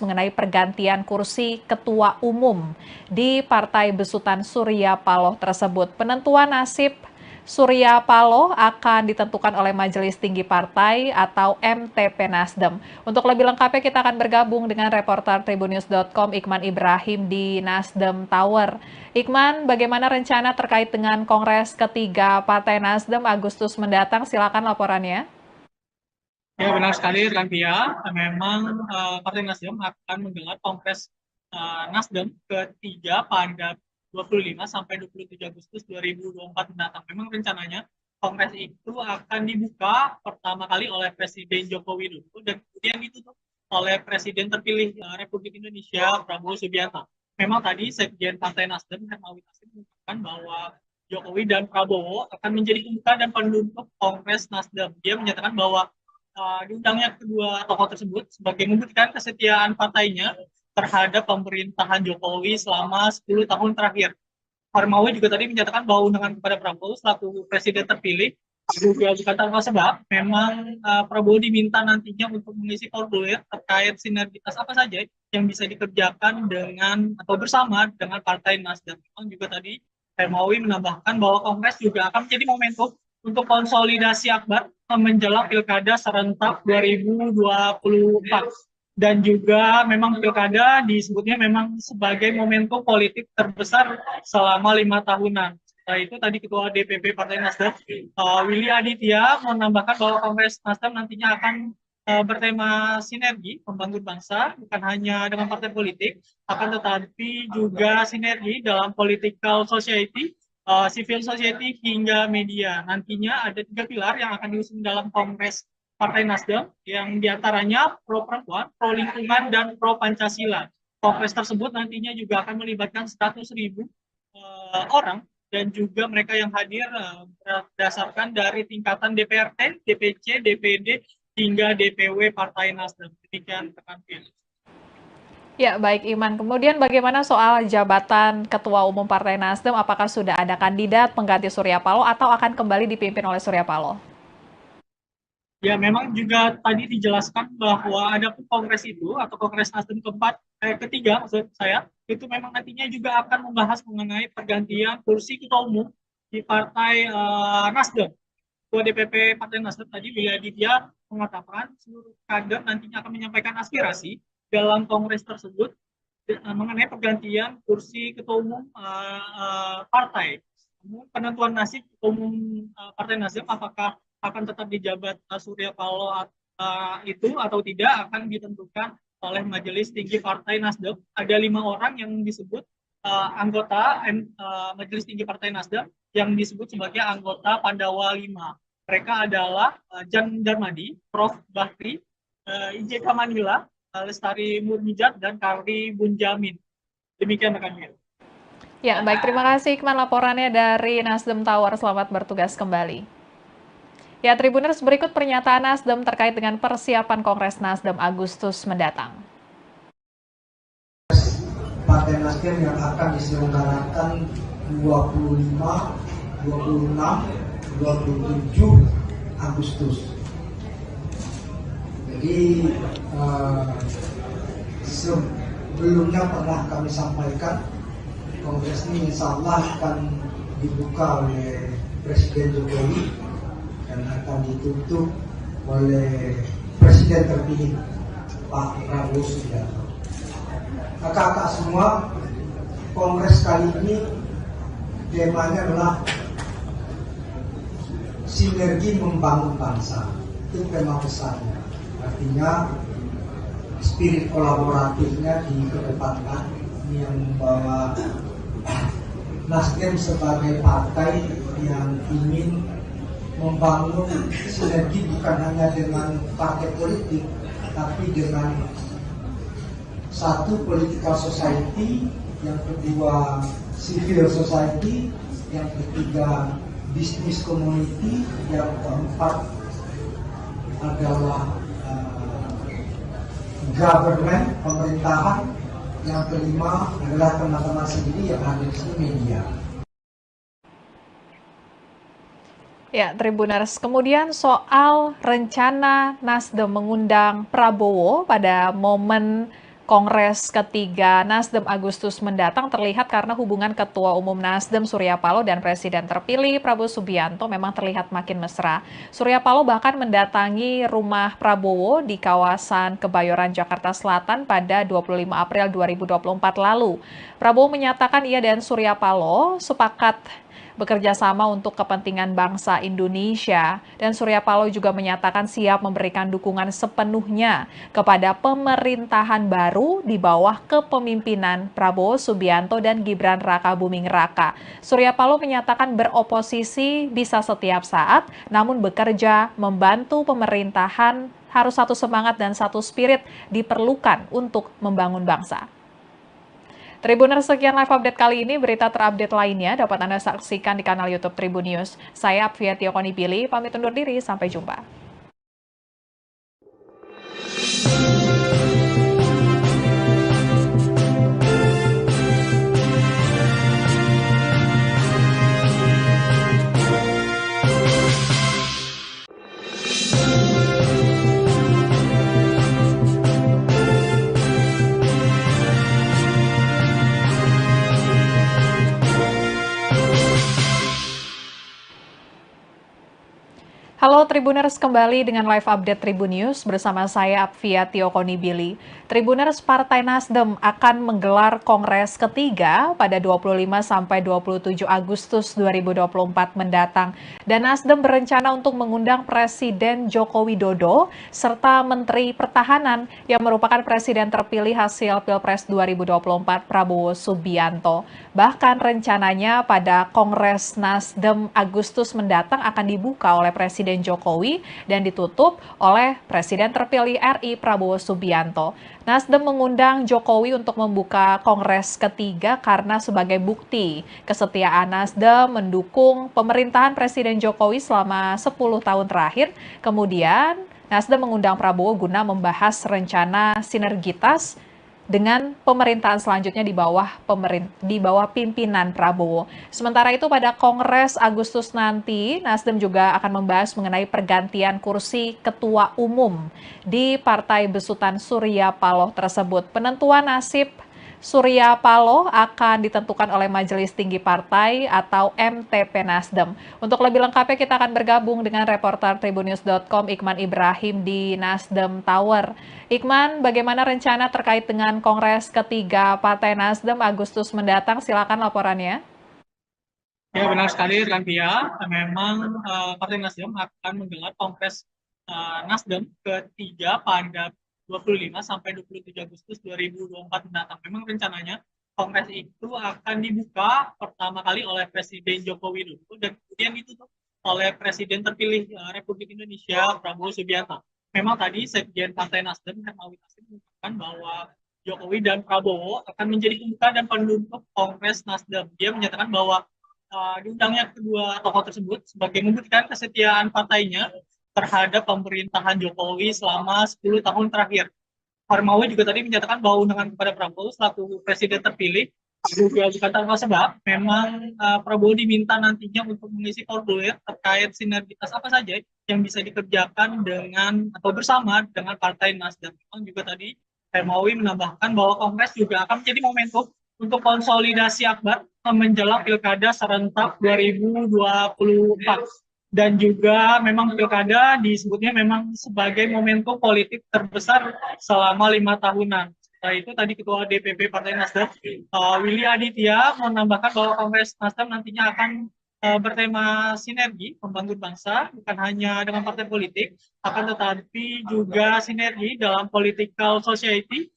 mengenai pergantian kursi ketua umum di Partai Besutan Surya Paloh tersebut. Penentuan nasib Surya Paloh akan ditentukan oleh Majelis Tinggi Partai atau MTP Nasdem. Untuk lebih lengkapnya kita akan bergabung dengan reporter Tribunnews.com Iqman Ibrahim di Nasdem Tower. Iqman, bagaimana rencana terkait dengan Kongres ketiga Partai Nasdem Agustus mendatang? Silakan laporannya. Ya benar sekali Rantia, memang Partai Nasdem akan menggelar Kongres Nasdem ketiga pada 25 sampai 27 Agustus 2024 mendatang. Memang rencananya Kongres itu akan dibuka pertama kali oleh Presiden Joko Widodo dan kemudian ditutup oleh Presiden terpilih Republik Indonesia Prabowo Subianto. Memang tadi Sekjen Partai Nasdem Hermawi Taslim mengatakan bahwa Jokowi dan Prabowo akan menjadi pembuka dan penutup Kongres Nasdem. Dia menyatakan bahwa diundangnya kedua tokoh tersebut sebagai membuktikan kesetiaan partainya terhadap pemerintahan Jokowi selama 10 tahun terakhir. Hermawi juga tadi menyatakan bahwa undangan kepada Prabowo selaku presiden terpilih juga bukan tanpa sebab. Memang Prabowo diminta nantinya untuk mengisi formulir terkait sinergitas apa saja yang bisa dikerjakan dengan atau bersama dengan Partai Nasdem. Memang juga tadi Hermawi menambahkan bahwa Kongres juga akan menjadi momentum untuk konsolidasi akbar menjelang Pilkada serentak 2024. Dan juga memang Pilkada disebutnya memang sebagai momentum politik terbesar selama 5 tahunan. Setelah itu tadi Ketua DPP Partai Nasdem, Willy Aditya, menambahkan bahwa Kongres Nasdem nantinya akan bertema sinergi membangun bangsa, bukan hanya dengan partai politik, akan tetapi juga sinergi dalam political society, civil society hingga media. Nantinya ada 3 pilar yang akan diusung dalam Kongres Partai Nasdem yang diantaranya pro perempuan, pro lingkungan, dan pro Pancasila. Kongres tersebut nantinya juga akan melibatkan 100.000 orang dan juga mereka yang hadir berdasarkan dari tingkatan DPRD, DPC, DPD, hingga DPW Partai Nasdem. Demikian rekan pilih. Ya, baik Iman. Kemudian bagaimana soal jabatan Ketua Umum Partai Nasdem? Apakah sudah ada kandidat pengganti Surya Paloh atau akan kembali dipimpin oleh Surya Paloh? Ya, memang juga tadi dijelaskan bahwa ada kongres itu atau Kongres Nasdem ketiga maksud saya, itu memang nantinya juga akan membahas mengenai pergantian kursi ketua umum di Partai Nasdem. Ketua DPP Partai Nasdem tadi Willy Aditya mengatakan seluruh kader nantinya akan menyampaikan aspirasi dalam kongres tersebut mengenai pergantian kursi ketua umum partai. Penentuan nasib ketua umum Partai Nasdem apakah akan tetap dijabat Surya Paloh itu atau tidak akan ditentukan oleh Majelis Tinggi Partai Nasdem. Ada 5 orang yang disebut anggota Majelis Tinggi Partai Nasdem yang disebut sebagai anggota Pandawa 5. Mereka adalah Jan Darmadi, Prof. Bakri, IJK Manila, Lestari Murmijat, dan Karli Bunjamin. Demikian rekan Mil. Ya, baik. Terima kasih Iqman laporannya dari Nasdem Tower. Selamat bertugas kembali. Ya, Tribuners, berikut pernyataan Nasdem terkait dengan persiapan Kongres Nasdem Agustus mendatang. Partai Nasdem yang akan diselenggarakan 25, 26, 27 Agustus. Jadi sebelumnya pernah kami sampaikan Kongres ini insya Allah akan dibuka oleh Presiden Jokowi dan akan ditutup oleh Presiden terpilih Pak Prabowo Subianto. Kakak-kakak semua, Kongres kali ini temanya adalah sinergi membangun bangsa. Itu tema besarnya. Artinya spirit kolaboratifnya dikedepankan. Ini yang membawa Nasdem sebagai partai yang ingin membangun sinergi bukan hanya dengan partai politik, tapi dengan satu political society, yang kedua civil society, yang ketiga business community, yang keempat adalah government, pemerintahan, yang kelima adalah teman-teman sendiri yang ada di sini, media. Ya, Tribuners, kemudian soal rencana Nasdem mengundang Prabowo pada momen Kongres ketiga Nasdem Agustus mendatang terlihat karena hubungan Ketua Umum Nasdem Surya Paloh dan Presiden terpilih Prabowo Subianto memang terlihat makin mesra. Surya Paloh bahkan mendatangi rumah Prabowo di kawasan Kebayoran, Jakarta Selatan pada 25 April 2024 lalu. Prabowo menyatakan ia dan Surya Paloh sepakat bekerja sama untuk kepentingan bangsa Indonesia. Dan Surya Paloh juga menyatakan siap memberikan dukungan sepenuhnya kepada pemerintahan baru di bawah kepemimpinan Prabowo Subianto dan Gibran Rakabuming Raka. Surya Paloh menyatakan beroposisi bisa setiap saat, namun bekerja membantu pemerintahan harus satu semangat dan satu spirit diperlukan untuk membangun bangsa. Tribuners, sekian live update kali ini. Berita terupdate lainnya dapat Anda saksikan di kanal YouTube Tribun News. Saya Apvia Konipili, pamit undur diri. Sampai jumpa. Halo Tribuners, kembali dengan live update Tribun News bersama saya Apvia Konibili. Tribuners, Partai Nasdem akan menggelar Kongres ketiga pada 25 sampai 27 Agustus 2024 mendatang. Dan Nasdem berencana untuk mengundang Presiden Joko Widodo serta Menteri Pertahanan yang merupakan Presiden terpilih hasil Pilpres 2024 Prabowo Subianto. Bahkan rencananya pada Kongres Nasdem Agustus mendatang akan dibuka oleh Presiden Jokowi dan ditutup oleh Presiden terpilih RI Prabowo Subianto. Nasdem mengundang Jokowi untuk membuka Kongres ketiga karena sebagai bukti kesetiaan Nasdem mendukung pemerintahan Presiden Jokowi selama 10 tahun terakhir. Kemudian Nasdem mengundang Prabowo guna membahas rencana sinergitas dengan pemerintahan selanjutnya di bawah pimpinan Prabowo. Sementara itu pada Kongres Agustus nanti, Nasdem juga akan membahas mengenai pergantian kursi Ketua Umum di Partai Besutan Surya Paloh tersebut. Penentuan nasib Surya Paloh akan ditentukan oleh Majelis Tinggi Partai atau MTP Nasdem. Untuk lebih lengkapnya kita akan bergabung dengan reporter Tribunnews.com Iqman Ibrahim di Nasdem Tower. Iqman, bagaimana rencana terkait dengan Kongres ketiga Partai Nasdem Agustus mendatang? Silakan laporannya. Ya, benar sekali, Rantia. Memang Partai Nasdem akan menggelar Kongres Nasdem ketiga pada 25 sampai 27 Agustus 2024 mendatang. Memang rencananya Kongres itu akan dibuka pertama kali oleh Presiden Joko Widodo dan kemudian ditutup oleh Presiden terpilih Republik Indonesia Prabowo Subianto. Memang tadi Sekjen Partai Nasdem Hermawi Taslim mengatakan bahwa Jokowi dan Prabowo akan menjadi pembuka dan penutup Kongres Nasdem. Dia menyatakan bahwa diundangnya kedua tokoh tersebut sebagai membuktikan kesetiaan partainya terhadap pemerintahan Jokowi selama 10 tahun terakhir. Hermawi juga tadi menyatakan bahwa undangan kepada Prabowo selaku presiden terpilih juga bukan tanpa sebab. Memang Prabowo diminta nantinya untuk mengisi formulir terkait sinergitas apa saja yang bisa dikerjakan dengan atau bersama dengan Partai Nasdem. Memang juga tadi Hermawi menambahkan bahwa Kongres juga akan menjadi momentum untuk konsolidasi akbar menjelang Pilkada serentak 2024. Dan juga memang pilkada disebutnya memang sebagai momentum politik terbesar selama 5 tahunan. Setelah itu tadi Ketua DPP Partai Nasdem, Willy Aditya, menambahkan bahwa Kongres Nasdem nantinya akan bertema sinergi membangun bangsa, bukan hanya dengan partai politik, akan tetapi juga sinergi dalam political society,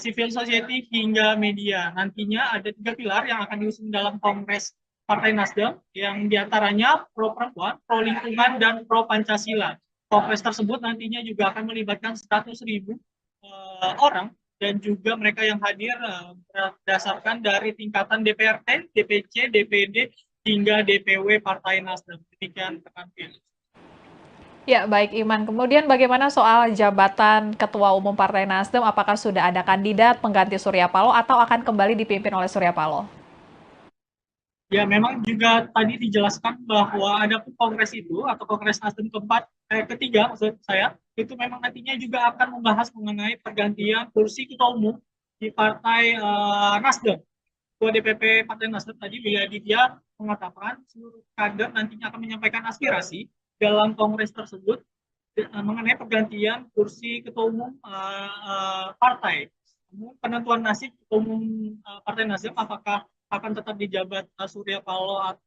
civil society hingga media. Nantinya ada 3 pilar yang akan diusung dalam Kongres Partai Nasdem yang diantaranya pro perempuan, pro lingkungan, dan pro Pancasila. Kongres tersebut nantinya juga akan melibatkan 100.000 orang dan juga mereka yang hadir berdasarkan dari tingkatan DPRD, DPC, DPD, hingga DPW Partai Nasdem. Demikian rekan Felix. Ya, baik Iman. Kemudian bagaimana soal jabatan Ketua Umum Partai Nasdem? Apakah sudah ada kandidat pengganti Surya Paloh atau akan kembali dipimpin oleh Surya Paloh? Ya, memang juga tadi dijelaskan bahwa ada kongres itu atau Kongres Nasdem ketiga maksud saya, itu memang nantinya juga akan membahas mengenai pergantian kursi Ketua Umum di Partai Nasdem. Ketua DPP Partai Nasdem tadi Willy Aditya mengatakan seluruh kader nantinya akan menyampaikan aspirasi dalam kongres tersebut mengenai pergantian kursi ketua umum partai. Penentuan nasib ketua umum Partai Nasdem apakah akan tetap dijabat Surya Paloh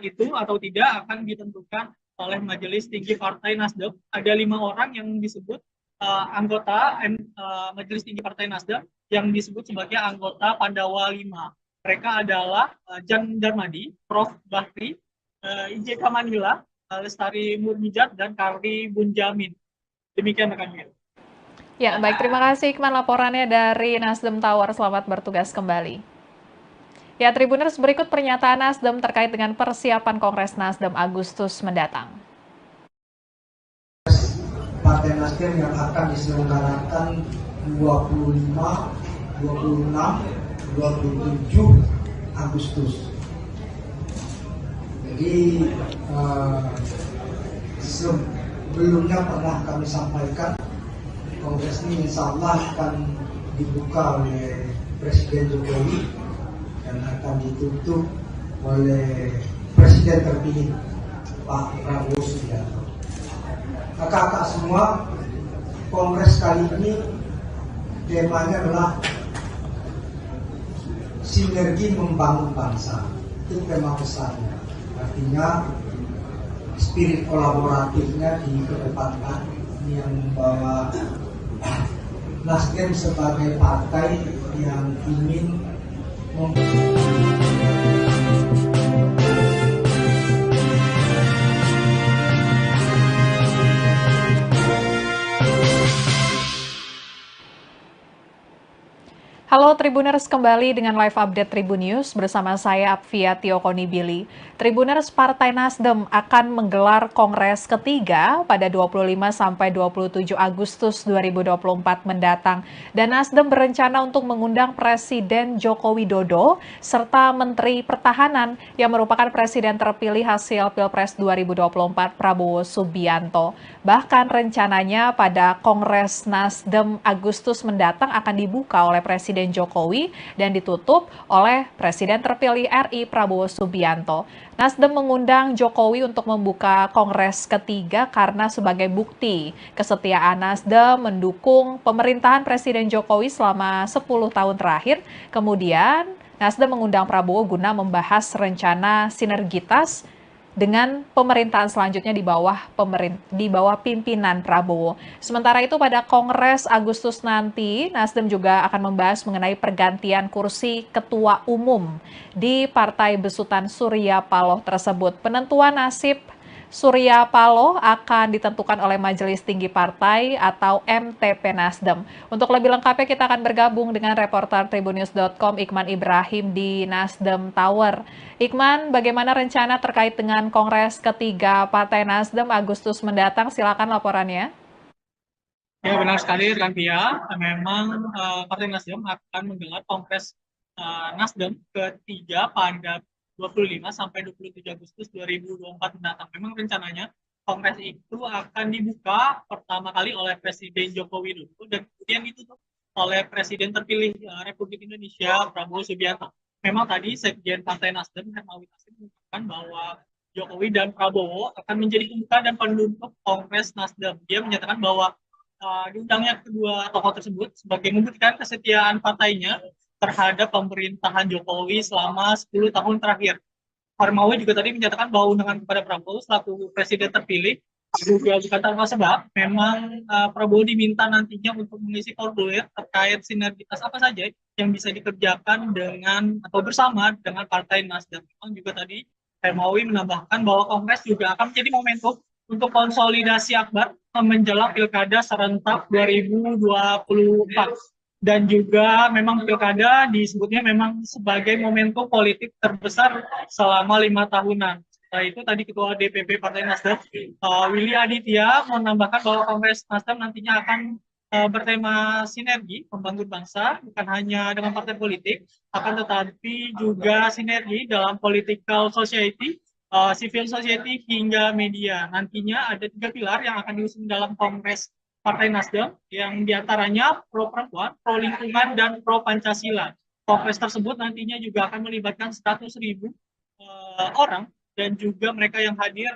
itu atau tidak akan ditentukan oleh Majelis Tinggi Partai Nasdem. Ada 5 orang yang disebut anggota Majelis Tinggi Partai Nasdem yang disebut sebagai anggota Pandawa 5. Mereka adalah Jan Darmadi, Prof. Bakri, IJK Manila, Lestari Murmijat, dan Karli Bunjamin. Demikian rekan Mil. Ya, baik. Terima kasih Ikman laporannya dari Nasdem Tower. Selamat bertugas kembali. Ya, Tribuners, berikut pernyataan Nasdem terkait dengan persiapan Kongres Nasdem Agustus mendatang. Partai Nasdem yang akan diselenggarakan 25, 26, 27 Agustus. Jadi sebelumnya pernah kami sampaikan Kongres ini insya Allah akan dibuka oleh Presiden Jokowi dan akan ditutup oleh Presiden terpilih Pak Prabowo Subianto. Kakak-kakak semua, Kongres kali ini temanya adalah sinergi membangun bangsa. Itu tema besarnya. Artinya spirit kolaboratifnya dikedepankan yang membawa Nasdem sebagai partai yang ingin Halo Tribuners, kembali dengan live update Tribun News bersama saya Apvia Tiokonibili. Tribuners, Partai Nasdem akan menggelar Kongres ketiga pada 25-27 Agustus 2024 mendatang. Dan Nasdem berencana untuk mengundang Presiden Joko Widodo serta Menteri Pertahanan yang merupakan Presiden terpilih hasil Pilpres 2024 Prabowo Subianto. Bahkan rencananya pada Kongres Nasdem Agustus mendatang akan dibuka oleh Presiden Jokowi dan ditutup oleh Presiden terpilih RI Prabowo Subianto. Nasdem mengundang Jokowi untuk membuka Kongres ketiga karena sebagai bukti kesetiaan Nasdem mendukung pemerintahan Presiden Jokowi selama 10 tahun terakhir. Kemudian Nasdem mengundang Prabowo guna membahas rencana sinergitas dengan pemerintahan selanjutnya di bawah pimpinan Prabowo. Sementara itu pada Kongres Agustus nanti, Nasdem juga akan membahas mengenai pergantian kursi ketua umum di Partai Besutan Surya Paloh tersebut. Penentuan nasib Surya Paloh akan ditentukan oleh Majelis Tinggi Partai atau MTP Nasdem. Untuk lebih lengkapnya kita akan bergabung dengan reporter Tribunnews.com Ikman Ibrahim di Nasdem Tower. Ikman, bagaimana rencana terkait dengan Kongres ketiga Partai Nasdem Agustus mendatang? Silakan laporannya. Ya, benar sekali rekan Pia. Memang Partai Nasdem akan menggelar Kongres Nasdem ketiga pada 25 sampai 27 Agustus 2024 mendatang. Memang rencananya Kongres itu akan dibuka pertama kali oleh Presiden Joko Widodo dan kemudian ditutup oleh Presiden terpilih Republik Indonesia Prabowo Subianto. Memang tadi Sekjen Partai Nasdem Hermawi Taslim mengatakan bahwa Jokowi dan Prabowo akan menjadi pembuka dan penutup Kongres Nasdem. Dia menyatakan bahwa diundangnya kedua tokoh tersebut sebagai membuktikan kesetiaan partainya terhadap pemerintahan Jokowi selama 10 tahun terakhir. Hermawi juga tadi menyatakan bahwa undangan kepada Prabowo selaku presiden terpilih juga bukan tanpa sebab. Memang Prabowo diminta nantinya untuk mengisi formulir terkait sinergitas apa saja yang bisa dikerjakan dengan atau bersama dengan Partai Nasdem. Memang juga tadi Hermawi menambahkan bahwa Kongres juga akan menjadi momentum untuk konsolidasi akbar menjelang Pilkada serentak 2024. Dan juga memang Pilkada disebutnya memang sebagai momentum politik terbesar selama 5 tahunan. Setelah itu tadi Ketua DPP Partai Nasdem, Willy Aditya, menambahkan bahwa Kongres Nasdem nantinya akan bertema sinergi membangun bangsa, bukan hanya dengan partai politik, akan tetapi juga sinergi dalam political society, civil society hingga media. Nantinya ada 3 pilar yang akan diusung dalam Kongres Partai Nasdem yang diantaranya pro perempuan, pro lingkungan, dan pro Pancasila. Kongres tersebut nantinya juga akan melibatkan 100.000 orang dan juga mereka yang hadir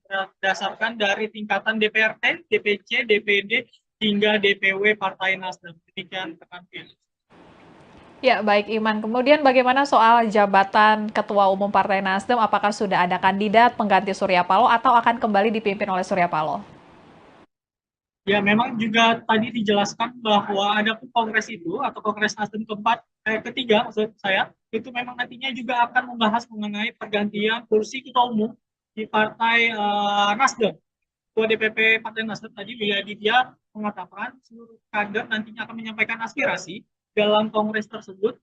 berdasarkan dari tingkatan DPRD, DPC, DPD, hingga DPW Partai Nasdem. Demikian rekan Via. Ya, baik Iman. Kemudian bagaimana soal jabatan Ketua Umum Partai Nasdem? Apakah sudah ada kandidat pengganti Surya Paloh atau akan kembali dipimpin oleh Surya Paloh? Ya, memang juga tadi dijelaskan bahwa ada kongres itu atau Kongres Nasdem ketiga maksud saya, itu memang nantinya juga akan membahas mengenai pergantian kursi ketua umum di Partai Nasdem. Ketua DPP Partai Nasdem tadi Willy Aditya mengatakan seluruh kader nantinya akan menyampaikan aspirasi dalam kongres tersebut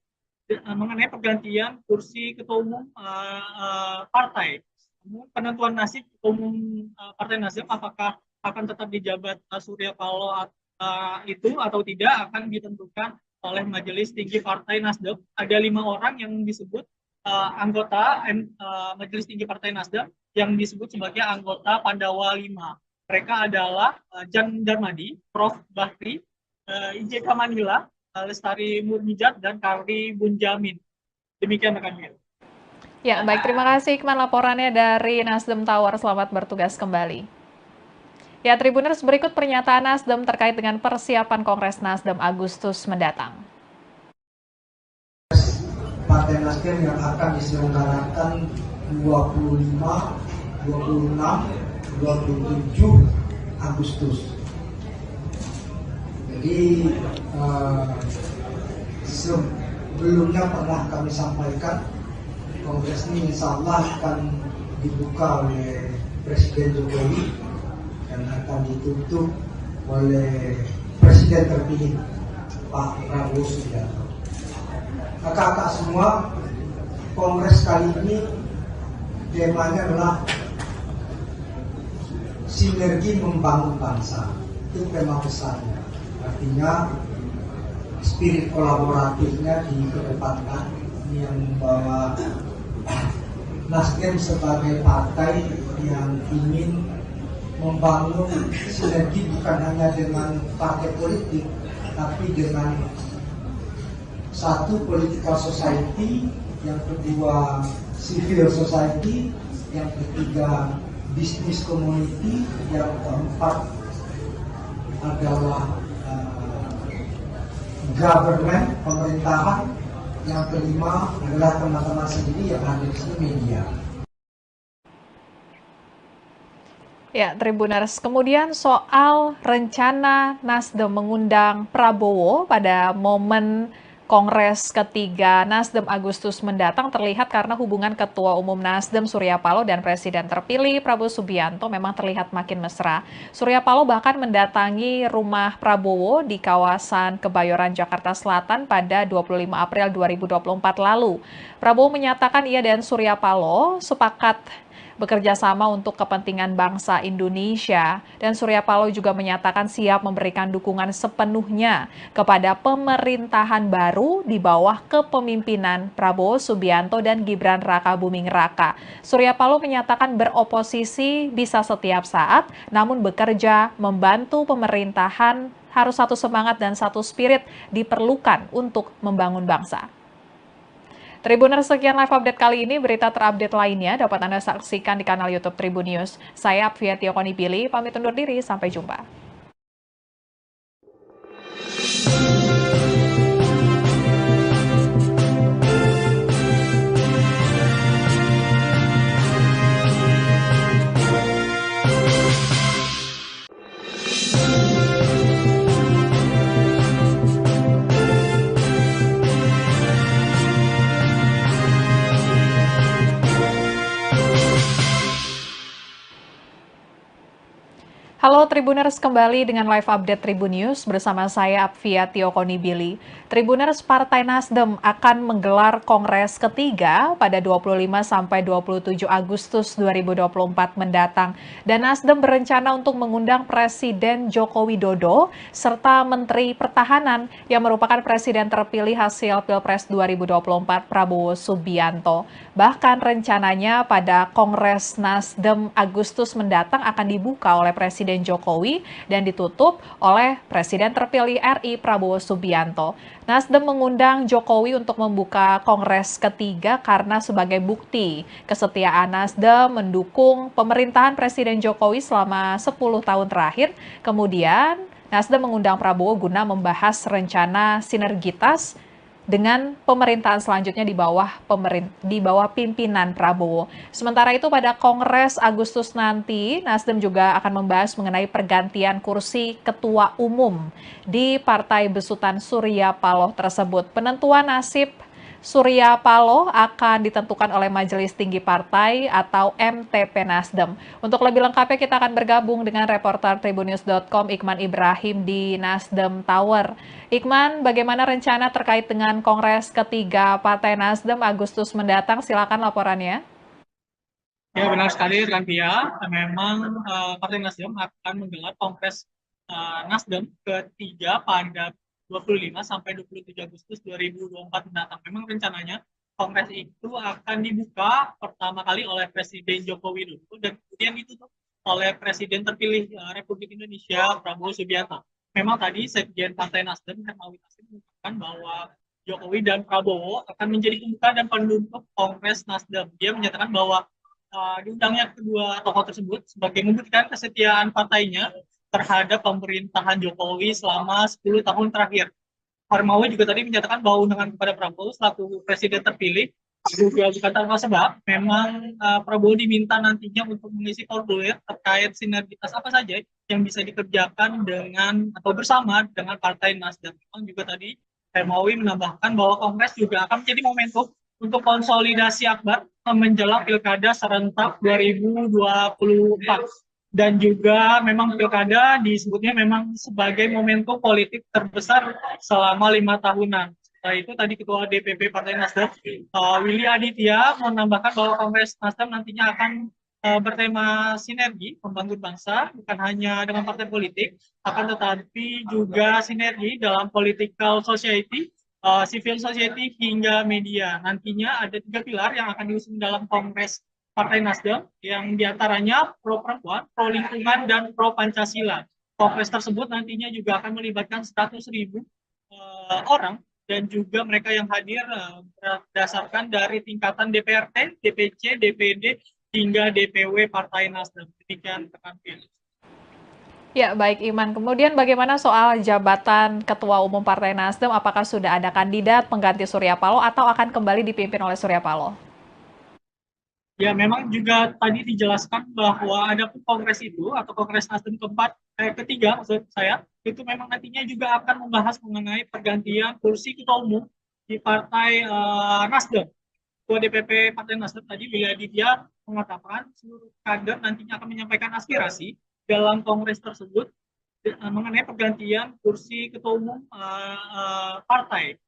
mengenai pergantian kursi ketua umum partai. Penentuan nasib ketua umum Partai Nasdem apakah akan tetap dijabat Surya Paloh itu atau tidak akan ditentukan oleh Majelis Tinggi Partai Nasdem. Ada 5 orang yang disebut anggota Majelis Tinggi Partai Nasdem yang disebut sebagai anggota Pandawa 5. Mereka adalah Jan Darmadi, Prof. Bakri, IJK Manila, Lestari Murmijat, dan Kari Bunjamin. Demikian rekan Via. Ya, baik. Terima kasih Iqman laporannya dari Nasdem Tower. Selamat bertugas kembali. Ya, Tribuners, berikut pernyataan Nasdem terkait dengan persiapan Kongres Nasdem Agustus mendatang. Partai Nasdem yang akan diselenggarakan 25, 26, 27 Agustus. Jadi sebelumnya pernah kami sampaikan Kongres ini insya Allah akan dibuka oleh Presiden Jokowi dan akan ditutup oleh Presiden terpilih Pak Prabowo Subianto. Kakak-kakak semua, Kongres kali ini temanya adalah sinergi membangun bangsa. Itu tema besarnya. Artinya spirit kolaboratifnya dikedepankan. Ini yang membawa Nasdem sebagai partai yang ingin membangun sinergi bukan hanya dengan partai politik, tapi dengan satu political society, yang kedua civil society, yang ketiga business community, yang keempat adalah government, pemerintahan, yang kelima adalah teman-teman sendiri yang ada di sini, media. Ya, Tribuners, kemudian soal rencana Nasdem mengundang Prabowo pada momen Kongres ketiga Nasdem Agustus mendatang terlihat karena hubungan Ketua Umum Nasdem Surya Paloh dan Presiden terpilih Prabowo Subianto memang terlihat makin mesra. Surya Paloh bahkan mendatangi rumah Prabowo di kawasan Kebayoran, Jakarta Selatan pada 25 April 2024 lalu. Prabowo menyatakan ia dan Surya Paloh sepakat bekerja sama untuk kepentingan bangsa Indonesia, dan Surya Paloh juga menyatakan siap memberikan dukungan sepenuhnya kepada pemerintahan baru di bawah kepemimpinan Prabowo Subianto dan Gibran Rakabuming Raka. Surya Paloh menyatakan beroposisi bisa setiap saat, namun bekerja membantu pemerintahan harus satu semangat dan satu spirit diperlukan untuk membangun bangsa. Tribuners, sekian live update kali ini. Berita terupdate lainnya dapat Anda saksikan di kanal YouTube Tribun News. Saya Apvia Tiokonipili, pamit undur diri. Sampai jumpa. Halo Tribuners, kembali dengan live update Tribun News bersama saya Apvia Tiokonipili. Tribuners, Partai Nasdem akan menggelar Kongres ketiga pada 25 sampai 27 Agustus 2024 mendatang. Dan Nasdem berencana untuk mengundang Presiden Joko Widodo serta Menteri Pertahanan yang merupakan Presiden terpilih hasil Pilpres 2024 Prabowo Subianto. Bahkan rencananya pada Kongres Nasdem Agustus mendatang akan dibuka oleh Presiden Presiden Jokowi dan ditutup oleh Presiden terpilih RI Prabowo Subianto. Nasdem mengundang Jokowi untuk membuka Kongres ketiga karena sebagai bukti kesetiaan Nasdem mendukung pemerintahan Presiden Jokowi selama 10 tahun terakhir. Kemudian Nasdem mengundang Prabowo guna membahas rencana sinergitas dengan pemerintahan selanjutnya di bawah pimpinan Prabowo. Sementara itu pada Kongres Agustus nanti, Nasdem juga akan membahas mengenai pergantian kursi ketua umum di Partai Besutan Surya Paloh tersebut. Penentuan nasib Surya Paloh akan ditentukan oleh Majelis Tinggi Partai atau MTP Nasdem. Untuk lebih lengkapnya kita akan bergabung dengan reporter Tribunnews.com Iqman Ibrahim di Nasdem Tower. Iqman, bagaimana rencana terkait dengan Kongres ketiga Partai Nasdem Agustus mendatang? Silakan laporannya. Ya, benar sekali rekan Tia. Memang Partai Nasdem akan menggelar Kongres Nasdem ketiga pada 25 sampai 27 Agustus 2024 mendatang. Memang rencananya Kongres itu akan dibuka pertama kali oleh Presiden Joko Widodo dan kemudian ditutup oleh Presiden terpilih Republik Indonesia Prabowo Subianto. Memang tadi Sekjen Partai Nasdem Hermawi Taslim mengatakan bahwa Jokowi dan Prabowo akan menjadi pembuka dan penutup Kongres Nasdem. Dia menyatakan bahwa diundangnya kedua tokoh tersebut sebagai membuktikan kesetiaan partainya terhadap pemerintahan Jokowi selama 10 tahun terakhir. Hermawi juga tadi menyatakan bahwa undangan kepada Prabowo selaku presiden terpilih juga bukan tanpa sebab. Memang Prabowo diminta nantinya untuk mengisi formulir terkait sinergitas apa saja yang bisa dikerjakan dengan atau bersama dengan Partai Nasdem. Memang juga tadi Hermawi menambahkan bahwa Kongres juga akan menjadi momentum untuk konsolidasi akbar menjelang Pilkada serentak 2024. Dan juga memang pilkada disebutnya memang sebagai momentum politik terbesar selama 5 tahunan. Setelah itu tadi Ketua DPP Partai Nasdem, Willy Aditya, menambahkan bahwa Kongres Nasdem nantinya akan bertema sinergi membangun bangsa, bukan hanya dengan partai politik, akan tetapi juga sinergi dalam political society, civil society, hingga media. Nantinya ada 3 pilar yang akan diusung dalam Kongres Partai Nasdem, yang diantaranya pro perempuan, pro lingkungan, dan pro Pancasila. Kongres tersebut nantinya juga akan melibatkan 100.000 orang dan juga mereka yang hadir berdasarkan dari tingkatan DPRD, DPC, DPD, hingga DPW Partai Nasdem. Demikian rekan Tia. Ya, baik Iman. Kemudian bagaimana soal jabatan Ketua Umum Partai Nasdem? Apakah sudah ada kandidat pengganti Surya Paloh atau akan kembali dipimpin oleh Surya Paloh? Ya, memang juga tadi dijelaskan bahwa ada kongres itu atau Kongres Nasdem ketiga maksud saya, itu memang nantinya juga akan membahas mengenai pergantian kursi ketua umum di Partai Nasdem. Ketua DPP Partai Nasdem tadi Willy Aditya mengatakan seluruh kader nantinya akan menyampaikan aspirasi dalam kongres tersebut mengenai pergantian kursi ketua umum partai.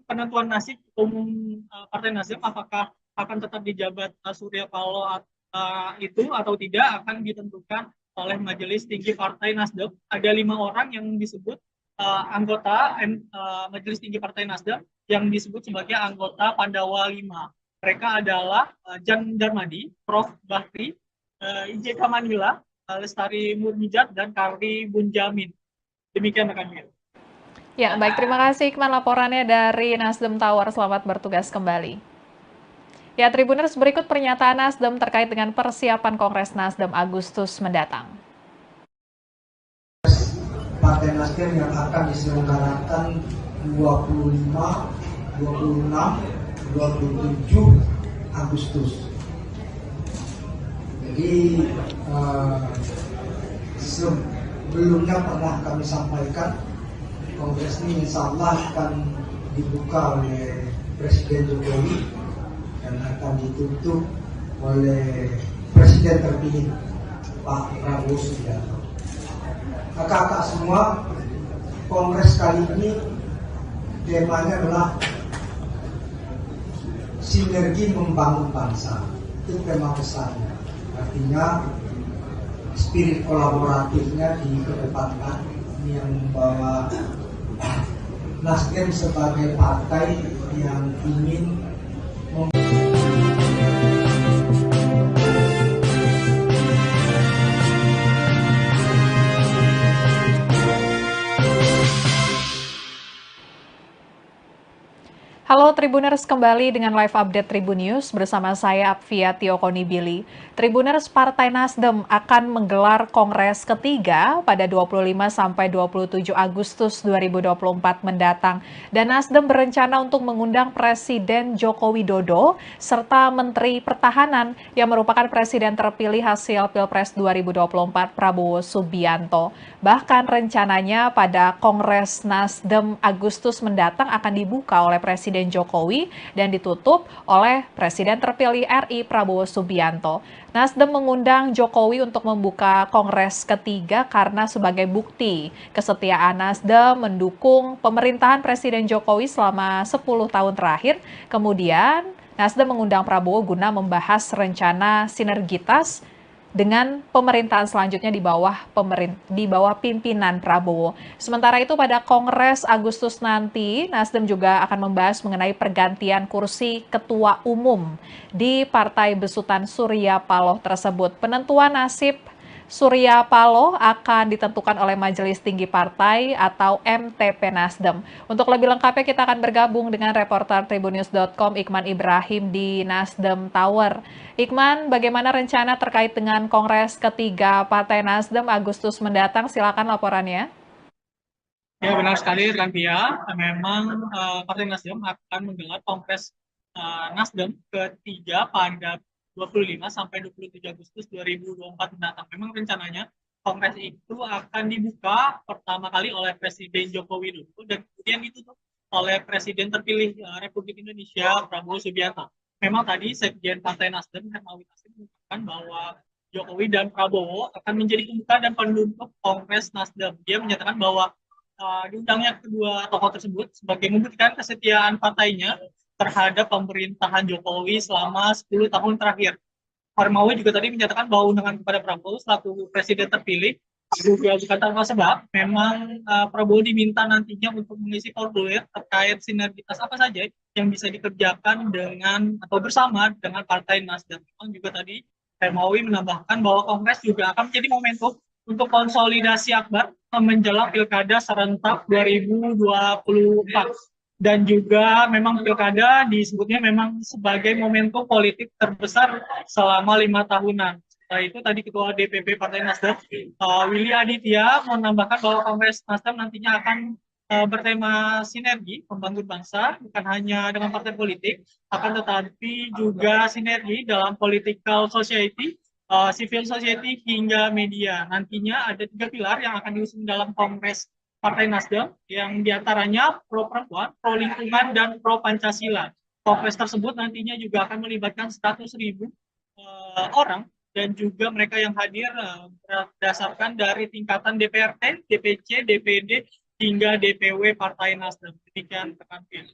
Penentuan nasib ketua umum Partai Nasdem apakah akan tetap dijabat Surya Paloh itu atau tidak akan ditentukan oleh Majelis Tinggi Partai Nasdem. Ada 5 orang yang disebut anggota Majelis Tinggi Partai Nasdem yang disebut sebagai anggota Pandawa 5. Mereka adalah Jan Darmadi, Prof. Bakri, IJK Manila, Lestari Murmijat, dan Karli Bunjamin. Demikian rekan Mil. Ya, baik. Terima kasih Iqman laporannya dari Nasdem Tower. Selamat bertugas kembali. Ya, Tribuners, berikut pernyataan Nasdem terkait dengan persiapan Kongres Nasdem Agustus mendatang. Partai Nasdem yang akan diselenggarakan 25, 26, 27 Agustus. Jadi sebelumnya pernah kami sampaikan Kongres ini insya Allah akan dibuka oleh Presiden Jokowi dan akan ditutup oleh Presiden terpilih Pak Prabowo Subianto. Kakak-kakak semua, Kongres kali ini temanya adalah sinergi membangun bangsa. Itu tema besarnya. Artinya spirit kolaboratifnya dikedepankan, ini yang membawa Nasdem sebagai partai yang ingin Halo Tribuners, kembali dengan live update Tribun News bersama saya Apvia Tiokonibili. Tribuners, Partai Nasdem akan menggelar Kongres ketiga pada 25 sampai 27 Agustus 2024 mendatang. Dan Nasdem berencana untuk mengundang Presiden Joko Widodo serta Menteri Pertahanan yang merupakan Presiden terpilih hasil Pilpres 2024 Prabowo Subianto. Bahkan rencananya pada Kongres Nasdem Agustus mendatang akan dibuka oleh Presiden Jokowi dan ditutup oleh Presiden terpilih RI Prabowo Subianto. Nasdem mengundang Jokowi untuk membuka Kongres ketiga karena sebagai bukti kesetiaan Nasdem mendukung pemerintahan Presiden Jokowi selama 10 tahun terakhir. Kemudian Nasdem mengundang Prabowo guna membahas rencana sinergitas dengan pemerintahan selanjutnya di bawah pimpinan Prabowo. Sementara itu pada Kongres Agustus nanti, Nasdem juga akan membahas mengenai pergantian kursi ketua umum di Partai Besutan Surya Paloh tersebut. Penentuan nasib Surya Paloh akan ditentukan oleh Majelis Tinggi Partai atau MTP Nasdem. Untuk lebih lengkapnya kita akan bergabung dengan reporter Tribunnews.com Iqman Ibrahim di Nasdem Tower. Iqman, bagaimana rencana terkait dengan Kongres ketiga Partai Nasdem Agustus mendatang? Silakan laporannya. Ya, benar sekali Rantia. Memang Partai Nasdem akan menggelar Kongres Nasdem ketiga pada 25 sampai 27 Agustus 2024 mendatang. Memang rencananya Kongres itu akan dibuka pertama kali oleh Presiden Joko Widodo dan kemudian ditutup oleh Presiden terpilih Republik Indonesia Prabowo Subianto. Memang tadi Sekjen Partai Nasdem Hermawi Taslim mengatakan bahwa Jokowi dan Prabowo akan menjadi pembuka dan penutup Kongres Nasdem. Dia menyatakan bahwa diundangnya kedua tokoh tersebut sebagai membuktikan kesetiaan partainya terhadap pemerintahan Jokowi selama 10 tahun terakhir. Hermawi juga tadi menyatakan bahwa undangan kepada Prabowo selaku presiden terpilih juga bukan tanpa sebab. Memang Prabowo diminta nantinya untuk mengisi formulir terkait sinergitas apa saja yang bisa dikerjakan dengan atau bersama dengan Partai Nasdem. Memang juga tadi Hermawi menambahkan bahwa Kongres juga akan menjadi momentum untuk konsolidasi akbar menjelang Pilkada serentak 2024. Dan juga memang Pilkada disebutnya memang sebagai momentum politik terbesar selama 5 tahunan. Setelah itu tadi Ketua DPP Partai Nasdem, Willy Aditya, menambahkan bahwa Kongres Nasdem nantinya akan bertema sinergi membangun bangsa, bukan hanya dengan partai politik, akan tetapi juga sinergi dalam political society, civil society, hingga media. Nantinya ada 3 pilar yang akan diusung dalam Kongres Partai Nasdem, yang diantaranya pro perempuan, pro lingkungan, dan pro Pancasila. Kongres tersebut nantinya juga akan melibatkan 100.000 orang dan juga mereka yang hadir berdasarkan dari tingkatan DPRD, DPC, DPD, hingga DPW Partai Nasdem. Demikian rekan Pilih.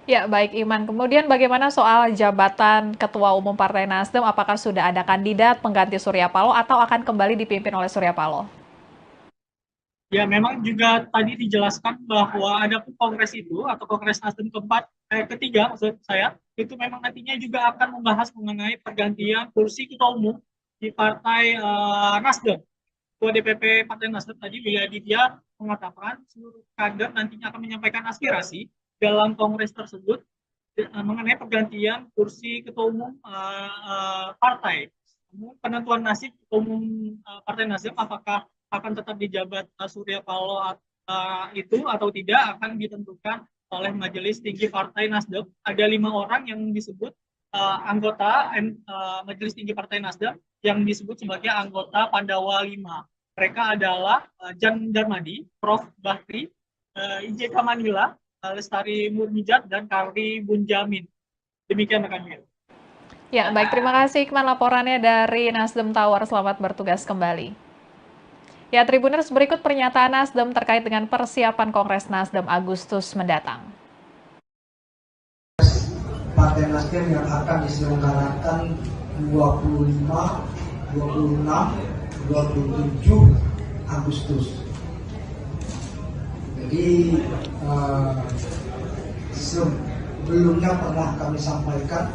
Ya, baik Iman. Kemudian bagaimana soal jabatan Ketua Umum Partai Nasdem? Apakah sudah ada kandidat pengganti Surya Paloh atau akan kembali dipimpin oleh Surya Paloh? Ya, memang juga tadi dijelaskan bahwa ada kongres itu atau Kongres Nasdem ketiga maksud saya, itu memang nantinya juga akan membahas mengenai pergantian kursi ketua umum di Partai Nasdem. Ketua DPP Partai Nasdem tadi Willy Aditya mengatakan seluruh kader nantinya akan menyampaikan aspirasi dalam kongres tersebut mengenai pergantian kursi ketua umum partai. Penentuan nasib ketua umum Partai Nasdem apakah akan tetap dijabat Surya Paloh itu atau tidak akan ditentukan oleh Majelis Tinggi Partai Nasdem. Ada 5 orang yang disebut anggota Majelis Tinggi Partai Nasdem yang disebut sebagai anggota Pandawa 5. Mereka adalah Jan Darmadi, Prof. Bakri, IJK Manila, Lestari Murmijat, dan Karli Bunjamin. Demikian rekan Mil. Ya, baik. Terima kasih Iqman laporannya dari Nasdem Tower. Selamat bertugas kembali. Ya, Tribuners, berikut pernyataan Nasdem terkait dengan persiapan Kongres Nasdem Agustus mendatang. Partai Nasdem yang akan diselenggarakan 25, 26, 27 Agustus. Jadi sebelumnya pernah kami sampaikan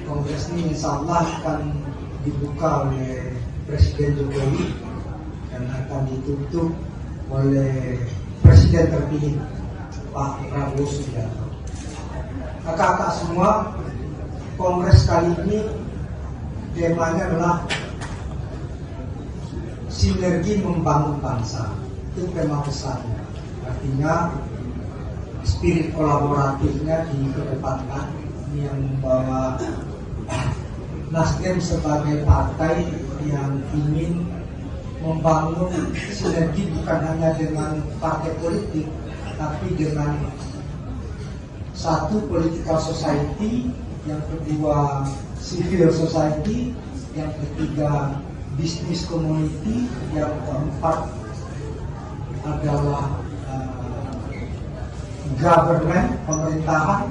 Kongres ini insya Allah akan dibuka oleh Presiden Jokowi dan akan ditutup oleh Presiden terpilih Pak Prabowo Subianto. Kakak-kakak semua, kongres kali ini temanya adalah sinergi membangun bangsa. Itu tema besarnya. Artinya spirit kolaboratifnya dikedepankan. Ini yang membawa Nasdem sebagai partai yang ingin membangun sinergi bukan hanya dengan partai politik, tapi dengan satu political society, yang kedua civil society, yang ketiga business community, yang keempat adalah government, pemerintahan,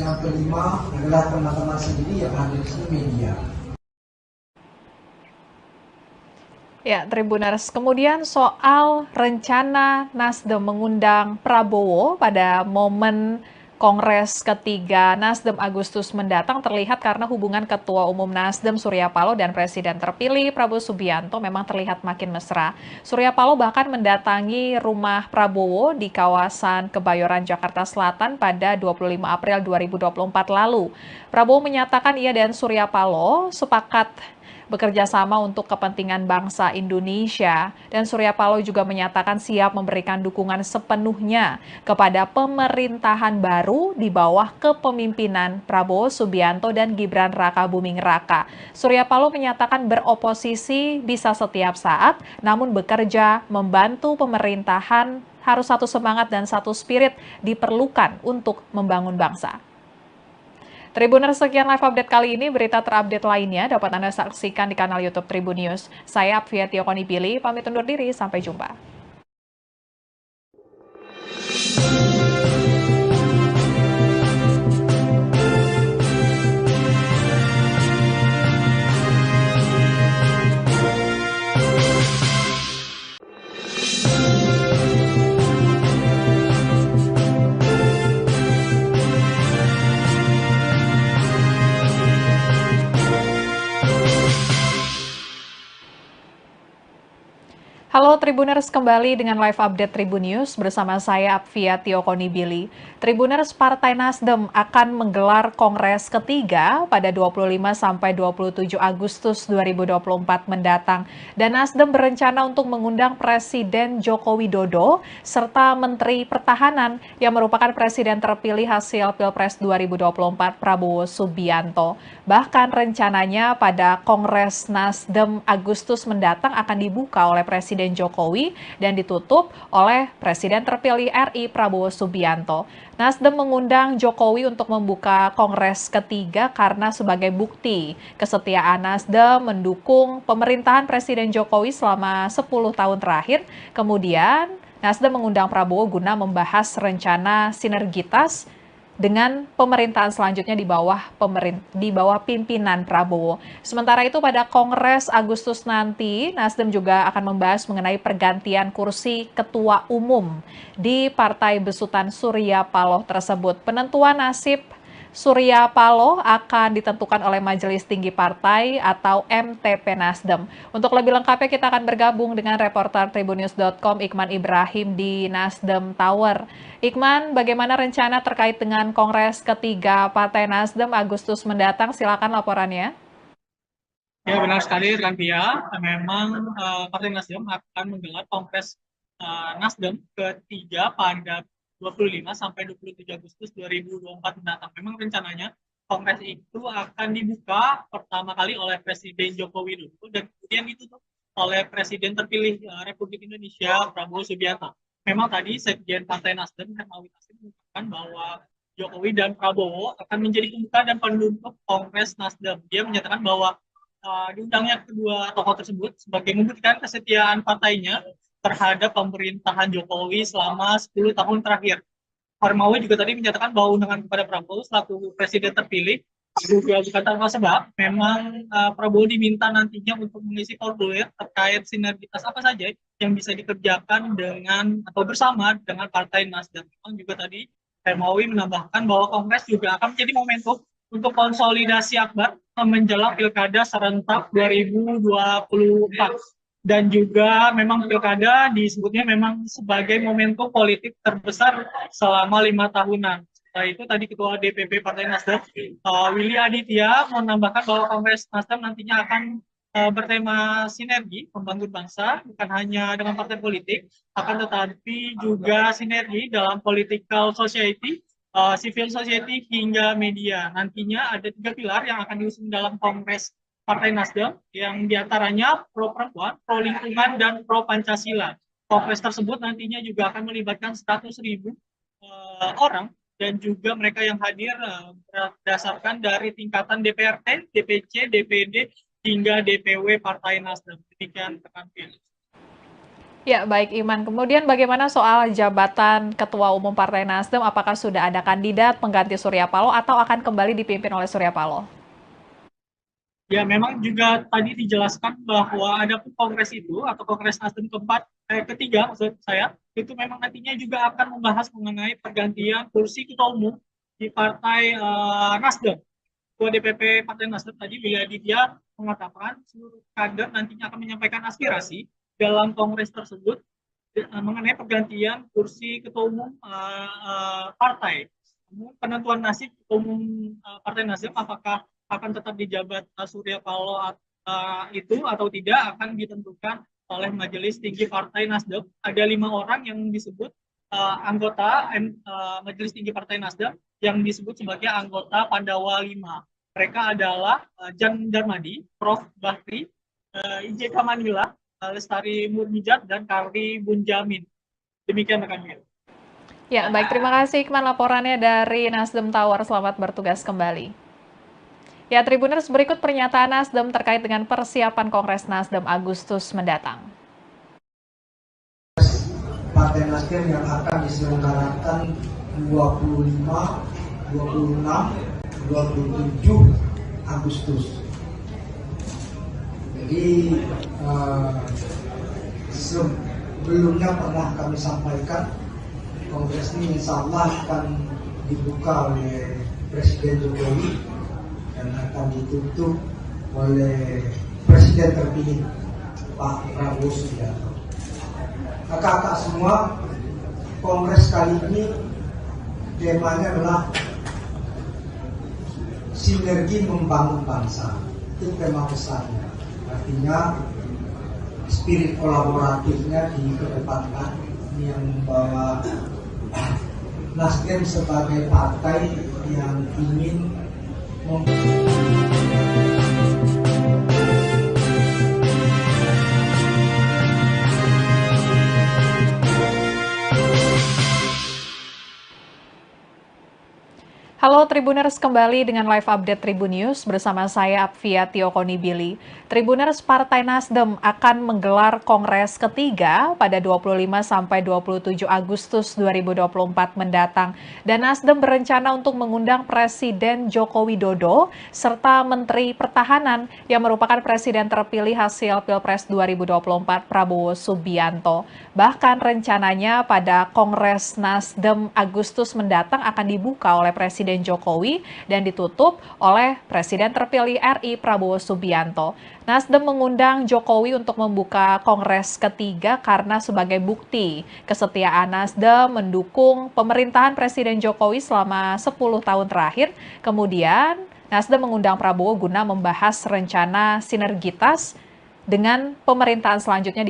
yang kelima adalah teman-teman sendiri yang ada di sini, media. Ya, Tribuners, kemudian soal rencana Nasdem mengundang Prabowo pada momen Kongres ketiga Nasdem Agustus mendatang terlihat karena hubungan Ketua Umum Nasdem Surya Paloh dan Presiden terpilih Prabowo Subianto memang terlihat makin mesra. Surya Paloh bahkan mendatangi rumah Prabowo di kawasan Kebayoran, Jakarta Selatan pada 25 April 2024 lalu. Prabowo menyatakan ia dan Surya Paloh sepakat bekerja sama untuk kepentingan bangsa Indonesia, dan Surya Paloh juga menyatakan siap memberikan dukungan sepenuhnya kepada pemerintahan baru di bawah kepemimpinan Prabowo Subianto dan Gibran Rakabuming Raka. Surya Paloh menyatakan beroposisi bisa setiap saat, namun bekerja membantu pemerintahan harus satu semangat dan satu spirit diperlukan untuk membangun bangsa. Tribuners, sekian live update kali ini. Berita terupdate lainnya dapat Anda saksikan di kanal YouTube Tribun News. Saya Apvia Tiokonipili, pamit undur diri. Sampai jumpa. Halo Tribuners, kembali dengan live update Tribun News bersama saya Apvia Tiokonipili. Tribuners, Partai Nasdem akan menggelar Kongres ketiga pada 25 sampai 27 Agustus 2024 mendatang. Dan Nasdem berencana untuk mengundang Presiden Joko Widodo serta Menteri Pertahanan yang merupakan Presiden terpilih hasil Pilpres 2024 Prabowo Subianto. Bahkan rencananya pada Kongres Nasdem Agustus mendatang akan dibuka oleh Presiden Jokowi dan ditutup oleh Presiden terpilih RI Prabowo Subianto. Nasdem mengundang Jokowi untuk membuka Kongres ketiga karena sebagai bukti kesetiaan Nasdem mendukung pemerintahan Presiden Jokowi selama 10 tahun terakhir. Kemudian Nasdem mengundang Prabowo guna membahas rencana sinergitas dengan pemerintahan selanjutnya di bawah pimpinan Prabowo. Sementara itu pada Kongres Agustus nanti, Nasdem juga akan membahas mengenai pergantian kursi Ketua Umum di Partai Besutan Surya Paloh tersebut. Penentuan nasib Surya Paloh akan ditentukan oleh Majelis Tinggi Partai atau MTP Nasdem. Untuk lebih lengkapnya kita akan bergabung dengan reporter Tribunnews.com Iqman Ibrahim di Nasdem Tower. Iqman, bagaimana rencana terkait dengan Kongres ketiga Partai Nasdem Agustus mendatang? Silakan laporannya. Ya, benar sekali Rantia. Memang Partai Nasdem akan menggelar Kongres Nasdem ketiga pada 25 sampai 27 Agustus 2024 mendatang. Memang rencananya Kongres itu akan dibuka pertama kali oleh Presiden Joko Widodo dan kemudian ditutup oleh Presiden terpilih Republik Indonesia Prabowo Subianto. Memang tadi Sekjen Partai Nasdem Hermawi Taslim mengatakan bahwa Jokowi dan Prabowo akan menjadi pembuka dan penutup Kongres Nasdem. Dia menyatakan bahwa diundangnya kedua tokoh tersebut sebagai membuktikan kesetiaan partainya terhadap pemerintahan Jokowi selama 10 tahun terakhir. Hermawi juga tadi menyatakan bahwa undangan kepada Prabowo selaku presiden terpilih juga bukan tanpa sebab. Memang Prabowo diminta nantinya untuk mengisi formulir terkait sinergitas apa saja yang bisa dikerjakan dengan atau bersama dengan Partai Nasdem. Memang juga tadi Hermawi menambahkan bahwa Kongres juga akan menjadi momentum untuk konsolidasi akbar menjelang Pilkada serentak 2024. Dan juga memang Pilkada disebutnya memang sebagai momentum politik terbesar selama 5 tahunan. Itu tadi Ketua DPP Partai Nasdem, Willy Aditya, menambahkan bahwa Kongres Nasdem nantinya akan bertema sinergi membangun bangsa, bukan hanya dengan partai politik, akan tetapi juga sinergi dalam political society, civil society, hingga media. Nantinya ada 3 pilar yang akan diusung dalam Kongres Partai Nasdem, yang diantaranya pro perempuan, pro lingkungan, dan pro Pancasila. Kongres tersebut nantinya juga akan melibatkan 100.000 orang, dan juga mereka yang hadir berdasarkan dari tingkatan DPRD, DPC, DPD, hingga DPW Partai Nasdem. Demikian rekan Via. Ya, baik Iman. Kemudian bagaimana soal jabatan Ketua Umum Partai Nasdem? Apakah sudah ada kandidat pengganti Surya Paloh atau akan kembali dipimpin oleh Surya Paloh? Ya, memang juga tadi dijelaskan bahwa ada kongres itu atau Kongres Nasdem ketiga, maksud saya, itu memang nantinya juga akan membahas mengenai pergantian kursi ketua umum di Partai Nasdem. Ketua DPP Partai Nasdem tadi, Willy Aditya, mengatakan seluruh kader nantinya akan menyampaikan aspirasi dalam kongres tersebut mengenai pergantian kursi ketua umum partai. Penentuan nasib ketua umum Partai Nasdem apakah akan tetap dijabat Surya Paloh itu atau tidak akan ditentukan oleh Majelis Tinggi Partai Nasdem. Ada 5 orang yang disebut anggota Majelis Tinggi Partai Nasdem yang disebut sebagai anggota Pandawa 5. Mereka adalah Jan Darmadi, Prof. Bakri, IJK Manila, Lestari Murmijat, dan Karli Bunjamin. Demikian rekan Via. Ya, baik. Terima kasih Iqman laporannya dari Nasdem Tower. Selamat bertugas kembali. Ya, Tribuners, berikut pernyataan Nasdem terkait dengan persiapan Kongres Nasdem Agustus mendatang. Partai Nasdem yang akan diselenggarakan 25, 26, 27 Agustus. Jadi sebelumnya pernah kami sampaikan kongres ini insya Allah akan dibuka oleh Presiden Jokowi dan akan ditutup oleh Presiden terpilih Pak Prabowo Subianto. Kakak-kakak semua, kongres kali ini temanya adalah sinergi membangun bangsa. Itu tema besarnya. Artinya spirit kolaboratifnya dikedepankan. Ini yang membawa Nasdem sebagai partai yang ingin Halo Tribuners, kembali dengan live update Tribun News bersama saya Apvia Tiokonibili. Tribuners, Partai Nasdem akan menggelar Kongres ketiga pada 25 sampai 27 Agustus 2024 mendatang. Dan Nasdem berencana untuk mengundang Presiden Joko Widodo serta Menteri Pertahanan yang merupakan Presiden terpilih hasil Pilpres 2024 Prabowo Subianto. Bahkan rencananya pada Kongres Nasdem Agustus mendatang akan dibuka oleh Presiden Jokowi dan ditutup oleh Presiden terpilih RI Prabowo Subianto. Nasdem mengundang Jokowi untuk membuka Kongres ketiga karena sebagai bukti kesetiaan Nasdem mendukung pemerintahan Presiden Jokowi selama 10 tahun terakhir. Kemudian Nasdem mengundang Prabowo guna membahas rencana sinergitas dengan pemerintahan selanjutnya di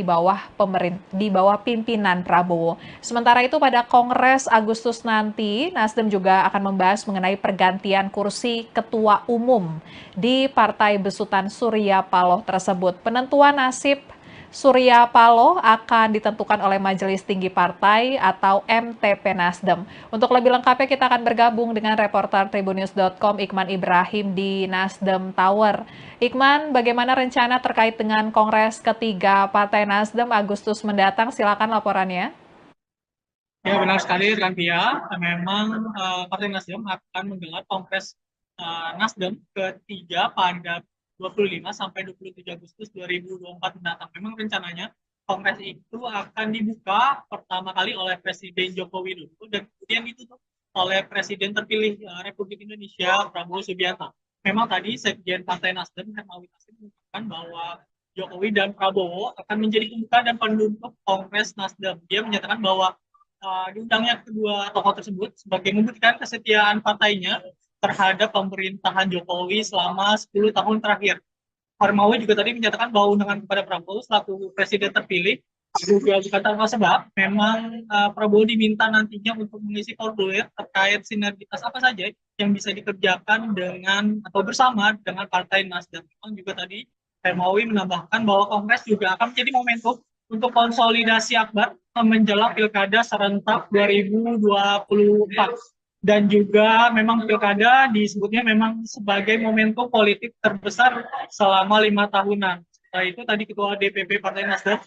bawah pimpinan Prabowo. Sementara itu pada Kongres Agustus nanti, Nasdem juga akan membahas mengenai pergantian kursi ketua umum di Partai Besutan Surya Paloh tersebut. Penentuan nasib Surya Paloh akan ditentukan oleh Majelis Tinggi Partai atau MTP Nasdem. Untuk lebih lengkapnya kita akan bergabung dengan reporter Tribunnews.com Iqman Ibrahim di Nasdem Tower. Iqman, bagaimana rencana terkait dengan Kongres ketiga Partai Nasdem Agustus mendatang? Silakan laporannya. Ya, benar sekali rekan Via. Memang Partai Nasdem akan menggelar Kongres Nasdem ketiga pada 25 sampai 27 Agustus 2024 mendatang. Memang rencananya Kongres itu akan dibuka pertama kali oleh Presiden Joko Widodo dan kemudian ditutup oleh Presiden terpilih Republik Indonesia Prabowo Subianto. Memang tadi Sekjen Partai Nasdem Hermawi Taslim mengatakan bahwa Jokowi dan Prabowo akan menjadi pembuka dan penutup Kongres Nasdem. Dia menyatakan bahwa diundangnya kedua tokoh tersebut sebagai membuktikan kesetiaan partainya terhadap pemerintahan Jokowi selama 10 tahun terakhir. Hermawi juga tadi menyatakan bahwa undangan kepada Prabowo selaku presiden terpilih juga bukan tanpa sebab. Memang Prabowo diminta nantinya untuk mengisi formulir terkait sinergitas apa saja yang bisa dikerjakan dengan atau bersama dengan Partai Nasdem. Memang juga tadi Hermawi menambahkan bahwa Kongres juga akan menjadi momentum untuk konsolidasi akbar menjelang Pilkada serentak 2024. Dan juga memang pilkada disebutnya memang sebagai momentum politik terbesar selama 5 tahunan. Setelah itu tadi Ketua DPP Partai Nasdem,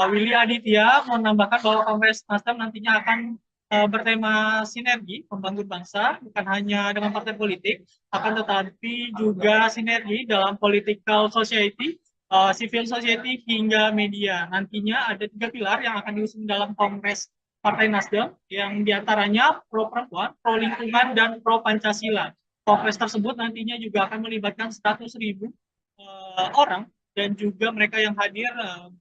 Willy Aditya, menambahkan bahwa Kongres Nasdem nantinya akan bertema sinergi membangun bangsa, bukan hanya dengan partai politik, akan tetapi juga sinergi dalam political society, civil society hingga media. Nantinya ada 3 pilar yang akan diusung dalam Kongres Partai Nasdem yang diantaranya pro perempuan, pro lingkungan, dan pro Pancasila. Kongres tersebut nantinya juga akan melibatkan 100.000 orang dan juga mereka yang hadir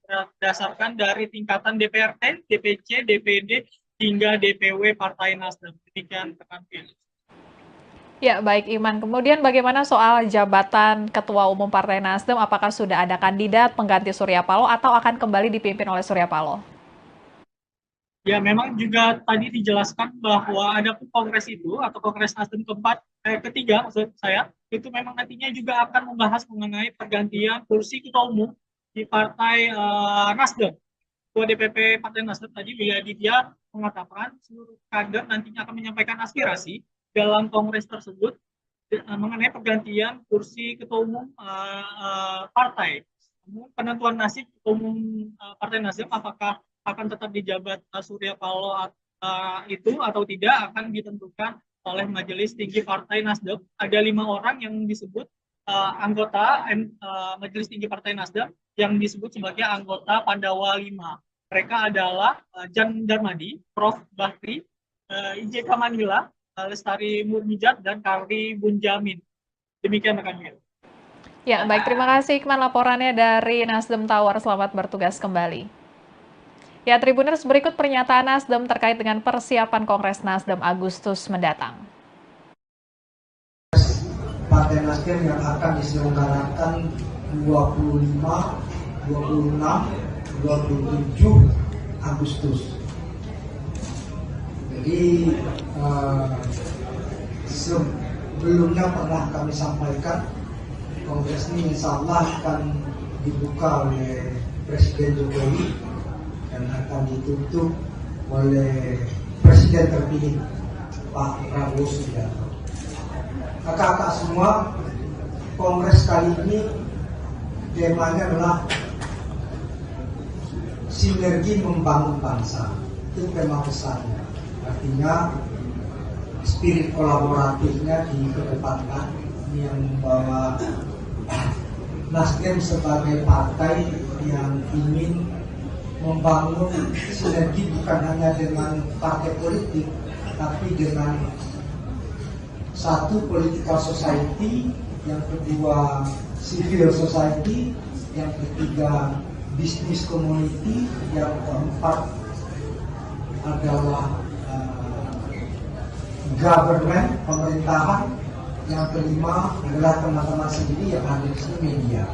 berdasarkan dari tingkatan DPRD, DPC, DPD, hingga DPW Partai Nasdem. Demikian rekan Fili. Ya, baik Iman. Kemudian bagaimana soal jabatan Ketua Umum Partai Nasdem? Apakah sudah ada kandidat pengganti Surya Paloh atau akan kembali dipimpin oleh Surya Paloh? Ya, memang juga tadi dijelaskan bahwa ada kongres itu atau Kongres Nasdem ketiga maksud saya, itu memang nantinya juga akan membahas mengenai pergantian kursi ketua umum di Partai Nasdem. Ketua DPP Partai Nasdem tadi Willy Aditya mengatakan seluruh kader nantinya akan menyampaikan aspirasi dalam kongres tersebut mengenai pergantian kursi ketua umum partai. Penentuan nasib ketua umum Partai Nasdem apakah akan tetap dijabat Surya Paloh itu atau tidak akan ditentukan oleh Majelis Tinggi Partai Nasdem. Ada 5 orang yang disebut anggota Majelis Tinggi Partai Nasdem yang disebut sebagai anggota Pandawa 5. Mereka adalah Jan Darmadi, Prof. Bakri, IJK Manila, Lestari Murmijat, dan Kari Bunjamin. Demikian rekan Mil. Ya, baik. Terima kasih Iqman laporannya dari Nasdem Tower. Selamat bertugas kembali. Ya, Tribuners, berikut pernyataan Nasdem terkait dengan persiapan Kongres Nasdem Agustus mendatang. Partai Nasdem yang akan diselenggarakan 25, 26, 27 Agustus. Jadi sebelumnya pernah kami sampaikan Kongres ini insya Allah akan dibuka oleh Presiden Jokowi dan akan ditutup oleh Presiden terpilih Pak Prabowo Subianto. Kakak-kakak semua, Kongres kali ini temanya adalah sinergi membangun bangsa. Itu tema besarnya. Artinya spirit kolaboratifnya dikedepankan. Ini yang membawa Nasdem sebagai partai yang ingin membangun sinergi bukan hanya dengan partai politik, tapi dengan satu political society, yang kedua civil society, yang ketiga business community, yang keempat adalah government, pemerintahan, yang kelima adalah teman-teman sendiri yang ada di sini, media.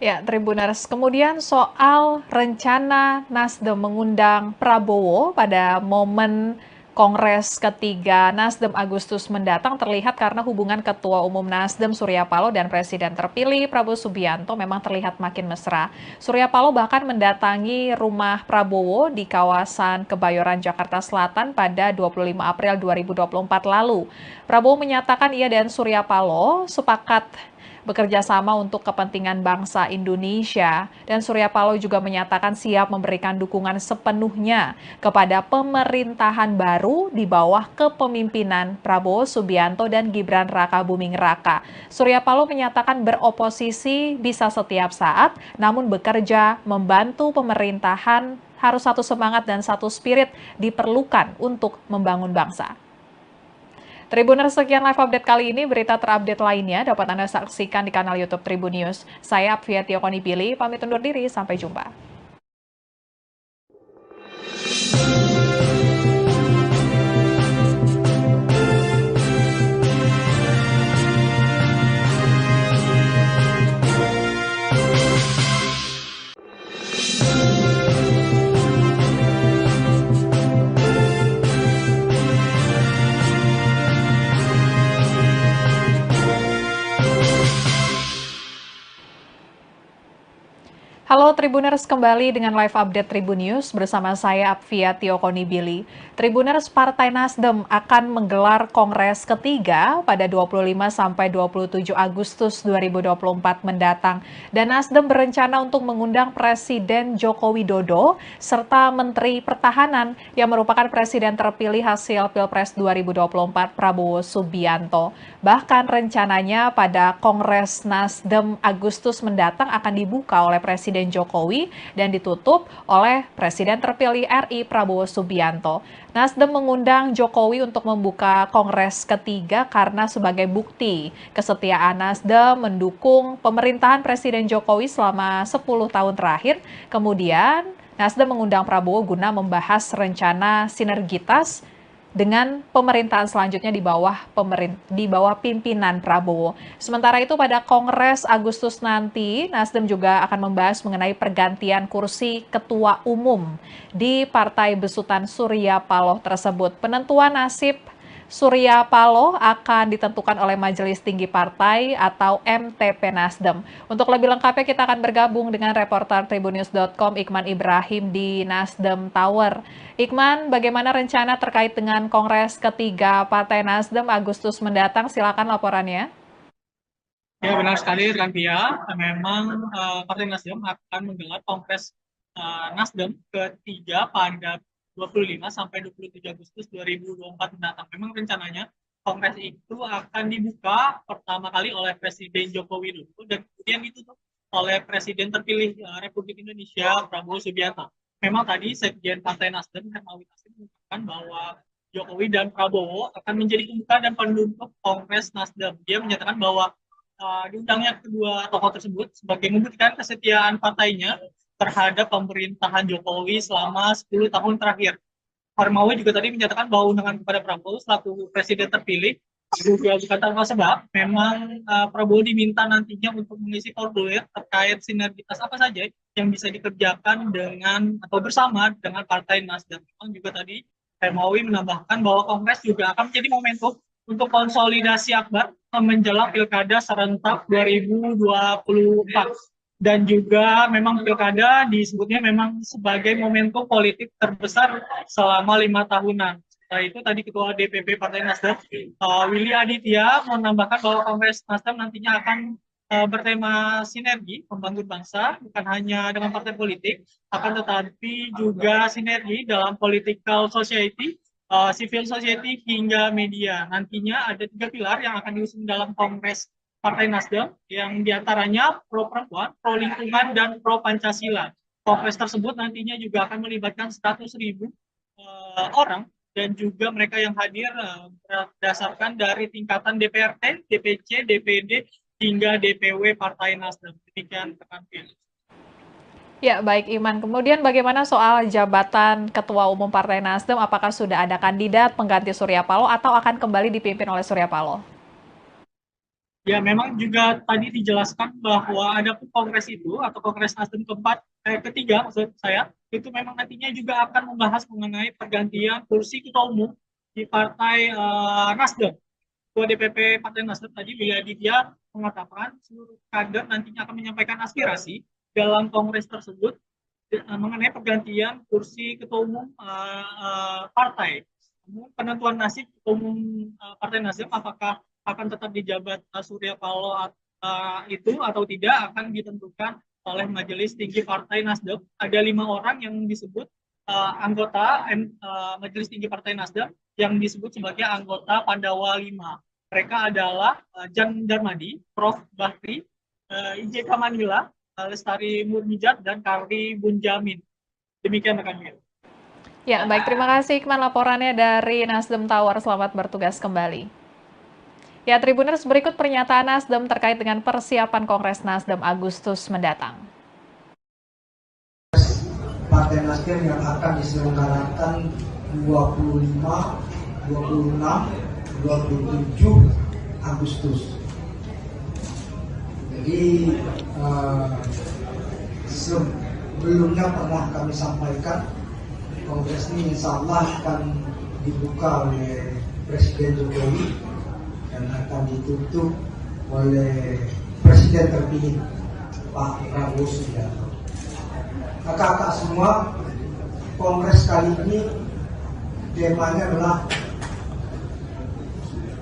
Ya, Tribuners, kemudian soal rencana Nasdem mengundang Prabowo pada momen Kongres ketiga Nasdem Agustus mendatang terlihat karena hubungan Ketua Umum Nasdem Surya Paloh dan Presiden terpilih Prabowo Subianto memang terlihat makin mesra. Surya Paloh bahkan mendatangi rumah Prabowo di kawasan Kebayoran, Jakarta Selatan pada 25 April 2024 lalu. Prabowo menyatakan ia dan Surya Paloh sepakat bekerja sama untuk kepentingan bangsa Indonesia, dan Surya Paloh juga menyatakan siap memberikan dukungan sepenuhnya kepada pemerintahan baru di bawah kepemimpinan Prabowo Subianto dan Gibran Rakabuming Raka. Surya Paloh menyatakan beroposisi bisa setiap saat, namun bekerja membantu pemerintahan harus satu semangat dan satu spirit diperlukan untuk membangun bangsa. Tribuners, sekian live update kali ini. Berita terupdate lainnya dapat Anda saksikan di kanal YouTube Tribun News. Saya Apfiatio Konipili, pamit undur diri. Sampai jumpa. Halo Tribuners, kembali dengan live update Tribun News bersama saya Apvia Tiokonibili. Tribuners, Partai Nasdem akan menggelar Kongres ketiga pada 25 sampai 27 Agustus 2024 mendatang. Dan Nasdem berencana untuk mengundang Presiden Joko Widodo serta Menteri Pertahanan yang merupakan Presiden terpilih hasil Pilpres 2024 Prabowo Subianto. Bahkan rencananya pada Kongres Nasdem Agustus mendatang akan dibuka oleh Presiden Jokowi dan ditutup oleh Presiden terpilih RI Prabowo Subianto. Nasdem mengundang Jokowi untuk membuka Kongres ketiga karena sebagai bukti kesetiaan Nasdem mendukung pemerintahan Presiden Jokowi selama 10 tahun terakhir. Kemudian Nasdem mengundang Prabowo guna membahas rencana sinergitas dengan pemerintahan selanjutnya di bawah pimpinan Prabowo. Sementara itu pada Kongres Agustus nanti, Nasdem juga akan membahas mengenai pergantian kursi ketua umum di Partai Besutan Surya Paloh tersebut. Penentuan nasib Surya Paloh akan ditentukan oleh Majelis Tinggi Partai atau MTP Nasdem. Untuk lebih lengkapnya kita akan bergabung dengan reporter Tribunnews.com Iqman Ibrahim di Nasdem Tower. Iqman, bagaimana rencana terkait dengan Kongres ketiga Partai Nasdem Agustus mendatang? Silakan laporannya. Ya, benar sekali Rantia. Memang Partai Nasdem akan menggelar Kongres Nasdem ketiga pada 25 sampai 27 Agustus 2024 mendatang. Memang rencananya Kongres itu akan dibuka pertama kali oleh Presiden Joko Widodo dan kemudian ditutup oleh Presiden terpilih Republik Indonesia Prabowo Subianto. Memang tadi Sekjen Partai Nasdem Hermawi Taslim mengatakan bahwa Jokowi dan Prabowo akan menjadi pembuka dan penutup Kongres Nasdem. Dia menyatakan bahwa diundangnya kedua tokoh tersebut sebagai membuktikan kesetiaan partainya terhadap pemerintahan Jokowi selama 10 tahun terakhir. Hermawi juga tadi menyatakan bahwa undangan kepada Prabowo selaku presiden terpilih juga bukan tanpa sebab. Memang Prabowo diminta nantinya untuk mengisi formulir terkait sinergitas apa saja yang bisa dikerjakan dengan atau bersama dengan Partai Nasdem. Memang juga tadi Hermawi menambahkan bahwa Kongres juga akan menjadi momentum untuk konsolidasi akbar menjelang Pilkada serentak 2024. Dan juga memang pilkada disebutnya memang sebagai momentum politik terbesar selama 5 tahunan. Setelah itu tadi Ketua DPP Partai Nasdem, Willy Aditya, menambahkan bahwa Kongres Nasdem nantinya akan bertema sinergi membangun bangsa, bukan hanya dengan partai politik, akan tetapi juga sinergi dalam political society, civil society, hingga media. Nantinya ada 3 pilar yang akan diusung dalam Kongres Partai Nasdem, yang diantaranya pro perempuan, pro lingkungan, dan pro Pancasila. Kongres tersebut nantinya juga akan melibatkan 100.000 orang dan juga mereka yang hadir berdasarkan dari tingkatan DPRD, DPC, DPD, hingga DPW Partai Nasdem. Demikian rekan Pilih. Ya, baik Iman. Kemudian bagaimana soal jabatan Ketua Umum Partai Nasdem? Apakah sudah ada kandidat pengganti Surya Paloh atau akan kembali dipimpin oleh Surya Paloh? Ya, memang juga tadi dijelaskan bahwa ada kongres itu atau Kongres Nasdem ketiga maksud saya, itu memang nantinya juga akan membahas mengenai pergantian kursi ketua umum di Partai Nasdem. Ketua DPP Partai Nasdem tadi Willy Aditya mengatakan seluruh kader nantinya akan menyampaikan aspirasi dalam kongres tersebut mengenai pergantian kursi ketua umum partai. Penentuan nasib ketua umum Partai Nasdem apakah akan tetap dijabat Surya Paloh itu atau tidak akan ditentukan oleh Majelis Tinggi Partai Nasdem. Ada 5 orang yang disebut anggota Majelis Tinggi Partai Nasdem yang disebut sebagai anggota Pandawa 5. Mereka adalah Jan Darmadi, Prof. Bakri, IJ Kamanila, Lestari Murmijat, dan Karli Bunjamin. Demikian rekan Mil. Ya, baik. Terima kasih Iqman laporannya dari Nasdem Tower. Selamat bertugas kembali. Ya, Tribuners, berikut pernyataan Nasdem terkait dengan persiapan Kongres Nasdem Agustus mendatang. Partai Nasdem yang akan diselenggarakan 25, 26, 27 Agustus. Jadi sebelumnya pernah kami sampaikan Kongres ini insya Allah akan dibuka oleh Presiden Jokowi dan akan ditutup oleh Presiden terpilih Pak Prabowo Subianto. Kakak-kakak semua, kongres kali ini temanya adalah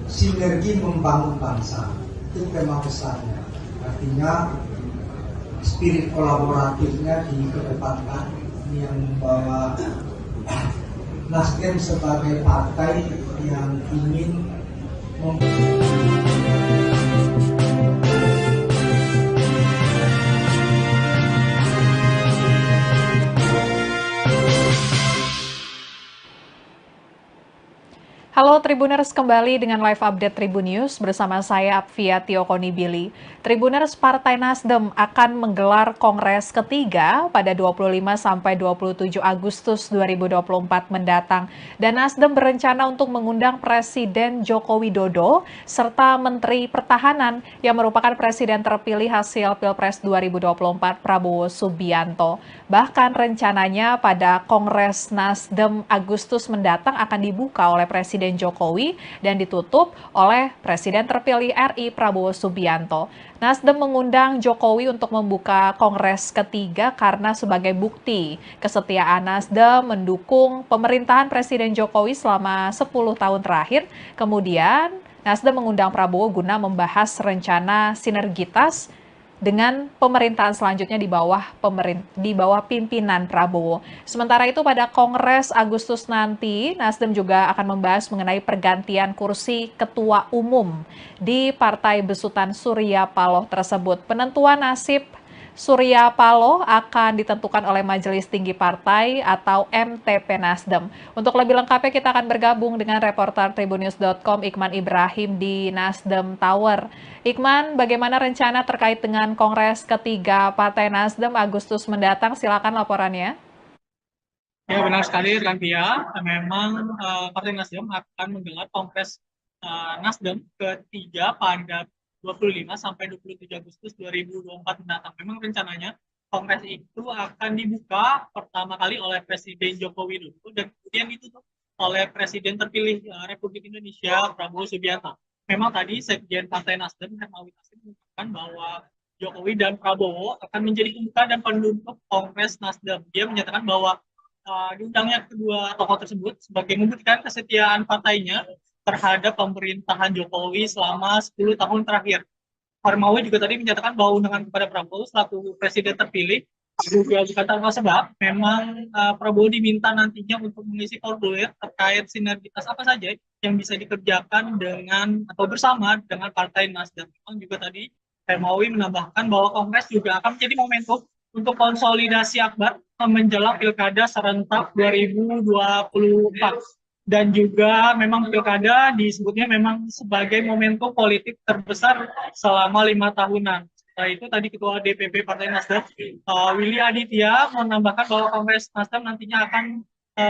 sinergi membangun bangsa. Itu tema besarnya. Artinya spirit kolaboratifnya dikedepankan. Ini yang membawa Nasdem sebagai partai yang ingin Halo Tribuners, kembali dengan live update Tribun News bersama saya Apvia Tiokonibili. Tribuners, Partai Nasdem akan menggelar kongres ketiga pada 25 sampai 27 Agustus 2024 mendatang. Dan Nasdem berencana untuk mengundang Presiden Joko Widodo serta Menteri Pertahanan yang merupakan Presiden terpilih hasil Pilpres 2024 Prabowo Subianto. Bahkan rencananya pada Kongres Nasdem Agustus mendatang akan dibuka oleh Presiden Jokowi dan ditutup oleh Presiden terpilih RI Prabowo Subianto. Nasdem mengundang Jokowi untuk membuka Kongres ketiga karena sebagai bukti kesetiaan Nasdem mendukung pemerintahan Presiden Jokowi selama 10 tahun terakhir. Kemudian Nasdem mengundang Prabowo guna membahas rencana sinergitas dengan pemerintahan selanjutnya di bawah pimpinan Prabowo. Sementara itu pada Kongres Agustus nanti, Nasdem juga akan membahas mengenai pergantian kursi ketua umum di Partai Besutan Surya Paloh tersebut. Penentuan nasib Surya Paloh akan ditentukan oleh Majelis Tinggi Partai atau MTP Nasdem. Untuk lebih lengkapnya kita akan bergabung dengan reporter Tribunnews.com Iqman Ibrahim di Nasdem Tower. Iqman, bagaimana rencana terkait dengan Kongres ketiga Partai Nasdem Agustus mendatang? Silakan laporannya. Ya, benar sekali, Rantia. Memang Partai Nasdem akan menggelar Kongres Nasdem ketiga pada 25 sampai 27 Agustus 2024 mendatang. Memang rencananya Kongres itu akan dibuka pertama kali oleh Presiden Joko Widodo dan kemudian ditutup oleh Presiden terpilih Republik Indonesia Prabowo Subianto. Memang tadi Sekjen Partai Nasdem Hermawi Taslim mengatakan bahwa Jokowi dan Prabowo akan menjadi pembuka dan penutup Kongres Nasdem. Dia menyatakan bahwa diundangnya kedua tokoh tersebut sebagai membuktikan kesetiaan partainya terhadap pemerintahan Jokowi selama 10 tahun terakhir. Hermawi juga tadi menyatakan bahwa undangan kepada Prabowo selaku presiden terpilih juga bukan tanpa sebab. Memang Prabowo diminta nantinya untuk mengisi formulir terkait sinergitas apa saja yang bisa dikerjakan dengan atau bersama dengan Partai Nasdem. Memang juga tadi Hermawi menambahkan bahwa Kongres juga akan menjadi momentum untuk konsolidasi akbar menjelang Pilkada serentak 2024. Dan juga memang Pilkada disebutnya memang sebagai momentum politik terbesar selama 5 tahunan. Setelah itu tadi Ketua DPP Partai Nasdem, Willy Aditya, menambahkan bahwa Kongres Nasdem nantinya akan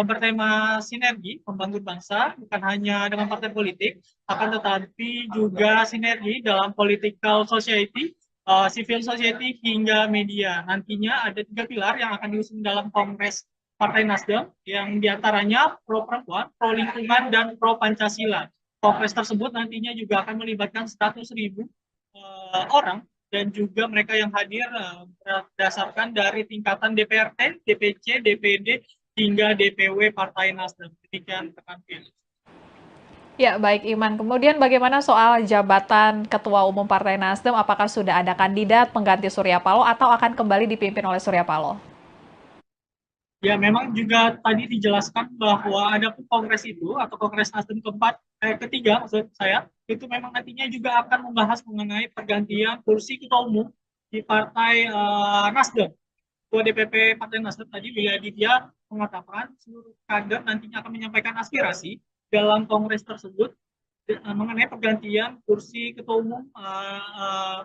bertema sinergi membangun bangsa, bukan hanya dengan partai politik, akan tetapi juga sinergi dalam political society, civil society hingga media. Nantinya ada 3 pilar yang akan diusung dalam Kongres Partai Nasdem yang diantaranya pro perempuan, pro lingkungan, dan pro Pancasila. Kongres tersebut nantinya juga akan melibatkan 100.000 orang dan juga mereka yang hadir berdasarkan dari tingkatan DPRD, DPC, DPD, hingga DPW Partai Nasdem. Demikian rekan Felix. Ya, baik Iman. Kemudian bagaimana soal jabatan Ketua Umum Partai Nasdem? Apakah sudah ada kandidat pengganti Surya Paloh atau akan kembali dipimpin oleh Surya Paloh? Ya, memang juga tadi dijelaskan bahwa ada kongres itu atau Kongres Nasdem ketiga maksud saya, itu memang nantinya juga akan membahas mengenai pergantian kursi ketua umum di Partai Nasdem. Ketua DPP Partai Nasdem tadi Willy Aditya mengatakan seluruh kader nantinya akan menyampaikan aspirasi dalam kongres tersebut mengenai pergantian kursi ketua umum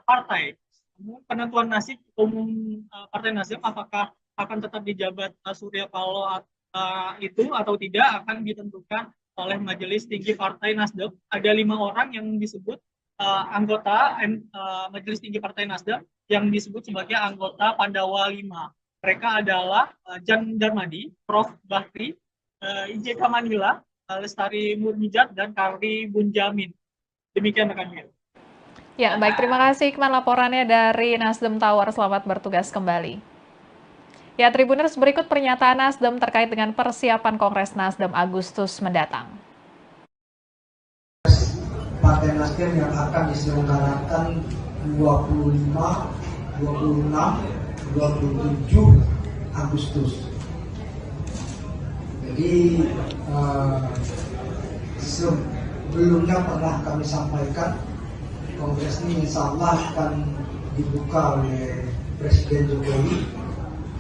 partai. Penentuan nasib ketua umum Partai Nasdem apakah akan tetap dijabat Surya Paloh itu atau tidak akan ditentukan oleh Majelis Tinggi Partai Nasdem. Ada 5 orang yang disebut anggota Majelis Tinggi Partai Nasdem yang disebut sebagai anggota Pandawa 5. Mereka adalah Jan Darmadi, Prof. Bakri, IJK Manila, Lestari Murmijat, dan Karli Bunjamin. Demikian rekan-rekan. Ya, baik. Terima kasih Iqman laporannya dari Nasdem Tower. Selamat bertugas kembali. Ya, Tribuners, berikut pernyataan Nasdem terkait dengan persiapan Kongres Nasdem Agustus mendatang. Partai Nasdem yang akan diselenggarakan 25, 26, 27 Agustus. Jadi sebelumnya pernah kami sampaikan Kongres ini insya Allah akan dibuka oleh Presiden Jokowi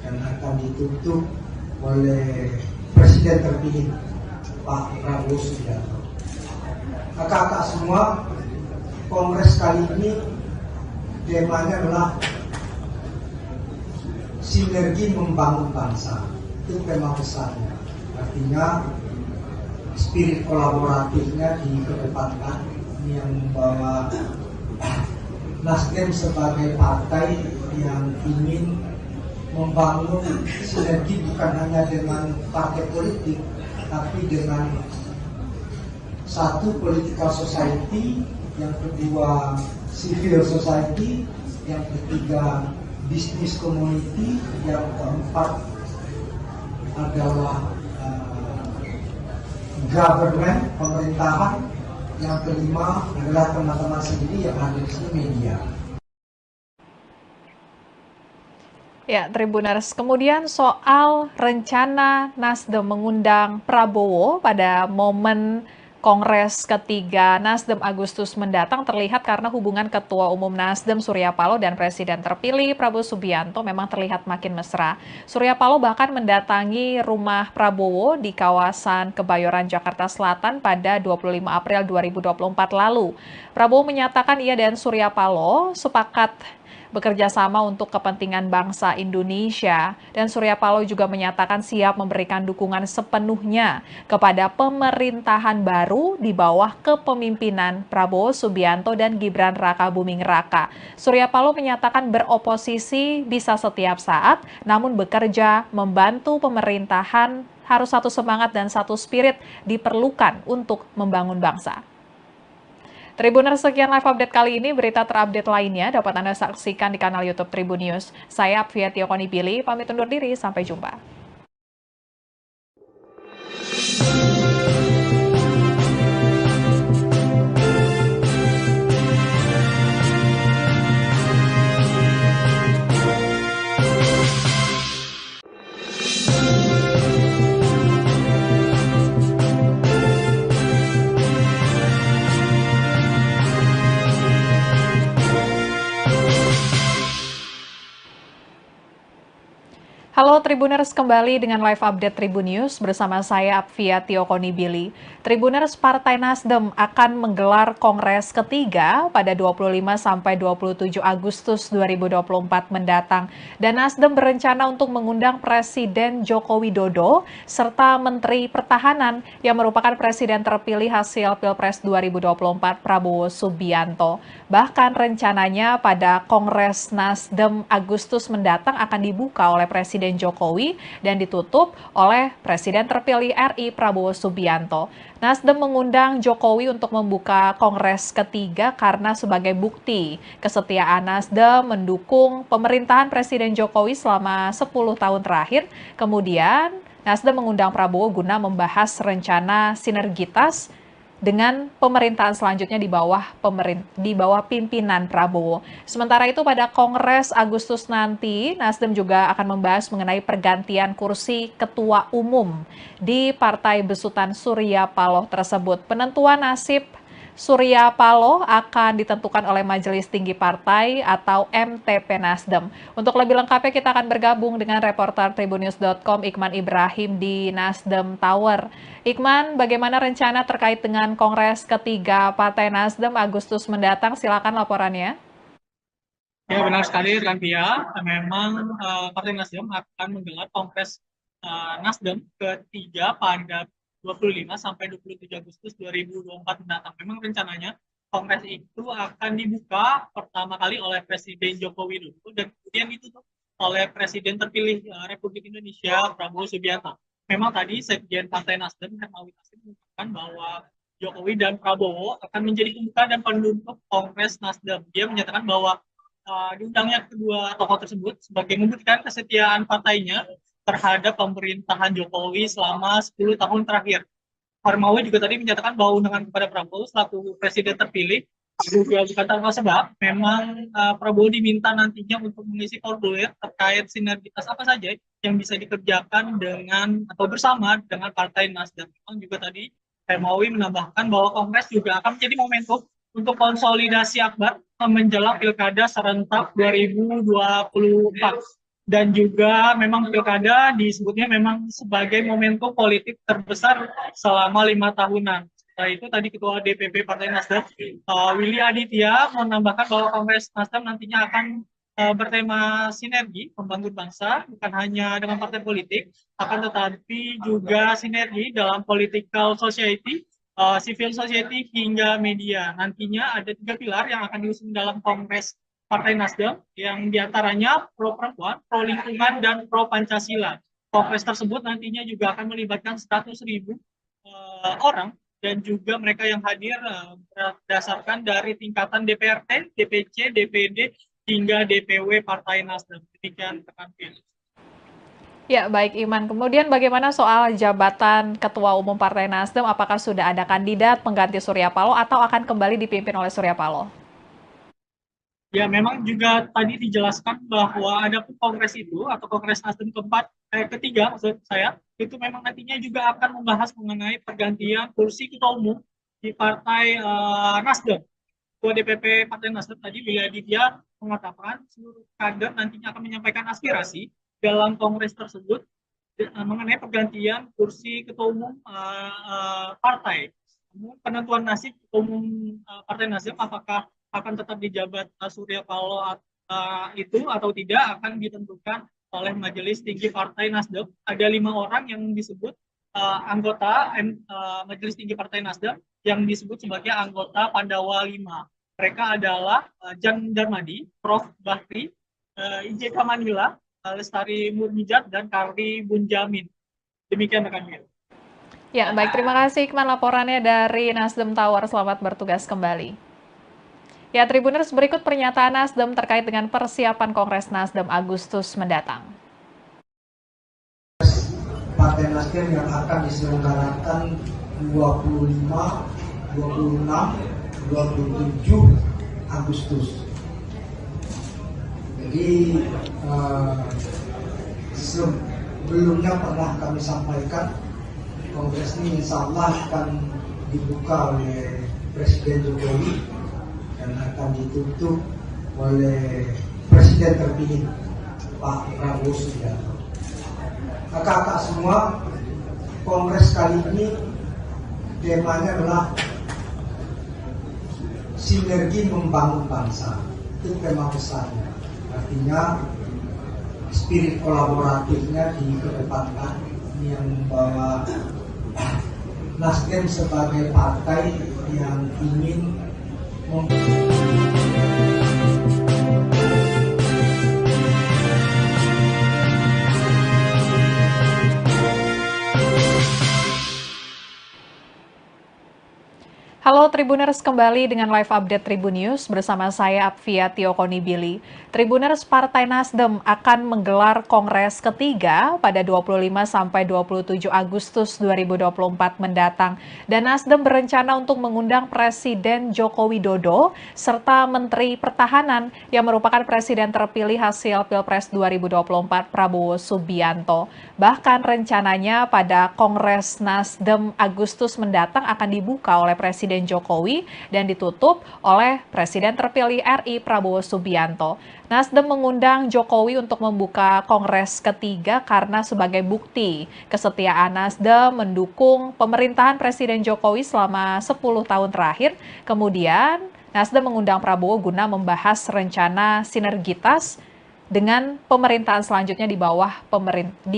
dan akan ditutup oleh Presiden terpilih Pak Prabowo Subianto. Kakak-kakak semua, Kongres kali ini temanya adalah sinergi membangun bangsa. Itu tema besarnya. Artinya spirit kolaboratifnya dikedepankan. Ini yang membawa Nasdem sebagai partai yang ingin membangun sinergi bukan hanya dengan partai politik, tapi dengan satu political society, yang kedua civil society, yang ketiga business community, yang keempat adalah government, pemerintahan, yang kelima adalah teman-teman sendiri yang ada di sini, media. Ya, Tribuners, kemudian soal rencana Nasdem mengundang Prabowo pada momen Kongres ketiga Nasdem Agustus mendatang terlihat karena hubungan Ketua Umum Nasdem Surya Paloh dan Presiden terpilih Prabowo Subianto memang terlihat makin mesra. Surya Paloh bahkan mendatangi rumah Prabowo di kawasan Kebayoran, Jakarta Selatan pada 25 April 2024 lalu. Prabowo menyatakan ia dan Surya Paloh sepakat bekerja sama untuk kepentingan bangsa Indonesia, dan Surya Paloh juga menyatakan siap memberikan dukungan sepenuhnya kepada pemerintahan baru di bawah kepemimpinan Prabowo Subianto dan Gibran Rakabuming Raka. Surya Paloh menyatakan beroposisi bisa setiap saat, namun bekerja membantu pemerintahan harus satu semangat dan satu spirit diperlukan untuk membangun bangsa. Tribuners, sekian live update kali ini. Berita terupdate lainnya dapat Anda saksikan di kanal YouTube Tribun News. Saya Apvia Tiokonipili, pamit undur diri. Sampai jumpa. Halo Tribuners, kembali dengan live update Tribun News bersama saya Apvia Tiokonipili. Tribuners, Partai Nasdem akan menggelar Kongres ketiga pada 25 sampai 27 Agustus 2024 mendatang. Dan Nasdem berencana untuk mengundang Presiden Joko Widodo serta Menteri Pertahanan yang merupakan Presiden terpilih hasil Pilpres 2024 Prabowo Subianto. Bahkan rencananya pada Kongres Nasdem Agustus mendatang akan dibuka oleh Presiden Jokowi dan ditutup oleh Presiden terpilih RI Prabowo Subianto. Nasdem mengundang Jokowi untuk membuka Kongres ketiga karena sebagai bukti kesetiaan Nasdem mendukung pemerintahan Presiden Jokowi selama 10 tahun terakhir. Kemudian Nasdem mengundang Prabowo guna membahas rencana sinergitas dengan pemerintahan selanjutnya di bawah pimpinan Prabowo. Sementara itu pada Kongres Agustus nanti, Nasdem juga akan membahas mengenai pergantian kursi ketua umum di Partai Besutan Surya Paloh tersebut. Penentuan nasib Surya Paloh akan ditentukan oleh Majelis Tinggi Partai atau MTP Nasdem. Untuk lebih lengkapnya kita akan bergabung dengan reporter Tribunnews.com Iqman Ibrahim di Nasdem Tower. Iqman, bagaimana rencana terkait dengan Kongres ketiga Partai Nasdem Agustus mendatang? Silakan laporannya. Ya, benar sekali Rantia. Memang Partai Nasdem akan menggelar Kongres Nasdem ketiga pada 25 sampai 27 Agustus 2024 mendatang. Memang rencananya Kongres itu akan dibuka pertama kali oleh Presiden Joko Widodo dan kemudian ditutup oleh Presiden terpilih Republik Indonesia Prabowo Subianto. Memang tadi Sekjen Partai Nasdem Hermawi Taslim mengatakan bahwa Jokowi dan Prabowo akan menjadi pembuka dan penutup Kongres Nasdem. Dia menyatakan bahwa diundangnya kedua tokoh tersebut sebagai membuktikan kesetiaan partainya terhadap pemerintahan Jokowi selama 10 tahun terakhir. Hermawi juga tadi menyatakan bahwa undangan kepada Prabowo selaku presiden terpilih juga bukan tanpa sebab. Memang Prabowo diminta nantinya untuk mengisi formulir terkait sinergitas apa saja yang bisa dikerjakan dengan atau bersama dengan Partai Nasdem. Memang juga tadi Hermawi menambahkan bahwa Kongres juga akan menjadi momentum untuk konsolidasi akbar menjelang Pilkada serentak 2024. Dan juga memang pilkada disebutnya memang sebagai momentum politik terbesar selama 5 tahunan. Setelah itu tadi Ketua DPP Partai Nasdem, Willy Aditya, menambahkan bahwa Kongres Nasdem nantinya akan bertema sinergi membangun bangsa, bukan hanya dengan partai politik, akan tetapi juga sinergi dalam political society, civil society hingga media. Nantinya ada 3 pilar yang akan diusung dalam Kongres Partai Nasdem yang diantaranya pro perempuan, pro lingkungan, dan pro Pancasila. Kongres tersebut nantinya juga akan melibatkan 100.000 orang dan juga mereka yang hadir berdasarkan dari tingkatan DPRD, DPC, DPD, hingga DPW Partai Nasdem. Demikian rekan Phil. Ya, baik Iman. Kemudian bagaimana soal jabatan Ketua Umum Partai Nasdem? Apakah sudah ada kandidat pengganti Surya Paloh atau akan kembali dipimpin oleh Surya Paloh? Ya, memang juga tadi dijelaskan bahwa ada kongres itu atau Kongres Nasdem ketiga maksud saya, itu memang nantinya juga akan membahas mengenai pergantian kursi ketua umum di Partai Nasdem. Ketua DPP Partai Nasdem tadi Willy Aditya mengatakan seluruh kader nantinya akan menyampaikan aspirasi dalam kongres tersebut mengenai pergantian kursi ketua umum partai. Penentuan nasib ketua umum Partai Nasdem apakah akan tetap dijabat Surya Paloh itu atau tidak akan ditentukan oleh Majelis Tinggi Partai Nasdem. Ada 5 orang yang disebut anggota Majelis Tinggi Partai Nasdem yang disebut sebagai anggota Pandawa 5. Mereka adalah Jan Darmadi, Prof. Bakri, IJK Manila, Lestari Murmijat, dan Karli Bunjamin. Demikian rekan Phil. Ya, baik. Terima kasih Iqman laporannya dari Nasdem Tower. Selamat bertugas kembali. Ya, Tribuners, berikut pernyataan Nasdem terkait dengan persiapan Kongres Nasdem Agustus mendatang. Partai Nasdem yang akan diselenggarakan 25, 26, 27 Agustus. Jadi sebelumnya pernah kami sampaikan Kongres ini insya Allah akan dibuka oleh Presiden Jokowi dan akan ditutup oleh Presiden terpilih Pak Prabowo Subianto. Kakak-kakak semua, Kongres kali ini temanya adalah sinergi membangun bangsa. Itu tema besarnya. Artinya spirit kolaboratifnya dikedepankan, yang membawa Nasdem sebagai partai yang ingin Halo Tribuners, kembali dengan live update Tribun News bersama saya Apvia Tiokonibili. Tribuners, Partai Nasdem akan menggelar Kongres ketiga pada 25 sampai 27 Agustus 2024 mendatang. Dan Nasdem berencana untuk mengundang Presiden Joko Widodo serta Menteri Pertahanan yang merupakan Presiden terpilih hasil Pilpres 2024 Prabowo Subianto. Bahkan rencananya pada Kongres Nasdem Agustus mendatang akan dibuka oleh Presiden Jokowi dan ditutup oleh Presiden terpilih RI Prabowo Subianto. Nasdem mengundang Jokowi untuk membuka Kongres ketiga karena sebagai bukti kesetiaan Nasdem mendukung pemerintahan Presiden Jokowi selama 10 tahun terakhir. Kemudian Nasdem mengundang Prabowo guna membahas rencana sinergitas dengan pemerintahan selanjutnya di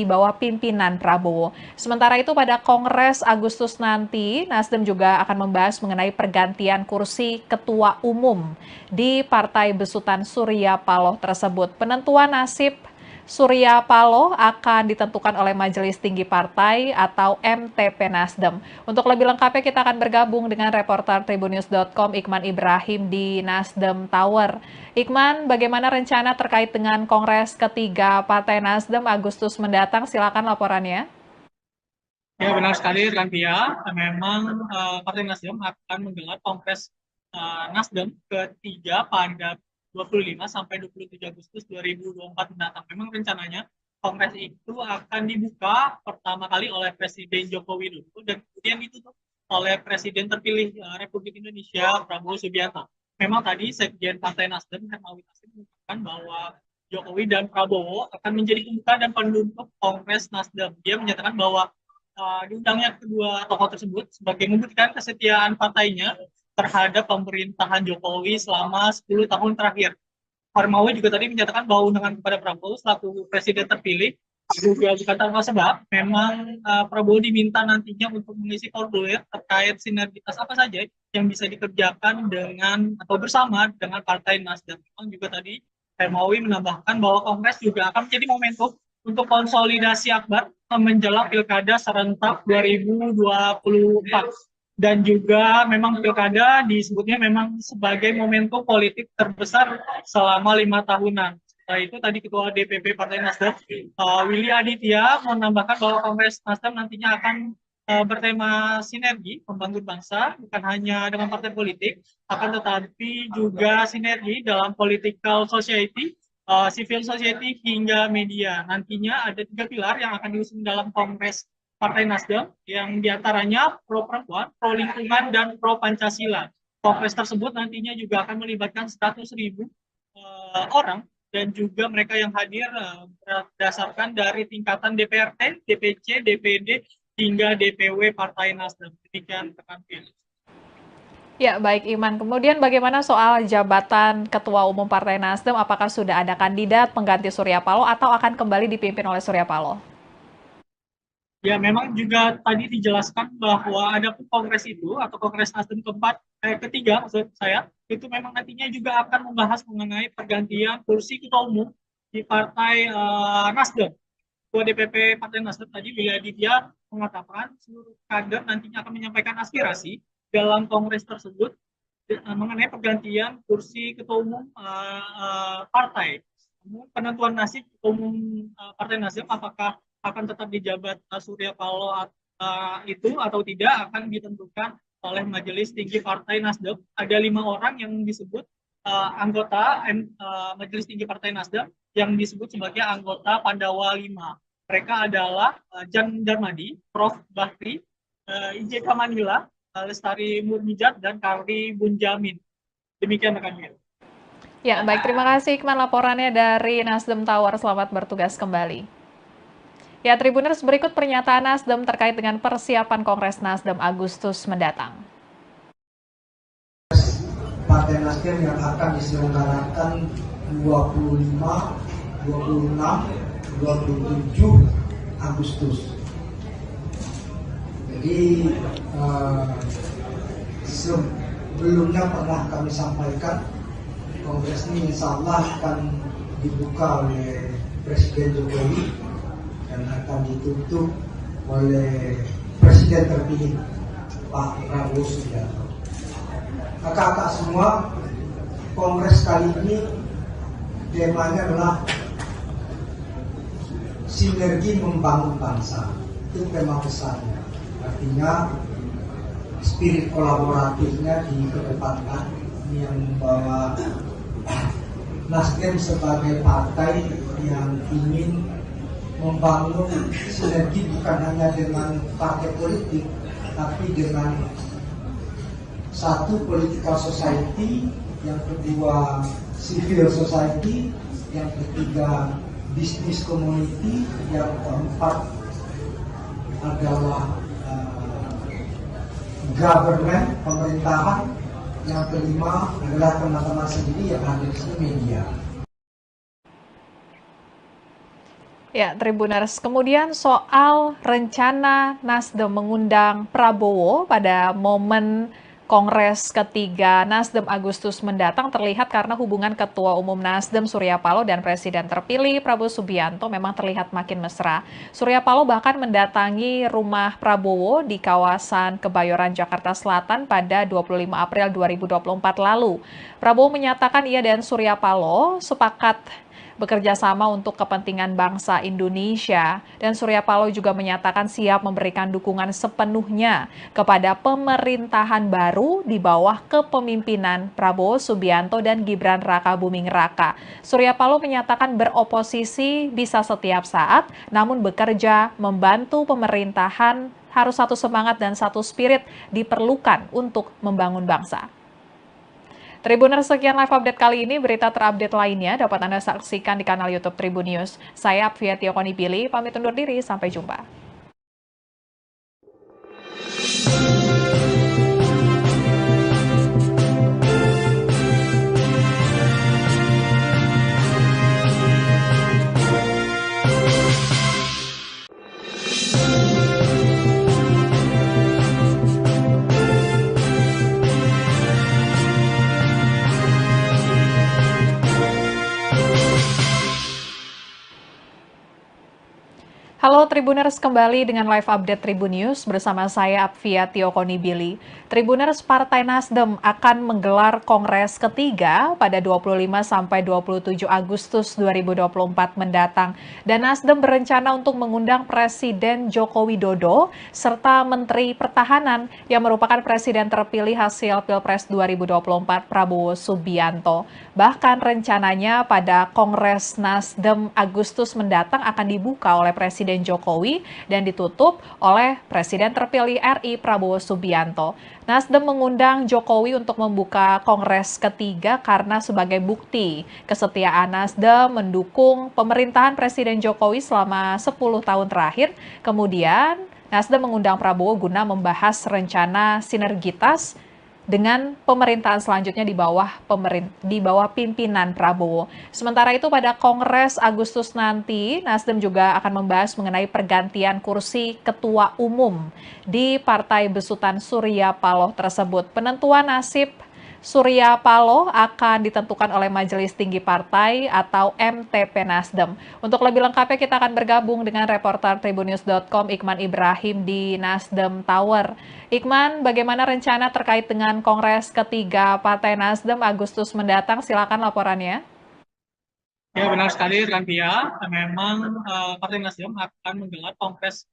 bawah pimpinan Prabowo. Sementara itu pada Kongres Agustus nanti, Nasdem juga akan membahas mengenai pergantian kursi ketua umum di Partai Besutan Surya Paloh tersebut. Penentuan nasib Surya Paloh akan ditentukan oleh Majelis Tinggi Partai atau MTP Nasdem. Untuk lebih lengkapnya kita akan bergabung dengan reporter Tribunnews.com Iqman Ibrahim di Nasdem Tower. Iqman, bagaimana rencana terkait dengan Kongres ketiga Partai Nasdem Agustus mendatang? Silakan laporannya. Ya benar sekali Rantia, memang Partai Nasdem akan menggelar Kongres Nasdem ketiga pada 25 sampai 27 Agustus 2024 mendatang. Memang rencananya Kongres itu akan dibuka pertama kali oleh Presiden Joko Widodo dan kemudian ditutup oleh Presiden terpilih Republik Indonesia Prabowo Subianto. Memang tadi Sekjen Partai Nasdem Hermawi Taslim mengatakan bahwa Jokowi dan Prabowo akan menjadi pembuka dan penutup Kongres Nasdem. Dia menyatakan bahwa diundangnya kedua tokoh tersebut sebagai membuktikan kesetiaan partainya terhadap pemerintahan Jokowi selama 10 tahun terakhir. Hermawi juga tadi menyatakan bahwa undangan kepada Prabowo selaku presiden terpilih juga bukan tanpa sebab. Memang Prabowo diminta nantinya untuk mengisi formulir terkait sinergitas apa saja yang bisa dikerjakan dengan atau bersama dengan Partai Nasdem. Memang juga tadi Hermawi menambahkan bahwa Kongres juga akan menjadi momentum untuk konsolidasi akbar menjelang Pilkada serentak 2024. Dan juga memang Pilkada disebutnya memang sebagai momentum politik terbesar selama 5 tahunan. Setelah itu tadi Ketua DPP Partai Nasdem, Willy Aditya, menambahkan bahwa Kongres Nasdem nantinya akan bertema sinergi membangun bangsa, bukan hanya dengan partai politik, akan tetapi juga sinergi dalam political society, civil society hingga media. Nantinya ada 3 pilar yang akan diusung dalam Kongres Partai Nasdem yang diantaranya pro perempuan, pro lingkungan, dan pro Pancasila. Kongres tersebut nantinya juga akan melibatkan 100.000 orang dan juga mereka yang hadir berdasarkan dari tingkatan DPRD, DPC, DPD, hingga DPW Partai Nasdem. Demikian rekan pilih. Ya, baik Iman. Kemudian bagaimana soal jabatan Ketua Umum Partai Nasdem? Apakah sudah ada kandidat pengganti Surya Paloh atau akan kembali dipimpin oleh Surya Paloh? Ya, memang juga tadi dijelaskan bahwa ada kongres itu atau Kongres Nasdem ketiga maksud saya, itu memang nantinya juga akan membahas mengenai pergantian kursi ketua umum di Partai Nasdem. Ketua DPP Partai Nasdem tadi Willy Aditya mengatakan seluruh kader nantinya akan menyampaikan aspirasi dalam kongres tersebut mengenai pergantian kursi ketua umum partai. Penentuan nasib ketua umum Partai Nasdem apakah akan tetap dijabat Surya Paloh itu atau tidak akan ditentukan oleh Majelis Tinggi Partai Nasdem. Ada 5 orang yang disebut anggota Majelis Tinggi Partai Nasdem yang disebut sebagai anggota Pandawa 5. Mereka adalah Jan Darmadi, Prof. Bakri, IJK Manila, Lestari Murmijat, dan Karli Bunjamin. Demikian rekan Mil. Ya, baik. Terima kasih Iqman laporannya dari Nasdem Tower. Selamat bertugas kembali. Ya, Tribuners, berikut pernyataan Nasdem terkait dengan persiapan Kongres Nasdem Agustus mendatang. Partai Nasdem yang akan diselenggarakan 25, 26, 27 Agustus. Jadi sebelumnya pernah kami sampaikan Kongres ini insya Allah akan dibuka oleh Presiden Jokowi dan akan ditutup oleh Presiden terpilih Pak Prabowo Subianto. Kakak-kakak semua, Kongres kali ini temanya adalah sinergi membangun bangsa. Itu tema besarnya. Artinya spirit kolaboratifnya dikedepankan. Ini yang membawa Nasdem sebagai partai yang ingin membangun sinergi bukan hanya dengan partai politik, tapi dengan satu political society, yang kedua civil society, yang ketiga business community, yang keempat adalah government, pemerintahan, yang kelima adalah teman-teman sendiri yang ada di sini, media. Ya, Tribuners, kemudian soal rencana Nasdem mengundang Prabowo pada momen Kongres ketiga Nasdem Agustus mendatang terlihat karena hubungan Ketua Umum Nasdem Surya Paloh dan Presiden terpilih Prabowo Subianto memang terlihat makin mesra. Surya Paloh bahkan mendatangi rumah Prabowo di kawasan Kebayoran, Jakarta Selatan pada 25 April 2024 lalu. Prabowo menyatakan ia dan Surya Paloh sepakat bekerja sama untuk kepentingan bangsa Indonesia. Dan Surya Paloh juga menyatakan siap memberikan dukungan sepenuhnya kepada pemerintahan baru di bawah kepemimpinan Prabowo Subianto dan Gibran Rakabuming Raka. Surya Paloh menyatakan beroposisi bisa setiap saat, namun bekerja membantu pemerintahan harus satu semangat dan satu spirit diperlukan untuk membangun bangsa. Tribuners, sekian live update kali ini. Berita terupdate lainnya dapat Anda saksikan di kanal YouTube Tribun News. Saya Apvia Konibili, pamit undur diri. Sampai jumpa. Halo Tribuners, kembali dengan live update Tribun News bersama saya Apvia Konibili. Tribuners, Partai Nasdem akan menggelar Kongres ketiga pada 25 sampai 27 Agustus 2024 mendatang. Dan Nasdem berencana untuk mengundang Presiden Joko Widodo serta Menteri Pertahanan yang merupakan Presiden terpilih hasil Pilpres 2024 Prabowo Subianto. Bahkan rencananya pada Kongres Nasdem Agustus mendatang akan dibuka oleh Presiden Jokowi dan ditutup oleh Presiden terpilih RI Prabowo Subianto. Nasdem mengundang Jokowi untuk membuka Kongres ketiga karena sebagai bukti kesetiaan Nasdem mendukung pemerintahan Presiden Jokowi selama 10 tahun terakhir. Kemudian Nasdem mengundang Prabowo guna membahas rencana sinergitas dengan pemerintahan selanjutnya di bawah pimpinan Prabowo. Sementara itu pada Kongres Agustus nanti, Nasdem juga akan membahas mengenai pergantian kursi Ketua Umum di Partai Besutan Surya Paloh tersebut. Penentuan nasib Surya Paloh akan ditentukan oleh Majelis Tinggi Partai atau MTP Nasdem. Untuk lebih lengkapnya kita akan bergabung dengan reporter Tribunnews.com Iqman Ibrahim di Nasdem Tower. Iqman, bagaimana rencana terkait dengan Kongres ketiga Partai Nasdem Agustus mendatang? Silakan laporannya. Ya, benar sekali, Rantia. Memang Partai Nasdem akan menggelar Kongres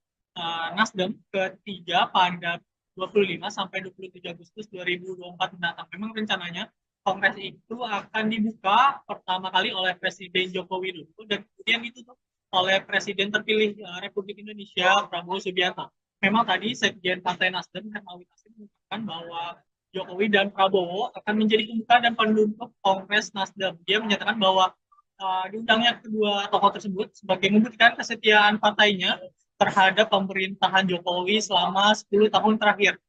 Nasdem ketiga pada 25 sampai 27 Agustus 2024 mendatang. Memang rencananya Kongres itu akan dibuka pertama kali oleh Presiden Joko Widodo dan kemudian ditutup oleh Presiden terpilih Republik Indonesia Prabowo Subianto. Memang tadi Sekjen Partai Nasdem Hermawi Taslim mengatakan bahwa Jokowi dan Prabowo akan menjadi pembuka dan penutup Kongres Nasdem. Dia menyatakan bahwa diundangnya kedua tokoh tersebut sebagai membuktikan kesetiaan partainya terhadap pemerintahan Jokowi selama 10 tahun terakhir.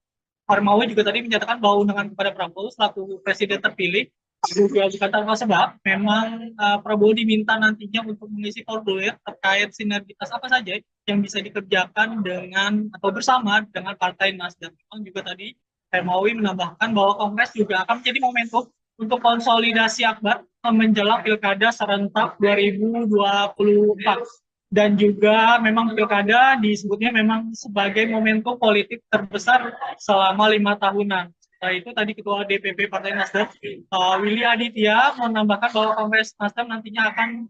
Hermawi juga tadi menyatakan bahwa undangan kepada Prabowo selaku presiden terpilih juga bukan tanpa sebab. Memang Prabowo diminta nantinya untuk mengisi formulir terkait sinergitas apa saja yang bisa dikerjakan dengan atau bersama dengan Partai Nasdem. Memang juga tadi Hermawi menambahkan bahwa Kongres juga akan menjadi momentum untuk konsolidasi akbar menjelang Pilkada serentak 2024. Dan juga memang Pilkada disebutnya memang sebagai momentum politik terbesar selama 5 tahunan. Setelah itu tadi Ketua DPP Partai Nasdem, Willy Aditya, menambahkan bahwa Kongres Nasdem nantinya akan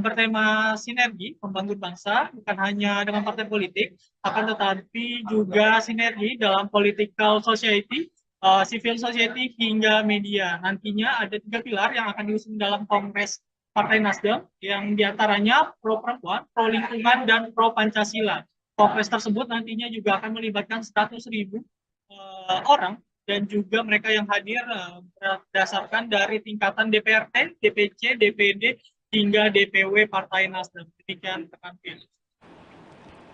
bertema sinergi membangun bangsa, bukan hanya dengan partai politik, akan tetapi juga sinergi dalam political society, civil society hingga media. Nantinya ada 3 pilar yang akan diusung dalam Kongres Partai Nasdem yang diantaranya pro perempuan, pro lingkungan, dan pro Pancasila. Kongres tersebut nantinya juga akan melibatkan 100.000 orang dan juga mereka yang hadir berdasarkan dari tingkatan DPRD, DPC, DPD, hingga DPW Partai Nasdem. Demikian rekan Felix.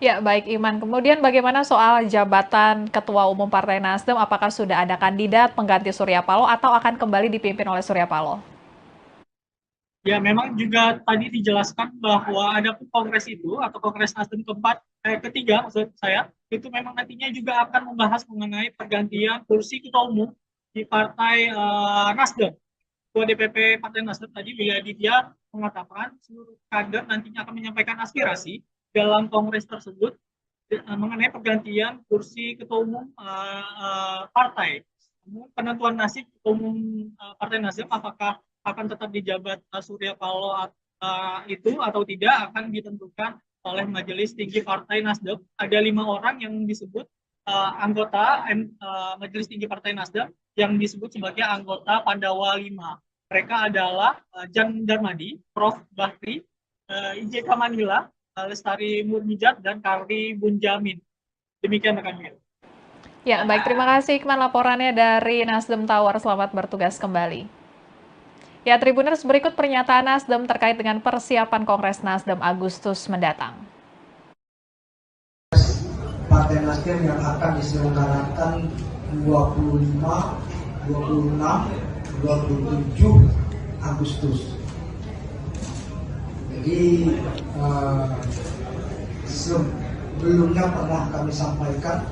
Ya, baik Iman. Kemudian bagaimana soal jabatan Ketua Umum Partai Nasdem? Apakah sudah ada kandidat pengganti Surya Paloh atau akan kembali dipimpin oleh Surya Paloh? Ya, memang juga tadi dijelaskan bahwa ada pun kongres itu atau kongres Nasdem ketiga maksud saya itu memang nantinya juga akan membahas mengenai pergantian kursi ketua umum di partai Nasdem. Ketua DPP Partai Nasdem tadi Willy Aditya mengatakan seluruh kader nantinya akan menyampaikan aspirasi dalam kongres tersebut mengenai pergantian kursi ketua umum partai. Penentuan nasib ketua umum Partai Nasdem apakah akan tetap dijabat Surya Paloh itu atau tidak akan ditentukan oleh Majelis Tinggi Partai Nasdem. Ada 5 orang yang disebut anggota Majelis Tinggi Partai Nasdem yang disebut sebagai anggota Pandawa 5. Mereka adalah Jan Darmadi, Prof. Bakri, IJK Manila, Lestari Murmijat, dan Karli Bunjamin. Demikian rekan Mil. Ya, baik, terima kasih Ikman laporannya dari Nasdem Tower. Selamat bertugas kembali. Ya, Tribuners, berikut pernyataan Nasdem terkait dengan persiapan Kongres Nasdem Agustus mendatang. Partai Nasdem yang akan diselenggarakan 25, 26, 27 Agustus. Jadi sebelumnya pernah kami sampaikan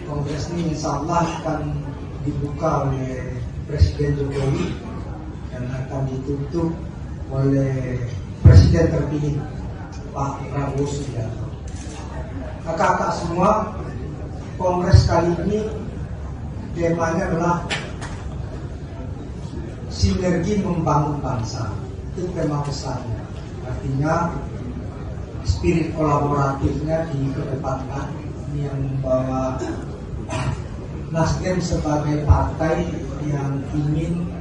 Kongres ini insya Allah akan dibuka oleh Presiden Jokowi dan akan ditutup oleh Presiden terpilih Pak Prabowo Subianto. Kakak-kakak semua, Kongres kali ini temanya adalah sinergi membangun bangsa. Itu tema besarnya. Artinya spirit kolaboratifnya dikedepankan yang membawa Nasdem sebagai partai yang ingin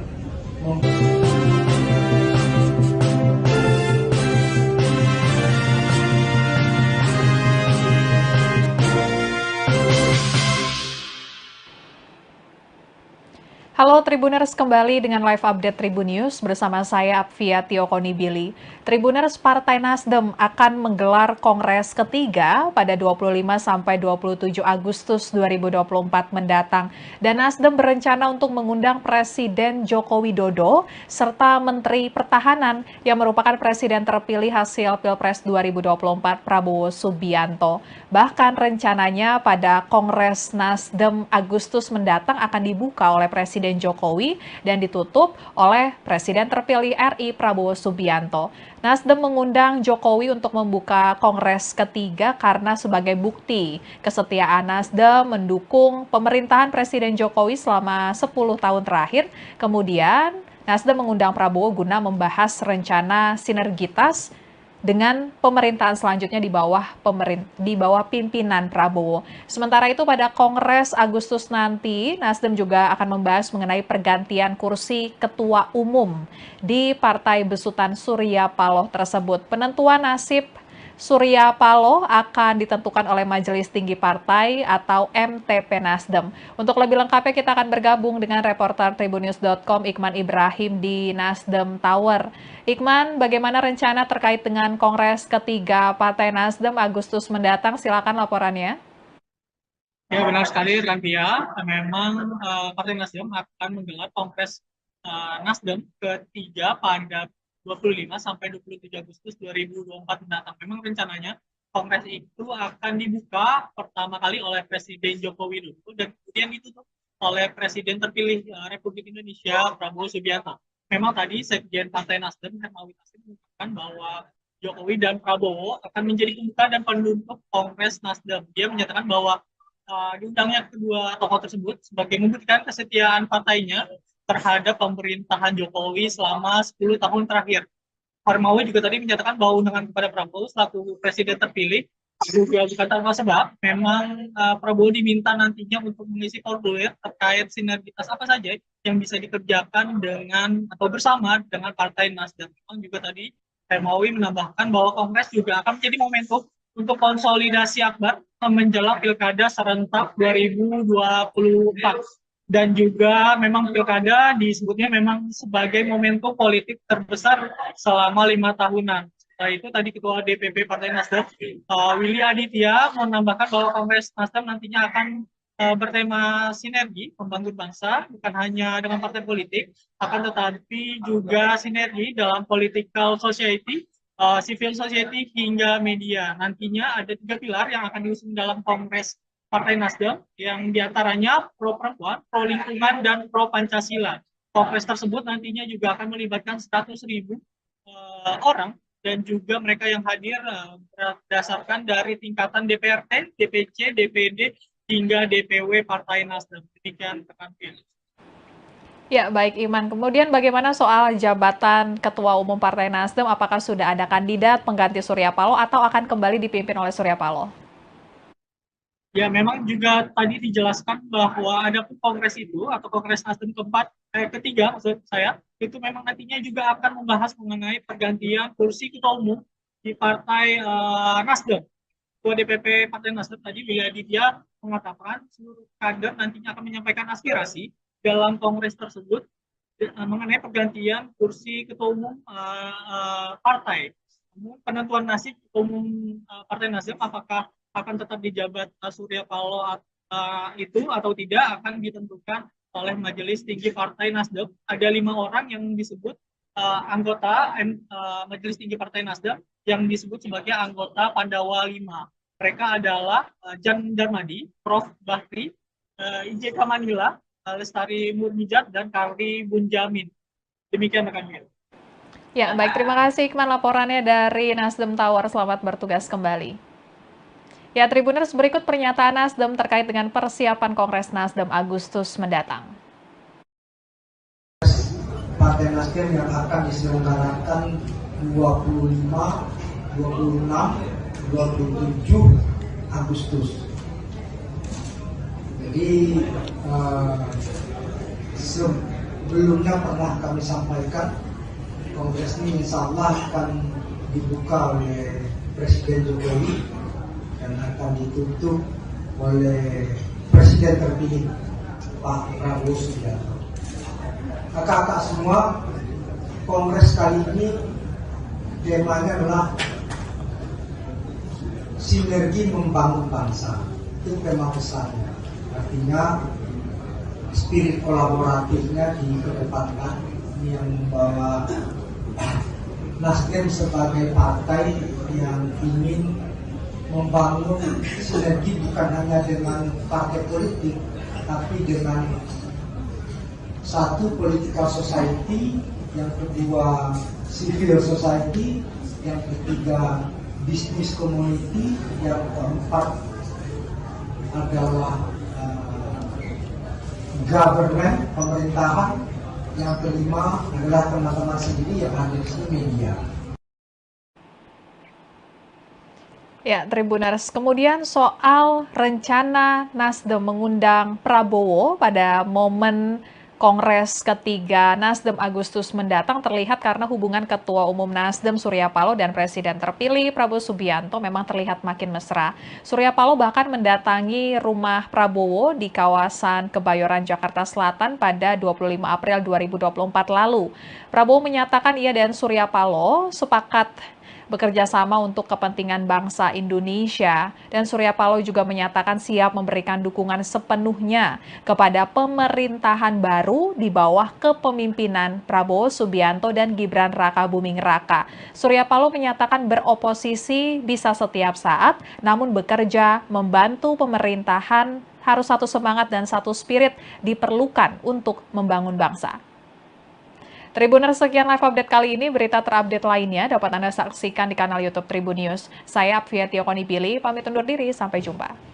Halo Tribuners, kembali dengan live update Tribun News bersama saya Apvia Tiokonibili. Tribuners, Partai Nasdem akan menggelar Kongres ketiga pada 25 sampai 27 Agustus 2024 mendatang. Dan Nasdem berencana untuk mengundang Presiden Joko Widodo serta Menteri Pertahanan yang merupakan Presiden terpilih hasil Pilpres 2024 Prabowo Subianto. Bahkan rencananya pada Kongres Nasdem Agustus mendatang akan dibuka oleh Presiden Jokowi dan ditutup oleh Presiden terpilih RI Prabowo Subianto. Nasdem mengundang Jokowi untuk membuka Kongres ketiga karena sebagai bukti kesetiaan Nasdem mendukung pemerintahan Presiden Jokowi selama 10 tahun terakhir. Kemudian Nasdem mengundang Prabowo guna membahas rencana sinergitas dengan pemerintahan selanjutnya di bawah pimpinan Prabowo. Sementara itu pada Kongres Agustus nanti, Nasdem juga akan membahas mengenai pergantian kursi ketua umum di Partai Besutan Surya Paloh tersebut. Penentuan nasib Surya Paloh akan ditentukan oleh Majelis Tinggi Partai atau MTP Nasdem. Untuk lebih lengkapnya kita akan bergabung dengan reporter Tribunnews.com Ikman Ibrahim di Nasdem Tower. Ikman, bagaimana rencana terkait dengan Kongres ketiga Partai Nasdem Agustus mendatang? Silakan laporannya. Ya, benar sekali rekan Pia. Memang Partai Nasdem akan menggelar Kongres Nasdem ketiga pada 25 sampai 27 Agustus 2024 mendatang. Memang rencananya Kongres itu akan dibuka pertama kali oleh Presiden Joko Widodo dan kemudian ditutup oleh Presiden terpilih Republik Indonesia Prabowo Subianto. Memang tadi Sekjen Partai Nasdem Hermawi Taslim mengatakan bahwa Jokowi dan Prabowo akan menjadi pembuka dan penutup Kongres Nasdem. Dia menyatakan bahwa diundangnya kedua tokoh tersebut sebagai membuktikan kesetiaan partainya terhadap pemerintahan Jokowi selama 10 tahun terakhir. Hermawi juga tadi menyatakan bahwa undangan kepada Prabowo selaku presiden terpilih juga bukan tanpa sebab. Memang Prabowo diminta nantinya untuk mengisi formulir terkait sinergitas apa saja yang bisa dikerjakan dengan atau bersama dengan Partai Nasdem. Memang juga tadi Hermawi menambahkan bahwa Kongres juga akan menjadi momentum untuk konsolidasi akbar menjelang Pilkada serentak 2024. Dan juga memang pilkada disebutnya memang sebagai momentum politik terbesar selama 5 tahunan. Setelah itu tadi Ketua DPP Partai Nasdem, Willy Aditya menambahkan bahwa Kongres Nasdem nantinya akan bertema sinergi membangun bangsa, bukan hanya dengan partai politik, akan tetapi juga sinergi dalam political society, civil society hingga media. Nantinya ada 3 pilar yang akan diusung dalam Kongres Partai Nasdem, yang diantaranya pro perempuan, pro lingkungan, dan pro Pancasila. Kongres tersebut nantinya juga akan melibatkan 100.000 orang, dan juga mereka yang hadir berdasarkan dari tingkatan DPRD, DPC, DPD, hingga DPW Partai Nasdem. Demikian rekan Via. Ya, baik Iman. Kemudian bagaimana soal jabatan Ketua Umum Partai Nasdem? Apakah sudah ada kandidat pengganti Surya Paloh atau akan kembali dipimpin oleh Surya Paloh? Ya, memang juga tadi dijelaskan bahwa ada kongres itu atau Kongres Nasdem ketiga maksud saya, itu memang nantinya juga akan membahas mengenai pergantian kursi ketua umum di Partai Nasdem. Ketua DPP Partai Nasdem tadi Willy Aditya mengatakan seluruh kader nantinya akan menyampaikan aspirasi dalam kongres tersebut mengenai pergantian kursi ketua umum partai. Penentuan nasib ketua umum Partai Nasdem apakah akan tetap dijabat Surya Paloh itu atau tidak akan ditentukan oleh Majelis Tinggi Partai Nasdem. Ada 5 orang yang disebut anggota Majelis Tinggi Partai Nasdem yang disebut sebagai anggota Pandawa 5. Mereka adalah Jan Darmadi, Prof. Bakri, IJK Manila, Lestari Murmijat, dan Karli Bunjamin. Demikian rekan Via. Ya, baik. Terima kasih Iqman laporannya dari Nasdem Tower. Selamat bertugas kembali. Ya, Tribuners, berikut pernyataan Nasdem terkait dengan persiapan Kongres Nasdem Agustus mendatang. Partai Nasdem yang akan diselenggarakan 25, 26, 27 Agustus. Jadi sebelumnya pernah kami sampaikan Kongres ini insya Allah akan dibuka oleh Presiden Jokowi dan akan ditutup oleh Presiden terpilih Pak Prabowo Subianto. Kakak-kakak semua, Kongres kali ini temanya adalah sinergi membangun bangsa. Itu tema besarnya. Artinya spirit kolaboratifnya dikedepankan. Ini yang membawa Nasdem sebagai partai yang ingin membangun sinergi bukan hanya dengan partai politik, tapi dengan satu political society, yang kedua civil society, yang ketiga business community, yang keempat adalah government, pemerintahan, yang kelima adalah teman-teman sendiri yang ada di sini, media. Ya, Tribuners, kemudian soal rencana Nasdem mengundang Prabowo pada momen Kongres ketiga Nasdem Agustus mendatang terlihat karena hubungan Ketua Umum Nasdem Surya Paloh dan Presiden terpilih Prabowo Subianto memang terlihat makin mesra. Surya Paloh bahkan mendatangi rumah Prabowo di kawasan Kebayoran, Jakarta Selatan pada 25 April 2024 lalu. Prabowo menyatakan ia dan Surya Paloh sepakat bekerja sama untuk kepentingan bangsa Indonesia, dan Surya Paloh juga menyatakan siap memberikan dukungan sepenuhnya kepada pemerintahan baru di bawah kepemimpinan Prabowo Subianto dan Gibran Raka Buming Raka. Surya Paloh menyatakan beroposisi bisa setiap saat, namun bekerja membantu pemerintahan harus satu semangat dan satu spirit diperlukan untuk membangun bangsa. Tribuners, sekian live update kali ini. Berita terupdate lainnya dapat Anda saksikan di kanal YouTube Tribun News. Saya Apvia Tiokonipili, pamit undur diri. Sampai jumpa.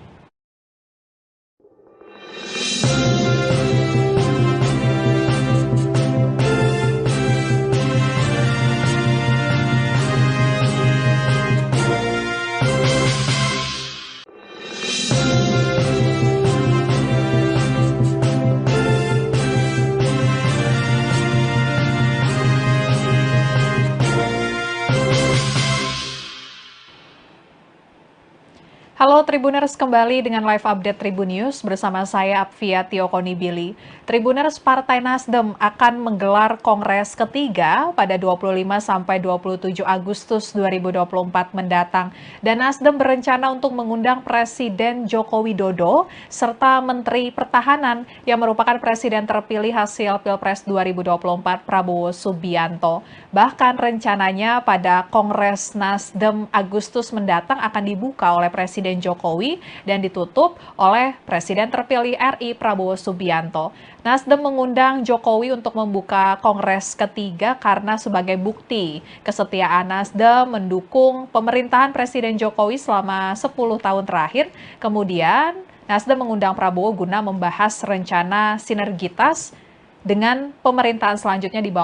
Halo Halo Tribuners, kembali dengan live update Tribun News bersama saya Apvia Tiokonibili. Tribuners, Partai Nasdem akan menggelar Kongres ketiga pada 25-27 Agustus 2024 mendatang. Dan Nasdem berencana untuk mengundang Presiden Joko Widodo serta Menteri Pertahanan yang merupakan Presiden terpilih hasil Pilpres 2024 Prabowo Subianto. Bahkan rencananya pada Kongres Nasdem Agustus mendatang akan dibuka oleh Presiden Jokowi dan ditutup oleh Presiden terpilih RI Prabowo Subianto. Nasdem mengundang Jokowi untuk membuka Kongres ketiga karena sebagai bukti kesetiaan Nasdem mendukung pemerintahan Presiden Jokowi selama 10 tahun terakhir. Kemudian Nasdem mengundang Prabowo guna membahas rencana sinergitas dengan pemerintahan selanjutnya di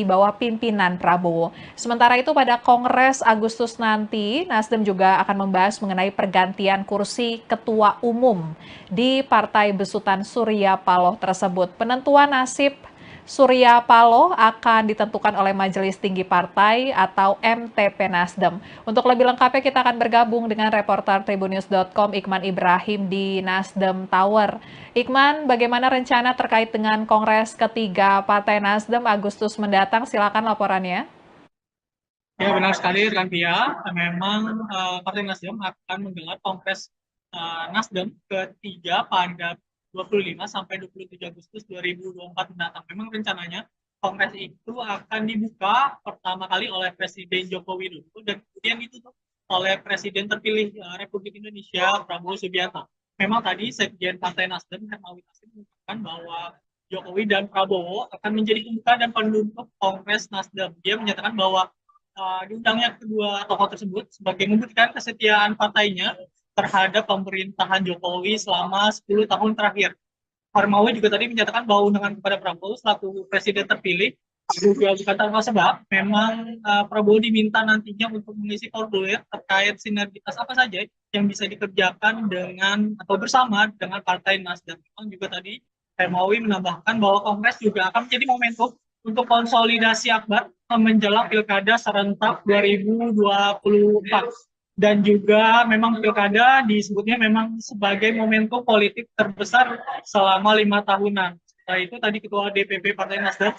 bawah pimpinan Prabowo. Sementara itu pada Kongres Agustus nanti, Nasdem juga akan membahas mengenai pergantian kursi ketua umum di Partai Besutan Surya Paloh tersebut. Penentuan nasib Surya Paloh akan ditentukan oleh Majelis Tinggi Partai atau MTP Nasdem. Untuk lebih lengkapnya kita akan bergabung dengan reporter Tribunnews.com Iqman Ibrahim di Nasdem Tower. Iqman, bagaimana rencana terkait dengan Kongres ketiga Partai Nasdem Agustus mendatang? Silakan laporannya. Ya, benar sekali rekan Pia. Memang Partai Nasdem akan menggelar Kongres Nasdem ketiga pada 25-27 Agustus 2024 mendatang. Memang rencananya Kongres itu akan dibuka pertama kali oleh Presiden Joko Widodo dan kemudian ditutup oleh Presiden terpilih Republik Indonesia Prabowo Subianto. Memang tadi Sekjen Partai Nasdem Hermawi Taslim mengatakan bahwa Jokowi dan Prabowo akan menjadi pembuka dan penutup Kongres Nasdem. Dia menyatakan bahwa diundangnya kedua tokoh tersebut sebagai membuktikan kesetiaan partainya terhadap pemerintahan Jokowi selama 10 tahun terakhir. Hermawi juga tadi menyatakan bahwa undangan kepada Prabowo selaku presiden terpilih juga bukan tanpa sebab. Memang Prabowo diminta nantinya untuk mengisi formulir terkait sinergitas apa saja yang bisa dikerjakan dengan atau bersama dengan Partai Nasdem. Memang juga tadi Hermawi menambahkan bahwa Kongres juga akan menjadi momentum untuk konsolidasi akbar menjelang Pilkada serentak 2024. Dan juga memang pilkada disebutnya memang sebagai momentum politik terbesar selama 5 tahunan. Setelah itu tadi Ketua DPP Partai Nasdem,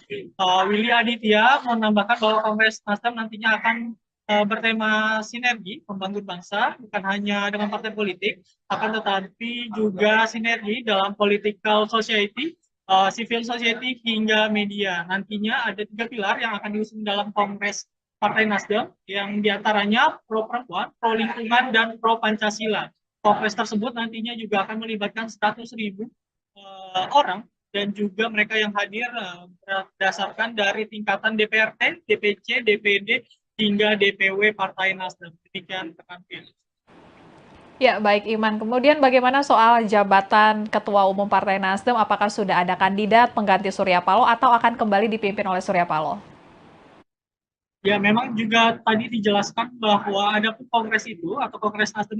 Willy Aditya, menambahkan bahwa Kongres Nasdem nantinya akan bertema sinergi membangun bangsa, bukan hanya dengan partai politik, akan tetapi juga sinergi dalam political society, civil society hingga media. Nantinya ada 3 pilar yang akan diusung dalam Kongres Partai Nasdem, yang diantaranya pro perempuan, pro lingkungan, dan pro Pancasila. Kongres tersebut nantinya juga akan melibatkan 100.000 orang dan juga mereka yang hadir berdasarkan dari tingkatan DPRD, DPC, DPD, hingga DPW Partai Nasdem. Demikian rekan Pia. Ya, baik Iman. Kemudian bagaimana soal jabatan Ketua Umum Partai Nasdem? Apakah sudah ada kandidat pengganti Surya Paloh atau akan kembali dipimpin oleh Surya Paloh? Ya, memang juga tadi dijelaskan bahwa ada kongres itu atau Kongres Nasdem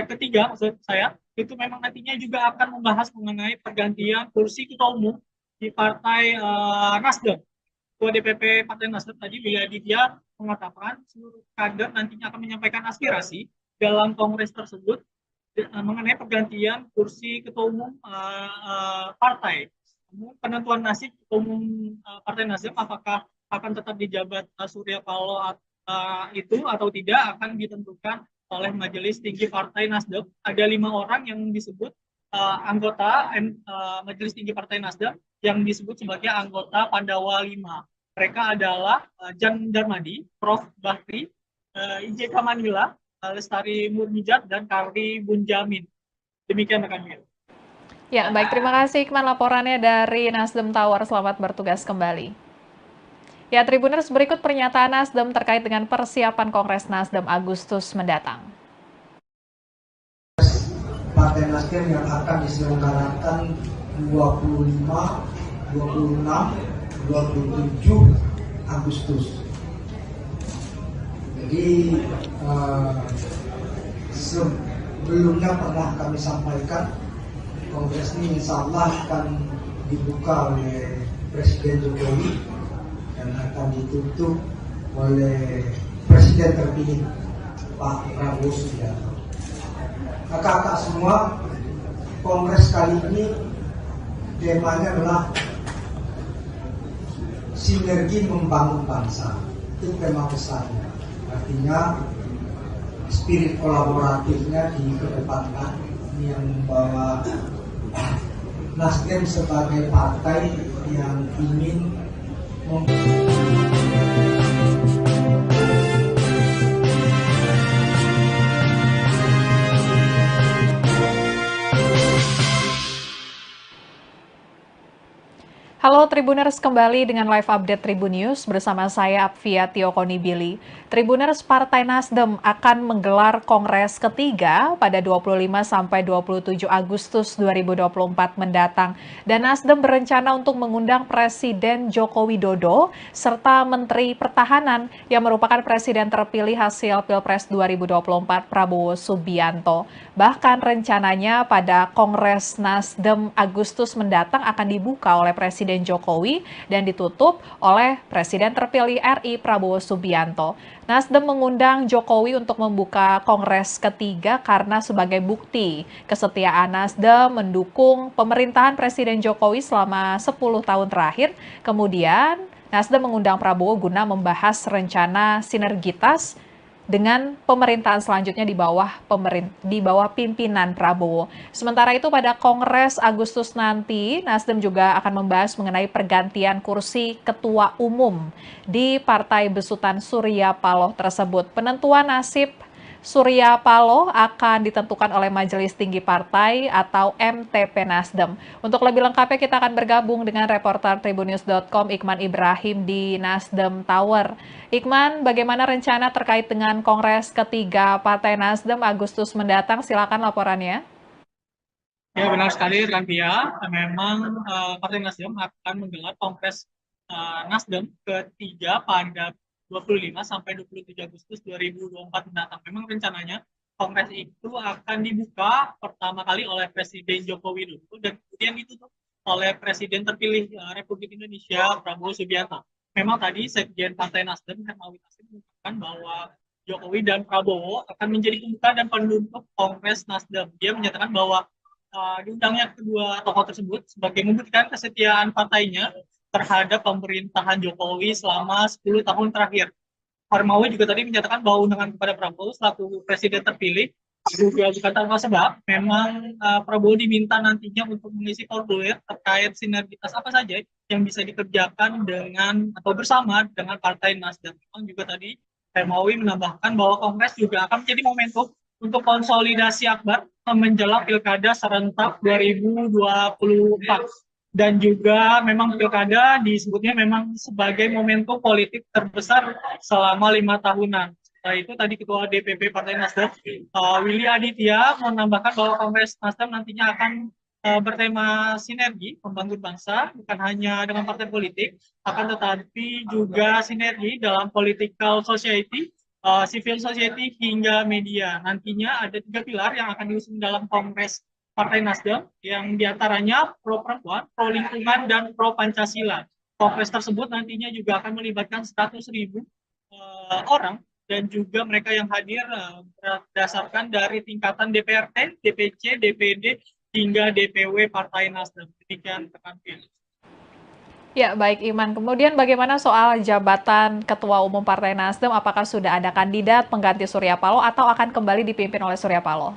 ketiga maksud saya, itu memang nantinya juga akan membahas mengenai pergantian kursi ketua umum di Partai Nasdem. Ketua DPP Partai Nasdem tadi Willy Aditya mengatakan seluruh kader nantinya akan menyampaikan aspirasi dalam kongres tersebut mengenai pergantian kursi ketua umum partai. Penentuan nasib ketua umum Partai Nasdem apakah akan tetap dijabat Surya Paloh itu atau tidak akan ditentukan oleh Majelis Tinggi Partai Nasdem. Ada 5 orang yang disebut anggota Majelis Tinggi Partai Nasdem yang disebut sebagai anggota Pandawa 5. Mereka adalah Jan Darmadi, Prof. Bakri, IJK Manila, Lestari Murmijat, dan Karli Bunjamin. Demikian rekan-rekan. Ya, baik. Terima kasih Iqman laporannya dari Nasdem Tower. Selamat bertugas kembali. Ya, Tribuners, berikut pernyataan Nasdem terkait dengan persiapan Kongres Nasdem Agustus mendatang. Partai Nasdem yang akan diselenggarakan 25, 26, 27 Agustus. Jadi sebelumnya pernah kami sampaikan Kongres ini insya Allah akan dibuka oleh Presiden Jokowi dan akan ditutup oleh Presiden terpilih Pak Prabowo Subianto. Kakak-kakak semua, kongres kali ini temanya adalah sinergi membangun bangsa. Itu tema besarnya. Artinya spirit kolaboratifnya dikedepankan. Ini yang membawa Nasdem sebagai partai yang ingin Halo Tribuners, kembali dengan live update Tribun News bersama saya Apvia Tiokonibili. Tribuners, Partai Nasdem akan menggelar kongres ketiga pada 25 sampai 27 Agustus 2024 mendatang. Dan Nasdem berencana untuk mengundang Presiden Joko Widodo serta Menteri Pertahanan yang merupakan Presiden terpilih hasil Pilpres 2024 Prabowo Subianto. Bahkan rencananya pada Kongres Nasdem Agustus mendatang akan dibuka oleh Presiden Jokowi dan ditutup oleh Presiden terpilih RI Prabowo Subianto. Nasdem mengundang Jokowi untuk membuka kongres ketiga karena sebagai bukti kesetiaan Nasdem mendukung pemerintahan Presiden Jokowi selama 10 tahun terakhir. Kemudian Nasdem mengundang Prabowo guna membahas rencana sinergitas dengan pemerintahan selanjutnya di bawah pimpinan Prabowo. Sementara itu pada Kongres Agustus nanti, Nasdem juga akan membahas mengenai pergantian kursi ketua umum di Partai Besutan Surya Paloh tersebut. Penentuan nasib Surya Paloh akan ditentukan oleh Majelis Tinggi Partai atau MTP Nasdem. Untuk lebih lengkapnya kita akan bergabung dengan reporter Tribunnews.com Iqman Ibrahim di Nasdem Tower. Iqman, bagaimana rencana terkait dengan Kongres ketiga Partai Nasdem Agustus mendatang? Silakan laporannya. Ya, benar sekali Rantia. Memang Partai Nasdem akan menggelar Kongres Nasdem ketiga pada 25 sampai 27 Agustus 2024 mendatang. Memang rencananya Kongres itu akan dibuka pertama kali oleh Presiden Joko Widodo dan kemudian ditutup oleh Presiden terpilih Republik Indonesia Prabowo Subianto. Memang tadi Sekjen Partai Nasdem Hermawi Taslim mengatakan bahwa Jokowi dan Prabowo akan menjadi pembuka dan penutup Kongres Nasdem. Dia menyatakan bahwa diundangnya kedua tokoh tersebut sebagai membuktikan kesetiaan partainya terhadap pemerintahan Jokowi selama 10 tahun terakhir. Hermawi juga tadi menyatakan bahwa undangan kepada Prabowo selaku presiden terpilih juga bukan tanpa sebab. Memang Prabowo diminta nantinya untuk mengisi formulir terkait sinergitas apa saja yang bisa dikerjakan dengan atau bersama dengan Partai Nasdem. Memang juga tadi Hermawi menambahkan bahwa Kongres juga akan menjadi momentum untuk konsolidasi akbar menjelang Pilkada serentak 2024. Dan juga memang Pilkada disebutnya memang sebagai momentum politik terbesar selama 5 tahunan. Setelah itu tadi Ketua DPP Partai Nasdem, Willy Aditya, menambahkan bahwa Kongres Nasdem nantinya akan bertema sinergi membangun bangsa, bukan hanya dengan partai politik, akan tetapi juga sinergi dalam political society, civil society hingga media. Nantinya ada 3 pilar yang akan diusung dalam Kongres Partai Nasdem yang diantaranya pro perempuan, pro lingkungan, dan pro Pancasila. Kongres tersebut nantinya juga akan melibatkan 100.000 orang dan juga mereka yang hadir berdasarkan dari tingkatan DPRD, DPC, DPD, hingga DPW Partai Nasdem. Demikian rekan pilih. Ya, baik Iman. Kemudian bagaimana soal jabatan Ketua Umum Partai Nasdem? Apakah sudah ada kandidat pengganti Surya Paloh atau akan kembali dipimpin oleh Surya Paloh?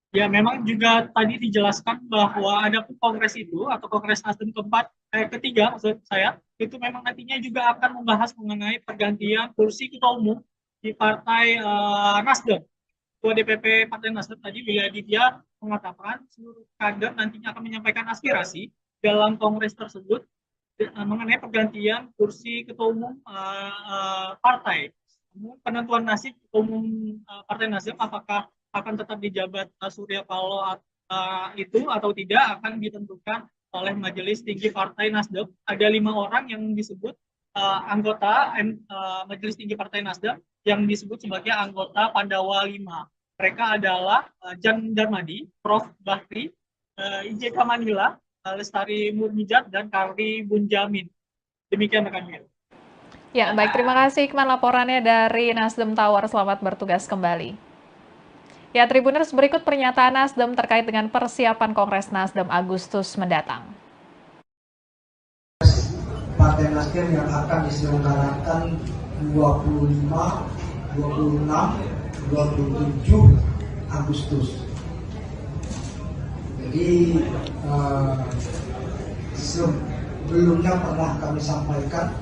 Ya, memang juga tadi dijelaskan bahwa ada kongres itu atau Kongres Nasdem ketiga maksud saya, itu memang nantinya juga akan membahas mengenai pergantian kursi ketua umum di Partai Nasdem. Ketua DPP Partai Nasdem tadi Willy Aditya mengatakan seluruh kader nantinya akan menyampaikan aspirasi dalam kongres tersebut mengenai pergantian kursi ketua umum partai. Penentuan nasib ketua umum Partai Nasdem apakah akan tetap dijabat Surya Paloh itu atau tidak akan ditentukan oleh Majelis Tinggi Partai Nasdem. Ada 5 orang yang disebut anggota Majelis Tinggi Partai Nasdem yang disebut sebagai anggota Pandawa 5. Mereka adalah Jan Darmadi, Prof. Bakri, IJK Manila, Lestari Murmijat, dan Karli Bunjamin. Demikian rekan-rekan. Ya, baik. Terima kasih Iqman laporannya dari Nasdem Tower. Selamat bertugas kembali. Ya, Tribuners, berikut pernyataan Nasdem terkait dengan persiapan Kongres Nasdem Agustus mendatang. Partai Nasdem yang akan diselenggarakan 25, 26, 27 Agustus. Jadi sebelumnya pernah kami sampaikan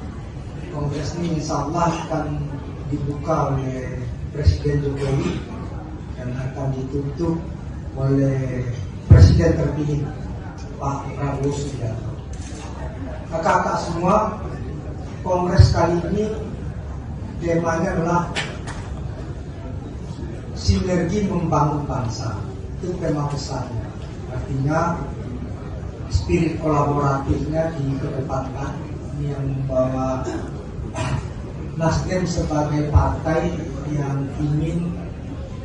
Kongres ini insya Allah akan dibuka oleh Presiden Jokowi dan akan ditutup oleh Presiden terpilih Pak Prabowo Subianto. Kakak-kakak semua, Kongres kali ini temanya adalah sinergi membangun bangsa. Itu tema besarnya. Artinya spirit kolaboratifnya dikedepankan. Ini yang membawa Nasdem sebagai partai yang ingin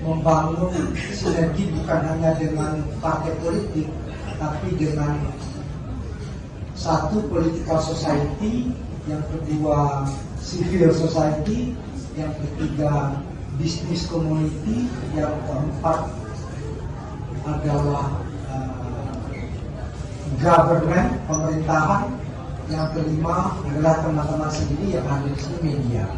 membangun sinergi bukan hanya dengan partai politik, tapi dengan satu political society, yang kedua civil society, yang ketiga business community, yang keempat adalah government, pemerintahan, yang kelima adalah teman-teman sendiri yang ada di sini, media.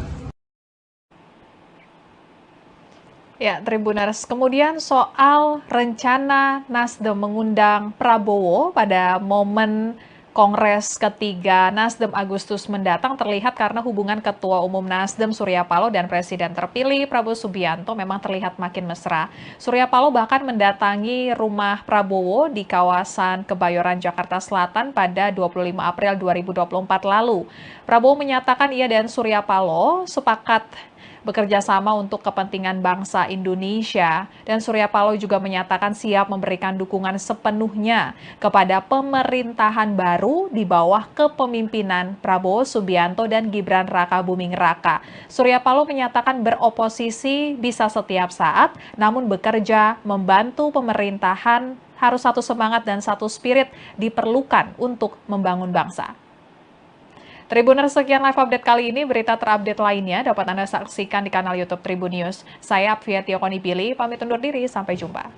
Ya, Tribuners, kemudian soal rencana Nasdem mengundang Prabowo pada momen Kongres ketiga Nasdem Agustus mendatang terlihat karena hubungan Ketua Umum Nasdem Surya Paloh dan Presiden terpilih Prabowo Subianto memang terlihat makin mesra. Surya Paloh bahkan mendatangi rumah Prabowo di kawasan Kebayoran, Jakarta Selatan pada 25 April 2024 lalu. Prabowo menyatakan ia dan Surya Paloh sepakat bekerja sama untuk kepentingan bangsa Indonesia, dan Surya Paloh juga menyatakan siap memberikan dukungan sepenuhnya kepada pemerintahan baru di bawah kepemimpinan Prabowo Subianto dan Gibran Rakabuming Raka. Surya Paloh menyatakan beroposisi bisa setiap saat, namun bekerja membantu pemerintahan harus satu semangat dan satu spirit diperlukan untuk membangun bangsa. Tribuners, sekian live update kali ini. Berita terupdate lainnya dapat Anda saksikan di kanal YouTube Tribun News. Saya Apvia Tiokonipili, pamit undur diri. Sampai jumpa.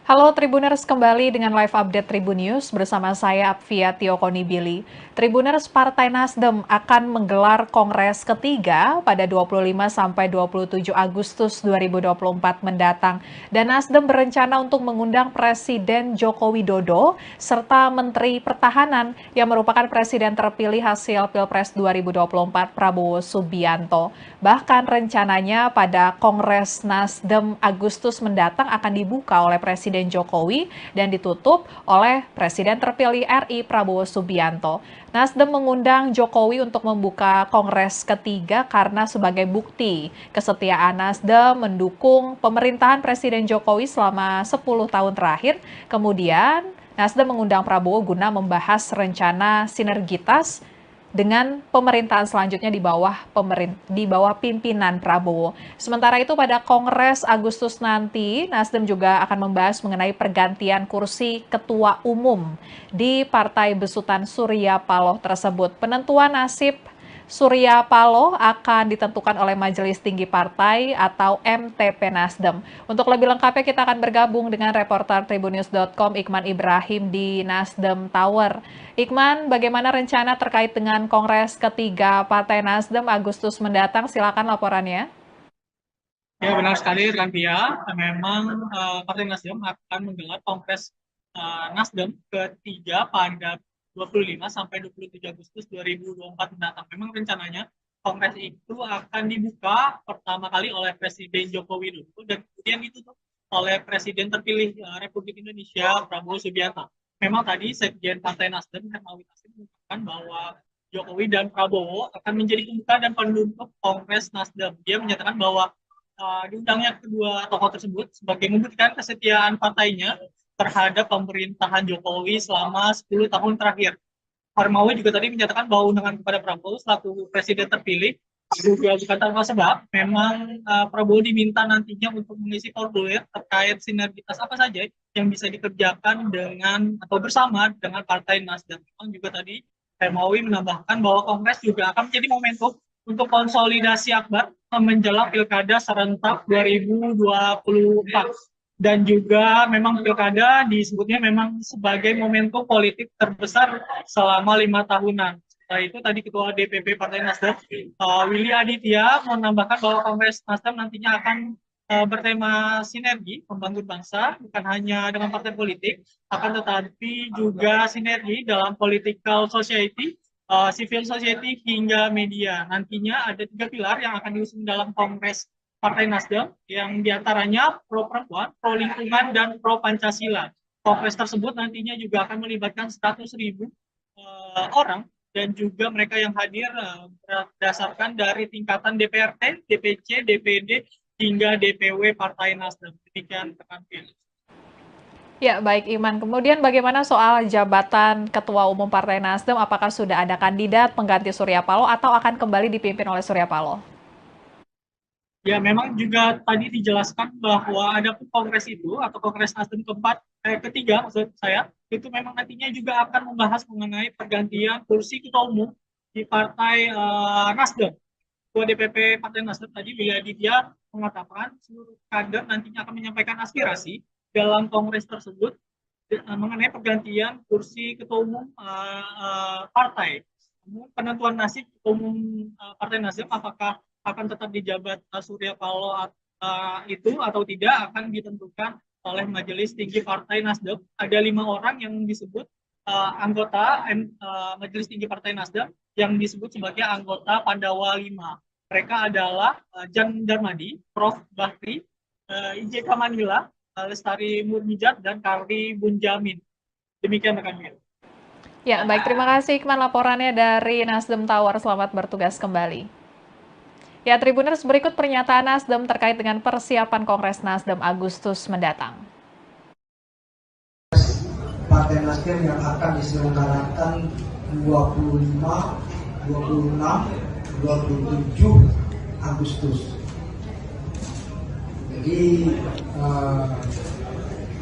Halo Tribuners, kembali dengan live update Tribun News bersama saya Apvia Tiokonipili. Tribuners, Partai Nasdem akan menggelar Kongres ketiga pada 25-27 Agustus 2024 mendatang. Dan Nasdem berencana untuk mengundang Presiden Joko Widodo serta Menteri Pertahanan yang merupakan Presiden terpilih hasil Pilpres 2024 Prabowo Subianto. Bahkan rencananya pada Kongres Nasdem Agustus mendatang akan dibuka oleh Presiden Jokowi dan ditutup oleh Presiden terpilih RI Prabowo Subianto. Nasdem mengundang Jokowi untuk membuka Kongres ketiga karena sebagai bukti kesetiaan Nasdem mendukung pemerintahan Presiden Jokowi selama 10 tahun terakhir. Kemudian Nasdem mengundang Prabowo guna membahas rencana sinergitas dengan pemerintahan selanjutnya di bawah pimpinan Prabowo. Sementara itu pada Kongres Agustus nanti, Nasdem juga akan membahas mengenai pergantian kursi Ketua Umum di Partai Besutan Surya Paloh tersebut. Penentuan nasib Surya Paloh akan ditentukan oleh Majelis Tinggi Partai atau MTP Nasdem. Untuk lebih lengkapnya kita akan bergabung dengan reporter Tribunnews.com Iqman Ibrahim di Nasdem Tower. Iqman, bagaimana rencana terkait dengan Kongres ketiga Partai Nasdem Agustus mendatang? Silakan laporannya. Ya, benar sekali Rantia. Memang Partai Nasdem akan menggelar Kongres Nasdem ketiga pada 25 sampai 27 Agustus 2024 mendatang. Memang rencananya Kongres itu akan dibuka pertama kali oleh Presiden Joko Widodo dan kemudian ditutup oleh Presiden terpilih Republik Indonesia Prabowo Subianto. Memang tadi Sekjen Partai Nasdem Hermawi Taslim mengatakan bahwa Jokowi dan Prabowo akan menjadi pembuka dan penutup Kongres Nasdem. Dia menyatakan bahwa diundangnya kedua tokoh tersebut sebagai membuktikan kesetiaan partainya terhadap pemerintahan Jokowi selama 10 tahun terakhir. Harmawi juga tadi menyatakan bahwa undangan kepada Prabowo selaku presiden terpilih juga bukan tanpa sebab. Memang Prabowo diminta nantinya untuk mengisi formulir terkait sinergitas apa saja yang bisa dikerjakan dengan atau bersama dengan Partai Nasdem. Memang juga tadi Harmawi menambahkan bahwa Kongres juga akan menjadi momentum untuk konsolidasi akbar menjelang Pilkada serentak 2024. Dan juga memang pilkada disebutnya memang sebagai momentum politik terbesar selama 5 tahunan. Setelah itu tadi Ketua DPP Partai Nasdem, Willy Aditya, menambahkan bahwa Kongres Nasdem nantinya akan bertema sinergi membangun bangsa, bukan hanya dengan partai politik, akan tetapi juga sinergi dalam political society, civil society hingga media. Nantinya ada 3 pilar yang akan diusung dalam Kongres Partai Nasdem, yang diantaranya pro perempuan, pro lingkungan, dan pro Pancasila. Kongres tersebut nantinya juga akan melibatkan 100.000 orang, dan juga mereka yang hadir berdasarkan dari tingkatan DPRD, DPC, DPD, hingga DPW Partai Nasdem. Demikian rekan Felix. Ya, baik Iman. Kemudian bagaimana soal jabatan Ketua Umum Partai Nasdem? Apakah sudah ada kandidat pengganti Surya Paloh atau akan kembali dipimpin oleh Surya Paloh? Ya, memang juga tadi dijelaskan bahwa ada kongres itu atau Kongres Nasdem ketiga maksud saya, itu memang nantinya juga akan membahas mengenai pergantian kursi ketua umum di Partai Nasdem. Ketua DPP Partai Nasdem tadi Willy Aditya mengatakan seluruh kader nantinya akan menyampaikan aspirasi dalam kongres tersebut mengenai pergantian kursi ketua umum partai. Penentuan nasib ketua umum Partai Nasdem apakah akan tetap dijabat Surya Paloh itu atau tidak akan ditentukan oleh Majelis Tinggi Partai Nasdem. Ada 5 orang yang disebut anggota Majelis Tinggi Partai Nasdem yang disebut sebagai anggota Pandawa 5. Mereka adalah Jan Darmadi, Prof. Bakri, IJK Manila, Lestari Murmijat, dan Karli Bunjamin. Demikian rekan Mil. Ya, baik. Terima kasih Iqman laporannya dari Nasdem Tower. Selamat bertugas kembali. Ya, Tribuners, berikut pernyataan Nasdem terkait dengan persiapan Kongres Nasdem Agustus mendatang. Partai Nasdem yang akan diselenggarakan 25, 26, 27 Agustus. Jadi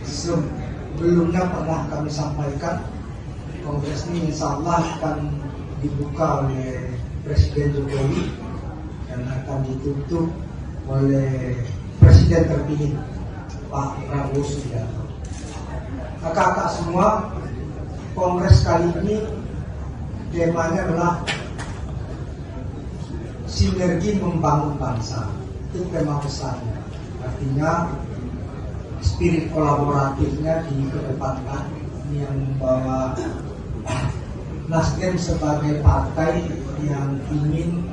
sebelumnya pernah kami sampaikan Kongres ini insya Allah akan dibuka oleh Presiden Jokowi dan akan ditutup oleh Presiden terpilih Pak Prabowo Subianto. Kakak-kakak semua, Kongres kali ini temanya adalah sinergi membangun bangsa. Itu tema besarnya. Artinya spirit kolaboratifnya dikedepankan, yang membawa Nasdem sebagai partai yang ingin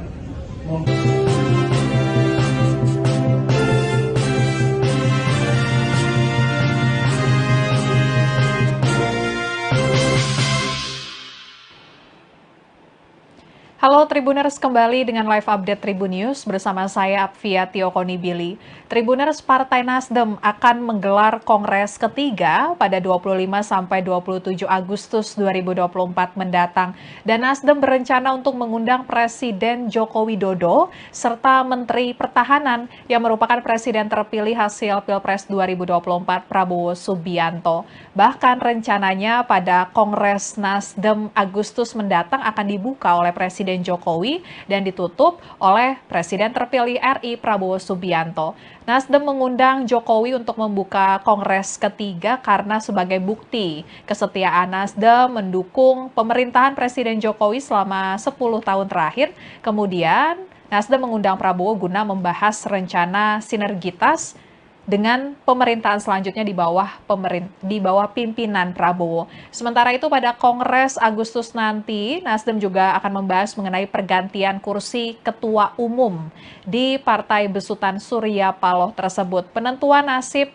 Halo Tribuners, kembali dengan live update Tribun News bersama saya Apvia Tiokonibili. Tribuners, Partai Nasdem akan menggelar Kongres ketiga pada 25 sampai 27 Agustus 2024 mendatang. Dan Nasdem berencana untuk mengundang Presiden Joko Widodo serta Menteri Pertahanan yang merupakan Presiden terpilih hasil Pilpres 2024 Prabowo Subianto. Bahkan rencananya pada Kongres Nasdem Agustus mendatang akan dibuka oleh Presiden Jokowi dan ditutup oleh Presiden terpilih RI Prabowo Subianto. Nasdem mengundang Jokowi untuk membuka Kongres ketiga karena sebagai bukti kesetiaan Nasdem mendukung pemerintahan Presiden Jokowi selama 10 tahun terakhir. Kemudian Nasdem mengundang Prabowo guna membahas rencana sinergitas dengan pemerintahan selanjutnya di bawah pimpinan Prabowo. Sementara itu pada Kongres Agustus nanti, Nasdem juga akan membahas mengenai pergantian kursi ketua umum di Partai Besutan Surya Paloh tersebut. Penentuan nasib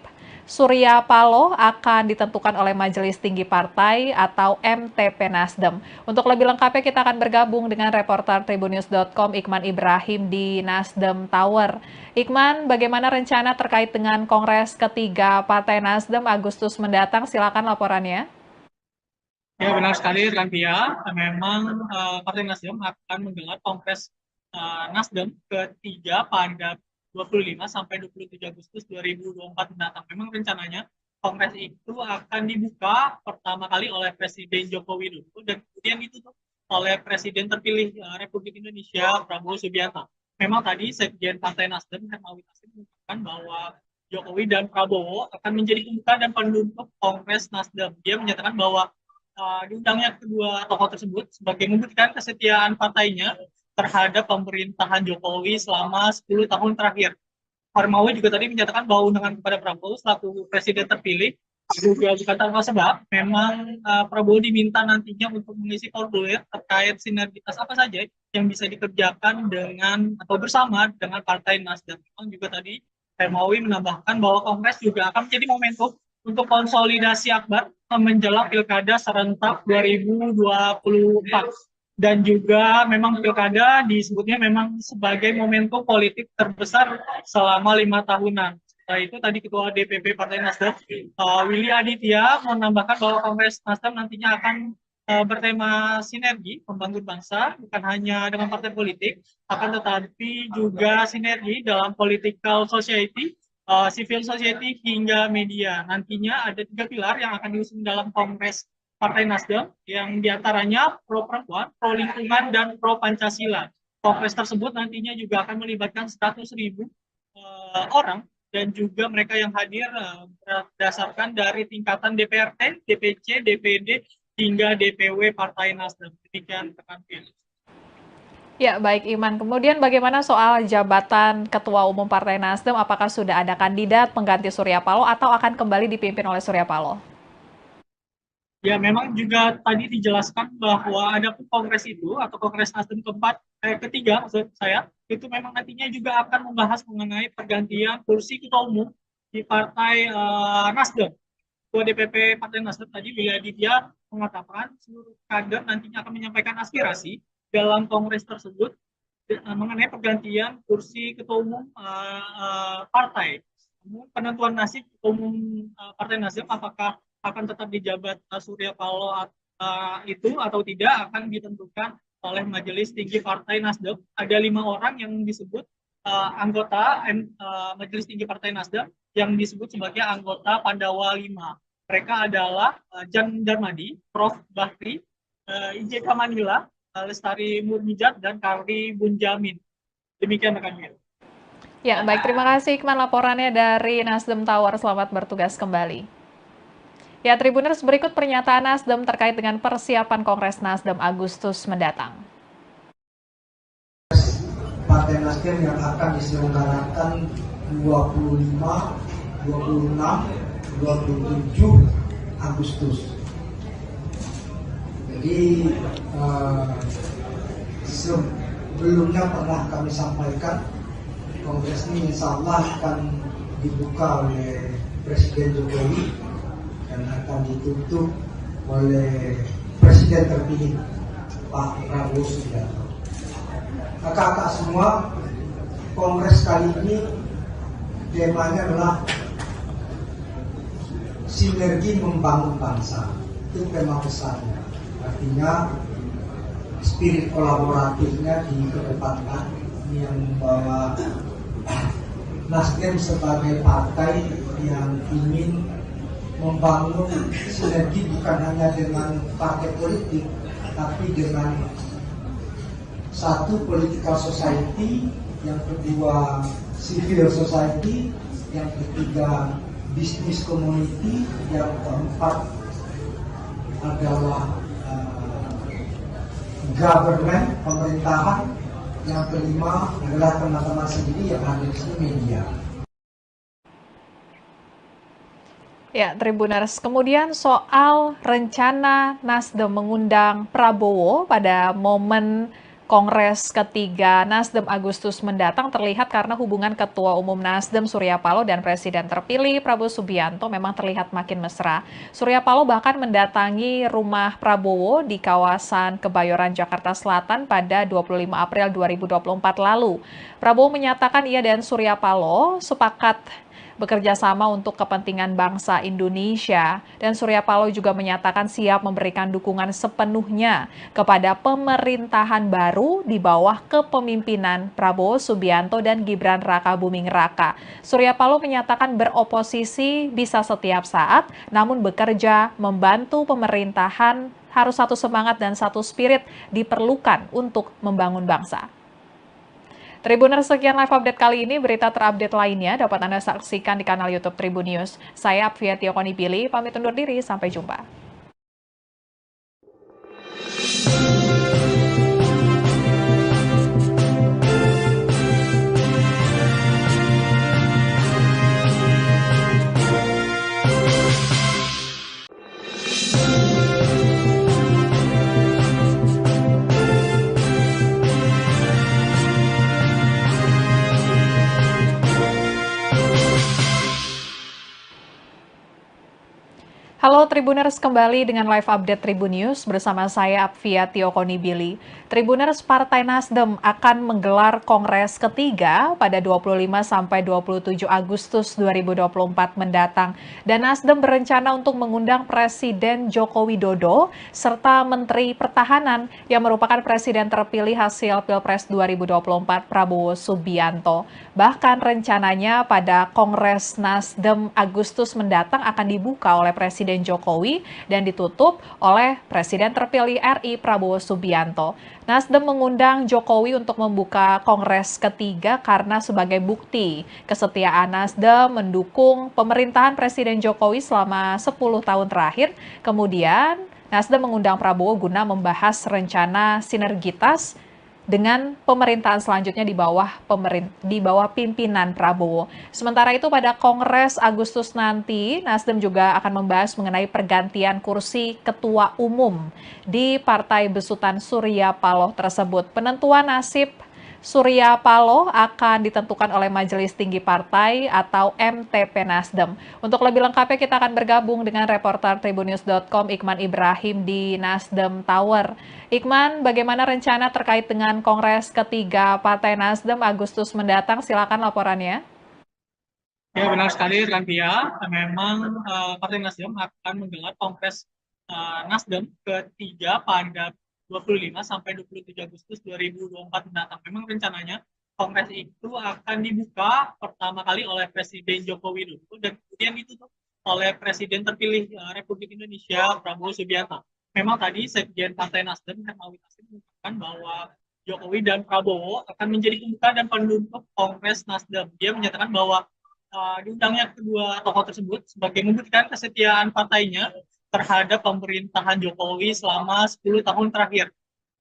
Surya Paloh akan ditentukan oleh Majelis Tinggi Partai atau MTP Nasdem. Untuk lebih lengkapnya kita akan bergabung dengan reporter Tribunnews.com Iqman Ibrahim di Nasdem Tower. Iqman, bagaimana rencana terkait dengan Kongres ketiga Partai Nasdem Agustus mendatang? Silakan laporannya. Ya benar sekali Rantia, memang Partai Nasdem akan menggelar Kongres Nasdem ketiga pada 25 sampai 27 Agustus 2024 mendatang. Memang rencananya Kongres itu akan dibuka pertama kali oleh Presiden Joko Widodo dan kemudian ditutup oleh Presiden terpilih Republik Indonesia Prabowo Subianto. Memang tadi Sekjen Partai Nasdem Hermawi Taslim mengatakan bahwa Jokowi dan Prabowo akan menjadi pembuka dan penutup Kongres Nasdem. Dia menyatakan bahwa diundangnya kedua tokoh tersebut sebagai membuktikan kesetiaan partainya terhadap pemerintahan Jokowi selama 10 tahun terakhir. Hermawi juga tadi menyatakan bahwa undangan kepada Prabowo selaku presiden terpilih juga bukan tanpa sebab. Memang Prabowo diminta nantinya untuk mengisi formulir terkait sinergitas apa saja yang bisa dikerjakan dengan atau bersama dengan Partai Nasdem. Memang juga tadi Hermawi menambahkan bahwa Kongres juga akan menjadi momentum untuk konsolidasi akbar menjelang Pilkada serentak 2024. Dan juga memang Pilkada disebutnya memang sebagai momentum politik terbesar selama 5 tahunan. Setelah itu tadi Ketua DPP Partai Nasdem, Willy Aditya, menambahkan bahwa Kongres Nasdem nantinya akan bertema sinergi membangun bangsa, bukan hanya dengan partai politik, akan tetapi juga sinergi dalam political society, civil society hingga media. Nantinya ada 3 pilar yang akan diusung dalam Kongres Partai Nasdem, yang diantaranya pro perempuan, pro lingkungan, dan pro Pancasila. Kongres tersebut nantinya juga akan melibatkan 100.000 orang dan juga mereka yang hadir berdasarkan dari tingkatan DPRD, DPC, DPD, hingga DPW Partai Nasdem. Demikian rekan Fir. Ya, baik Iman. Kemudian bagaimana soal jabatan Ketua Umum Partai Nasdem? Apakah sudah ada kandidat pengganti Surya Paloh atau akan kembali dipimpin oleh Surya Paloh? Ya, memang juga tadi dijelaskan bahwa ada kongres itu atau Kongres Nasdem ketiga, maksud saya, itu memang nantinya juga akan membahas mengenai pergantian kursi ketua umum di Partai Nasdem. Ketua DPP Partai Nasdem tadi Willy Aditya mengatakan seluruh kader nantinya akan menyampaikan aspirasi dalam kongres tersebut mengenai pergantian kursi ketua umum partai. Penentuan nasib ketua umum Partai Nasdem apakah akan tetap dijabat Surya Paloh itu atau tidak akan ditentukan oleh Majelis Tinggi Partai Nasdem. Ada 5 orang yang disebut anggota Majelis Tinggi Partai Nasdem yang disebut sebagai anggota Pandawa 5. Mereka adalah Jan Darmadi, Prof. Bakri, IJK Manila, Lestari Murmijat, dan Karli Bunjamin. Demikian rekan Mir. Ya, baik. Terima kasih Iqman laporannya dari Nasdem Tower. Selamat bertugas kembali. Ya, Tribuners, berikut pernyataan Nasdem terkait dengan persiapan Kongres Nasdem Agustus mendatang. Partai Nasdem yang akan diselenggarakan 25, 26, 27 Agustus. Jadi sebelumnya pernah kami sampaikan Kongres ini insya Allah akan dibuka oleh Presiden Jokowi dan akan ditutup oleh Presiden terpilih Pak Prabowo Subianto. Kakak-kakak semua, Kongres kali ini temanya adalah sinergi membangun bangsa. Itu tema besarnya. Artinya spirit kolaboratifnya dikedepankan. Ini yang membawa Nasdem sebagai partai yang ingin membangun sinergi bukan hanya dengan partai politik, tapi dengan satu political society, yang kedua civil society, yang ketiga business community, yang keempat adalah government, pemerintahan, yang kelima adalah teman-teman sendiri yang hadir di sini, media. Ya, Tribuners, kemudian soal rencana Nasdem mengundang Prabowo pada momen Kongres ketiga Nasdem Agustus mendatang terlihat karena hubungan Ketua Umum Nasdem Surya Paloh dan Presiden terpilih Prabowo Subianto memang terlihat makin mesra. Surya Paloh bahkan mendatangi rumah Prabowo di kawasan Kebayoran, Jakarta Selatan pada 25 April 2024 lalu. Prabowo menyatakan ia dan Surya Paloh sepakat bekerja sama untuk kepentingan bangsa Indonesia, dan Surya Paloh juga menyatakan siap memberikan dukungan sepenuhnya kepada pemerintahan baru di bawah kepemimpinan Prabowo Subianto dan Gibran Rakabuming Raka. Surya Paloh menyatakan beroposisi bisa setiap saat, namun bekerja membantu pemerintahan harus satu semangat dan satu spirit diperlukan untuk membangun bangsa. Tribuners, sekian live update kali ini. Berita terupdate lainnya dapat Anda saksikan di kanal YouTube Tribun News. Saya Apvia Tiokonipili, pamit undur diri. Sampai jumpa. Halo Tribuners, kembali dengan live update Tribun News bersama saya Apvia Tiokonipili. Tribuners, Partai Nasdem akan menggelar Kongres ketiga pada 25 sampai 27 Agustus 2024 mendatang. Dan Nasdem berencana untuk mengundang Presiden Joko Widodo serta Menteri Pertahanan yang merupakan Presiden terpilih hasil Pilpres 2024 Prabowo Subianto. Bahkan rencananya pada Kongres Nasdem Agustus mendatang akan dibuka oleh Presiden Jokowi dan ditutup oleh Presiden terpilih RI Prabowo Subianto. Nasdem mengundang Jokowi untuk membuka Kongres ketiga karena sebagai bukti kesetiaan Nasdem mendukung pemerintahan Presiden Jokowi selama 10 tahun terakhir. Kemudian Nasdem mengundang Prabowo guna membahas rencana sinergitas dengan pemerintahan selanjutnya di bawah pimpinan Prabowo. Sementara itu pada Kongres Agustus nanti, Nasdem juga akan membahas mengenai pergantian kursi ketua umum di Partai Besutan Surya Paloh tersebut. Penentuan nasib Surya Paloh akan ditentukan oleh Majelis Tinggi Partai atau MTP Nasdem. Untuk lebih lengkapnya kita akan bergabung dengan reporter Tribunnews.com Iqman Ibrahim di Nasdem Tower. Iqman, bagaimana rencana terkait dengan Kongres ketiga Partai Nasdem Agustus mendatang? Silakan laporannya. Ya, benar sekali Rantia. Memang Partai Nasdem akan menggelar Kongres Nasdem ketiga pada 25 sampai 27 Agustus 2024 mendatang. Memang rencananya Kongres itu akan dibuka pertama kali oleh Presiden Joko Widodo dan kemudian ditutup oleh Presiden terpilih Republik Indonesia Prabowo Subianto. Memang tadi Sekjen Partai Nasdem Hermawi Taslim mengatakan bahwa Jokowi dan Prabowo akan menjadi pembuka dan penutup Kongres Nasdem. Dia menyatakan bahwa diundangnya kedua tokoh tersebut sebagai membuktikan kesetiaan partainya terhadap pemerintahan Jokowi selama 10 tahun terakhir.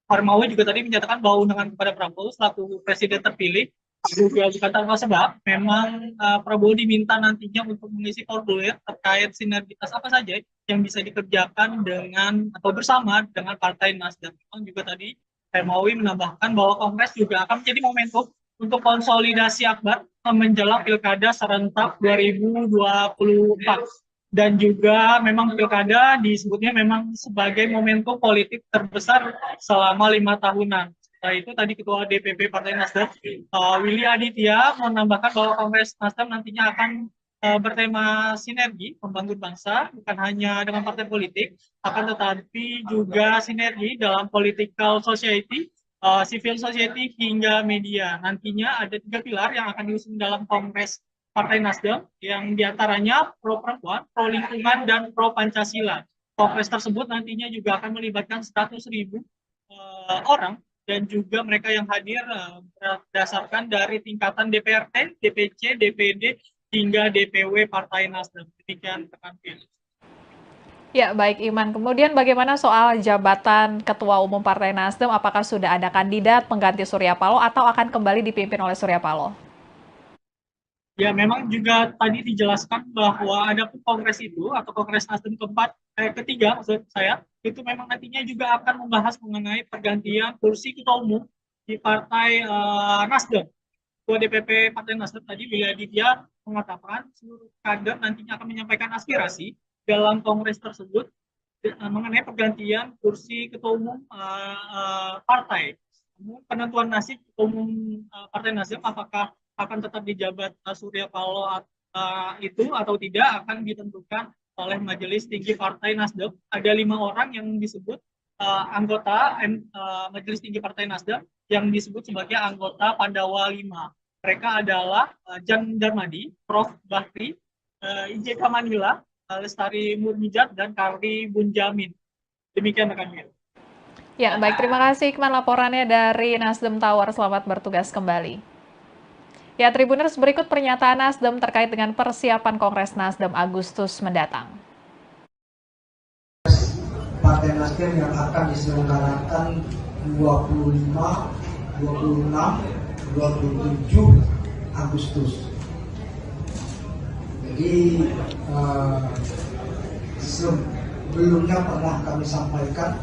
Hermawi juga tadi menyatakan bahwa undangan kepada Prabowo selaku presiden terpilih juga bukan tanpa sebab. Memang Prabowo diminta nantinya untuk mengisi formulir terkait sinergitas apa saja yang bisa dikerjakan dengan atau bersama dengan Partai Nasdem. Memang juga tadi Hermawi menambahkan bahwa Kongres juga akan menjadi momentum untuk konsolidasi akbar menjelang Pilkada serentak 2024. Dan juga memang Pilkada disebutnya memang sebagai momentum politik terbesar selama 5 tahunan. Setelah itu tadi Ketua DPP Partai Nasdem, Willy Aditya, menambahkan bahwa Kongres Nasdem nantinya akan bertema sinergi membangun bangsa, bukan hanya dengan partai politik, akan tetapi juga sinergi dalam political society, civil society hingga media. Nantinya ada 3 pilar yang akan diusung dalam Kongres Partai Nasdem, yang diantaranya pro perempuan, pro lingkungan, dan pro Pancasila. Kongres tersebut nantinya juga akan melibatkan 100.000 orang dan juga mereka yang hadir berdasarkan dari tingkatan DPRD, DPC, DPD, hingga DPW Partai Nasdem. Demikian rekan Pilih. Ya, baik Iman. Kemudian bagaimana soal jabatan Ketua Umum Partai Nasdem? Apakah sudah ada kandidat pengganti Surya Paloh atau akan kembali dipimpin oleh Surya Paloh? Ya, memang juga tadi dijelaskan bahwa ada pun kongres itu atau kongres Nasdem ketiga maksud saya itu memang nantinya juga akan membahas mengenai pergantian kursi ketua umum di partai Nasdem. Ketua DPP Partai Nasdem tadi Willy Aditya mengatakan seluruh kader nantinya akan menyampaikan aspirasi dalam kongres tersebut mengenai pergantian kursi ketua umum partai. Penentuan nasib ketua umum Partai Nasdem apakah akan tetap dijabat Surya Paloh itu atau tidak akan ditentukan oleh Majelis Tinggi Partai Nasdem. Ada 5 orang yang disebut anggota Majelis Tinggi Partai Nasdem yang disebut sebagai anggota Pandawa 5. Mereka adalah Jan Darmadi, Prof. Bakri, IJK Manila, Lestari Murmijat, dan Karli Bunjamin. Demikian rekan Mir. Ya, baik. Terima kasih Ikman laporannya dari Nasdem Tower. Selamat bertugas kembali. Ya, Tribuners, berikut pernyataan Nasdem terkait dengan persiapan Kongres Nasdem Agustus mendatang. Partai Nasdem yang akan diselenggarakan 25, 26, 27 Agustus. Jadi sebelumnya pernah kami sampaikan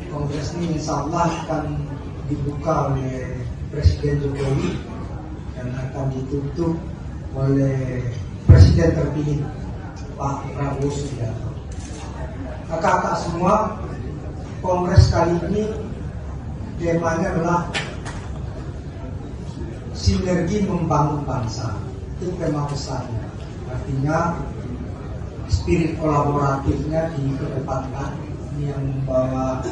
kongres ini insya Allah akan dibuka oleh Presiden Jokowi dan akan ditutup oleh Presiden terpilih Pak Prabowo Subianto. Kakak-kakak semua, kongres kali ini temanya adalah sinergi membangun bangsa. Itu tema besarnya. Artinya spirit kolaboratifnya dikedepankan, ini yang membawa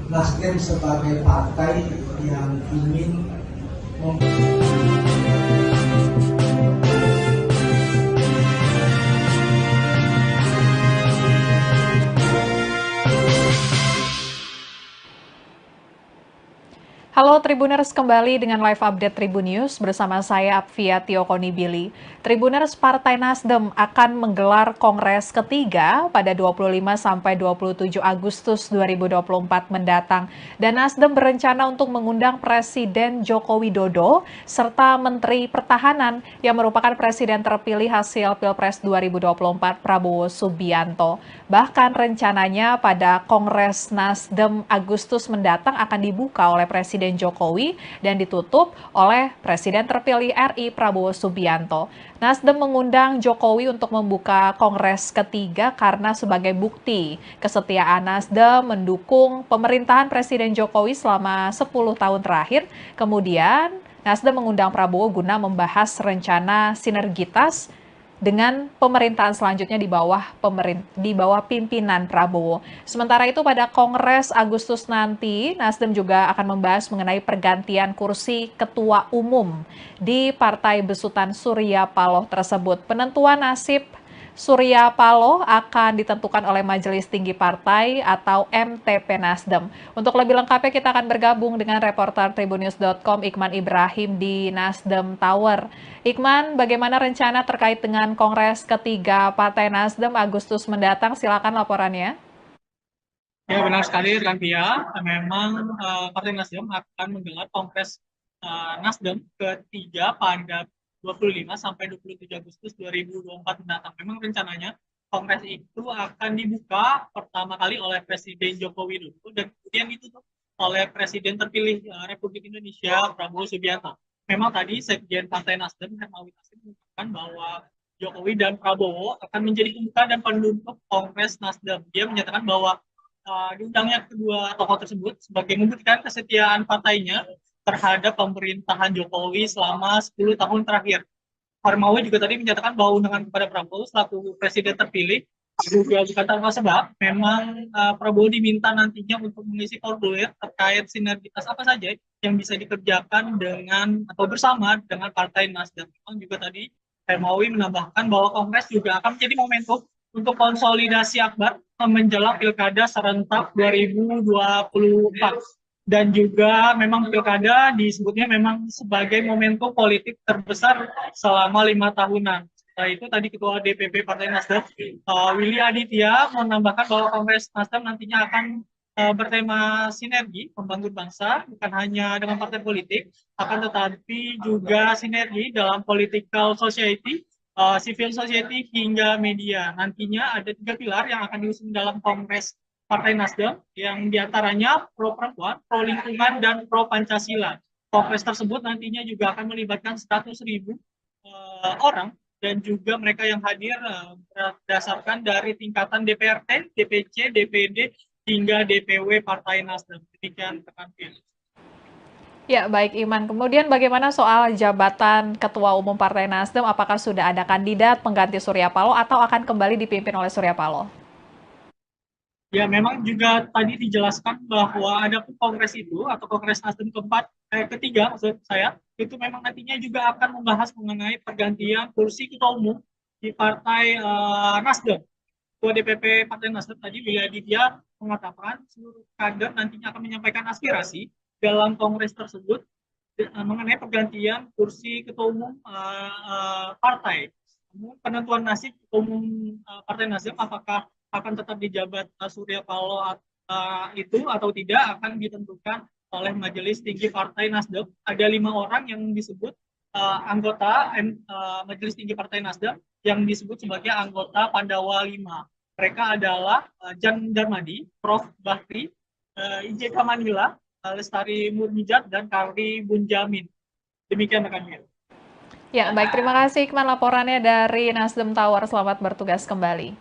Nasdem sebagai partai yang ingin Halo Tribuners, kembali dengan live update Tribun News bersama saya Apvia Tiokoni Billy. Tribuners, Partai Nasdem akan menggelar kongres ketiga pada 25 sampai 27 Agustus 2024 mendatang. Dan Nasdem berencana untuk mengundang Presiden Joko Widodo serta Menteri Pertahanan yang merupakan Presiden terpilih hasil Pilpres 2024 Prabowo Subianto. Bahkan rencananya pada Kongres Nasdem Agustus mendatang akan dibuka oleh Presiden Jokowi dan ditutup oleh Presiden terpilih RI Prabowo Subianto. Nasdem mengundang Jokowi untuk membuka Kongres ketiga karena sebagai bukti kesetiaan Nasdem mendukung pemerintahan Presiden Jokowi selama 10 tahun terakhir. Kemudian Nasdem mengundang Prabowo guna membahas rencana sinergitas dengan pemerintahan selanjutnya di bawah pimpinan Prabowo. Sementara itu pada Kongres Agustus nanti, Nasdem juga akan membahas mengenai pergantian kursi ketua umum di Partai Besutan Surya Paloh tersebut. Penentuan nasib Surya Paloh akan ditentukan oleh Majelis Tinggi Partai atau MTP Nasdem. Untuk lebih lengkapnya kita akan bergabung dengan reporter Tribunnews.com Ikman Ibrahim di Nasdem Tower. Ikman, bagaimana rencana terkait dengan Kongres ketiga Partai Nasdem Agustus mendatang? Silakan laporannya. Ya, benar sekali rekan Pia. Memang Partai Nasdem akan menggelar Kongres Nasdem ketiga pada 25 sampai 27 Agustus 2024 mendatang. Memang rencananya kongres itu akan dibuka pertama kali oleh Presiden Joko Widodo dan kemudian ditutup oleh Presiden terpilih Republik Indonesia Prabowo Subianto. Memang tadi Sekjen Partai Nasdem Hermawi Taslim mengatakan bahwa Jokowi dan Prabowo akan menjadi pembuka dan penutup Kongres Nasdem. Dia menyatakan bahwa diundangnya kedua tokoh tersebut sebagai membuktikan kesetiaan partainya terhadap pemerintahan Jokowi selama 10 tahun terakhir. Hermawi juga tadi menyatakan bahwa undangan kepada Prabowo selaku presiden terpilih juga bukan tanpa sebab. Memang Prabowo diminta nantinya untuk mengisi formulir terkait sinergitas apa saja yang bisa dikerjakan dengan atau bersama dengan Partai Nasdem. Memang juga tadi Hermawi menambahkan bahwa Kongres juga akan menjadi momentum untuk konsolidasi akbar menjelang Pilkada serentak 2024. Dan juga memang pilkada disebutnya memang sebagai momentum politik terbesar selama 5 tahunan. Setelah itu tadi Ketua DPP Partai Nasdem, Willy Aditya menambahkan bahwa Kongres Nasdem nantinya akan bertema sinergi membangun bangsa, bukan hanya dengan partai politik, akan tetapi juga sinergi dalam political society, civil society hingga media. Nantinya ada 3 pilar yang akan diusung dalam Kongres Partai Nasdem, yang diantaranya pro perempuan, pro lingkungan, dan pro Pancasila. Kongres tersebut nantinya juga akan melibatkan 100.000 orang, dan juga mereka yang hadir berdasarkan dari tingkatan DPRD, DPC, DPD, hingga DPW Partai Nasdem. Demikian rekan Felix. Ya, baik Iman. Kemudian bagaimana soal jabatan Ketua Umum Partai Nasdem? Apakah sudah ada kandidat pengganti Surya Paloh atau akan kembali dipimpin oleh Surya Paloh? Ya, memang juga tadi dijelaskan bahwa ada kongres itu atau Kongres Nasdem ketiga maksud saya, itu memang nantinya juga akan membahas mengenai pergantian kursi ketua umum di Partai Nasdem. Ketua DPP Partai Nasdem tadi Willy Aditya mengatakan seluruh kader nantinya akan menyampaikan aspirasi dalam kongres tersebut mengenai pergantian kursi ketua umum partai. Penentuan nasib ketua umum Partai Nasdem apakah akan tetap dijabat Surya Paloh itu atau tidak akan ditentukan oleh Majelis Tinggi Partai Nasdem. Ada 5 orang yang disebut anggota Majelis Tinggi Partai Nasdem yang disebut sebagai anggota Pandawa 5. Mereka adalah Jan Darmadi, Prof. Bakri, IJK Manila, Lestari Murnijat, dan Karli Bunjamin. Demikian rekan Mil. Ya, baik. Terima kasih Ikman laporannya dari Nasdem Tower. Selamat bertugas kembali.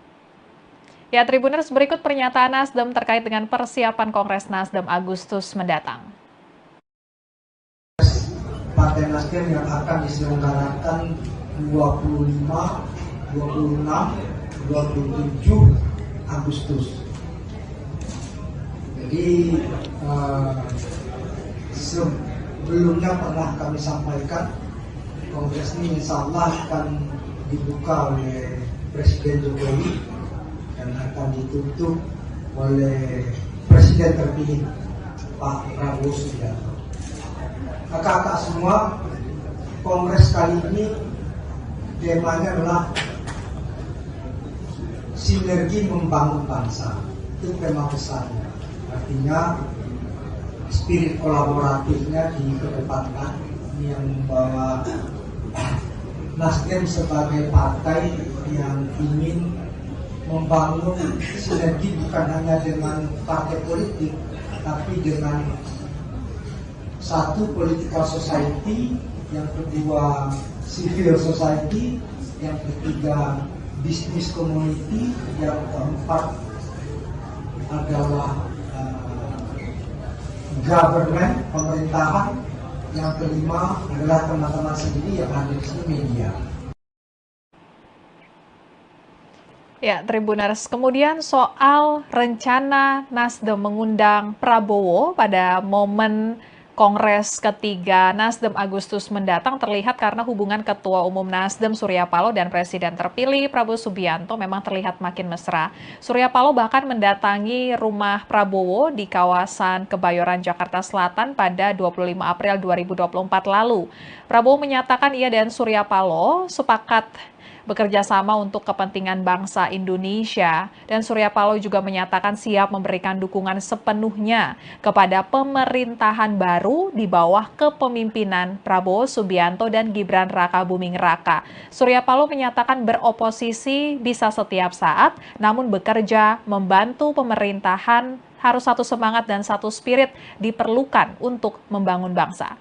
Ya, Tribuners, berikut pernyataan Nasdem terkait dengan persiapan Kongres Nasdem Agustus mendatang. Partai Nasdem yang akan diselenggarakan 25, 26, 27 Agustus. Jadi sebelumnya pernah kami sampaikan Kongres ini insya Allah akan dibuka oleh Presiden Jokowi dan akan ditutup oleh Presiden terpilih Pak Prabowo Subianto. Kakak-kakak semua, Kongres kali ini temanya adalah sinergi membangun bangsa. Itu tema besarnya. Artinya spirit kolaboratifnya dikedepankan, yang membawa Nasdem sebagai partai yang ingin membangun sinergi bukan hanya dengan partai politik, tapi dengan satu political society, yang kedua civil society, yang ketiga business community, yang keempat adalah government, pemerintahan, yang kelima adalah teman-teman sendiri yang ada di sini, media. Ya, Tribuners, kemudian soal rencana Nasdem mengundang Prabowo pada momen Kongres ketiga Nasdem Agustus mendatang terlihat karena hubungan Ketua Umum Nasdem Surya Paloh dan Presiden terpilih Prabowo Subianto memang terlihat makin mesra. Surya Paloh bahkan mendatangi rumah Prabowo di kawasan Kebayoran, Jakarta Selatan pada 25 April 2024 lalu. Prabowo menyatakan ia dan Surya Paloh sepakat bekerja sama untuk kepentingan bangsa Indonesia, dan Surya Paloh juga menyatakan siap memberikan dukungan sepenuhnya kepada pemerintahan baru di bawah kepemimpinan Prabowo Subianto dan Gibran Rakabuming Raka. Surya Paloh menyatakan beroposisi bisa setiap saat, namun bekerja membantu pemerintahan harus satu semangat dan satu spirit diperlukan untuk membangun bangsa.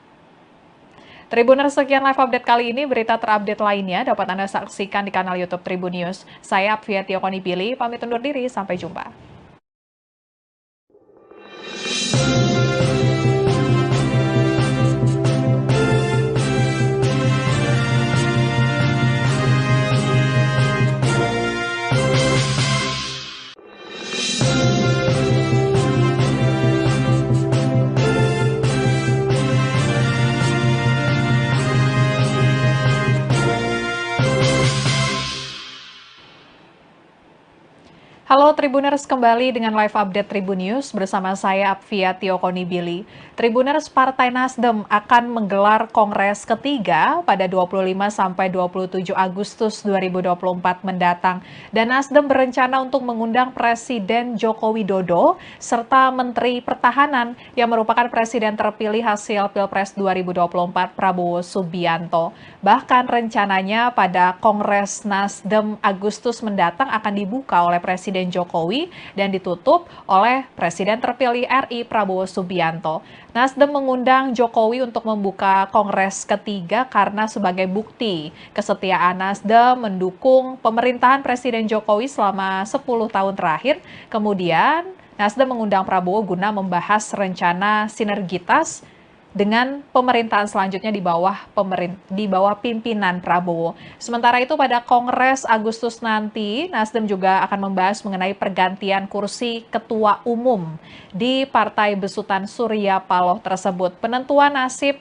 Tribuners, sekian live update kali ini. Berita terupdate lainnya dapat Anda saksikan di kanal YouTube Tribun News. Saya Apviati Okonipili, pamit undur diri. Sampai jumpa. Halo Halo Tribuners, kembali dengan live update Tribun News bersama saya Apvia Tiokonibili. Tribuners, Partai Nasdem akan menggelar Kongres ketiga pada 25 sampai 27 Agustus 2024 mendatang. Dan Nasdem berencana untuk mengundang Presiden Joko Widodo serta Menteri Pertahanan yang merupakan Presiden terpilih hasil Pilpres 2024 Prabowo Subianto. Bahkan rencananya pada Kongres Nasdem Agustus mendatang akan dibuka oleh Presiden Jokowi dan ditutup oleh Presiden terpilih RI Prabowo Subianto. Nasdem mengundang Jokowi untuk membuka Kongres ketiga karena sebagai bukti kesetiaan Nasdem mendukung pemerintahan Presiden Jokowi selama 10 tahun terakhir. Kemudian Nasdem mengundang Prabowo guna membahas rencana sinergitas dengan pemerintahan selanjutnya di bawah pimpinan Prabowo. Sementara itu pada Kongres Agustus nanti, Nasdem juga akan membahas mengenai pergantian kursi ketua umum di Partai Besutan Surya Paloh tersebut. Penentuan nasib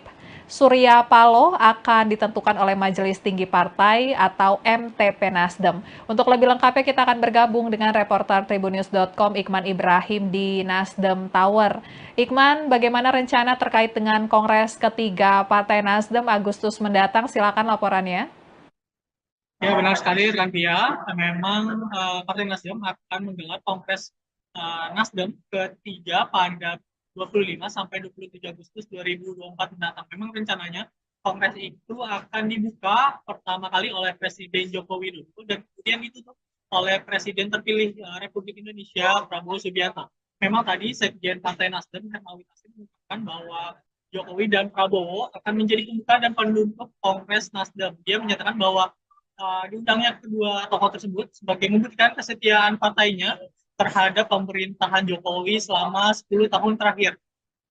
Surya Paloh akan ditentukan oleh Majelis Tinggi Partai atau MTP Nasdem. Untuk lebih lengkapnya kita akan bergabung dengan reporter tribunnews.com Iqman Ibrahim di Nasdem Tower. Iqman, bagaimana rencana terkait dengan Kongres ketiga Partai Nasdem Agustus mendatang? Silakan laporannya. Ya, benar sekali Rantia. Memang Partai Nasdem akan menggelar Kongres Nasdem ketiga pada 25 sampai 27 Agustus 2024 mendatang. Memang rencananya Kongres itu akan dibuka pertama kali oleh Presiden Joko Widodo dan kemudian ditutup oleh Presiden terpilih Republik Indonesia Prabowo Subianto. Memang tadi Sekjen Partai Nasdem Hermawi Taslim mengatakan bahwa Jokowi dan Prabowo akan menjadi pembuka dan penutup Kongres Nasdem. Dia menyatakan bahwa diundangnya kedua tokoh tersebut sebagai membuktikan kesetiaan partainya terhadap pemerintahan Jokowi selama 10 tahun terakhir.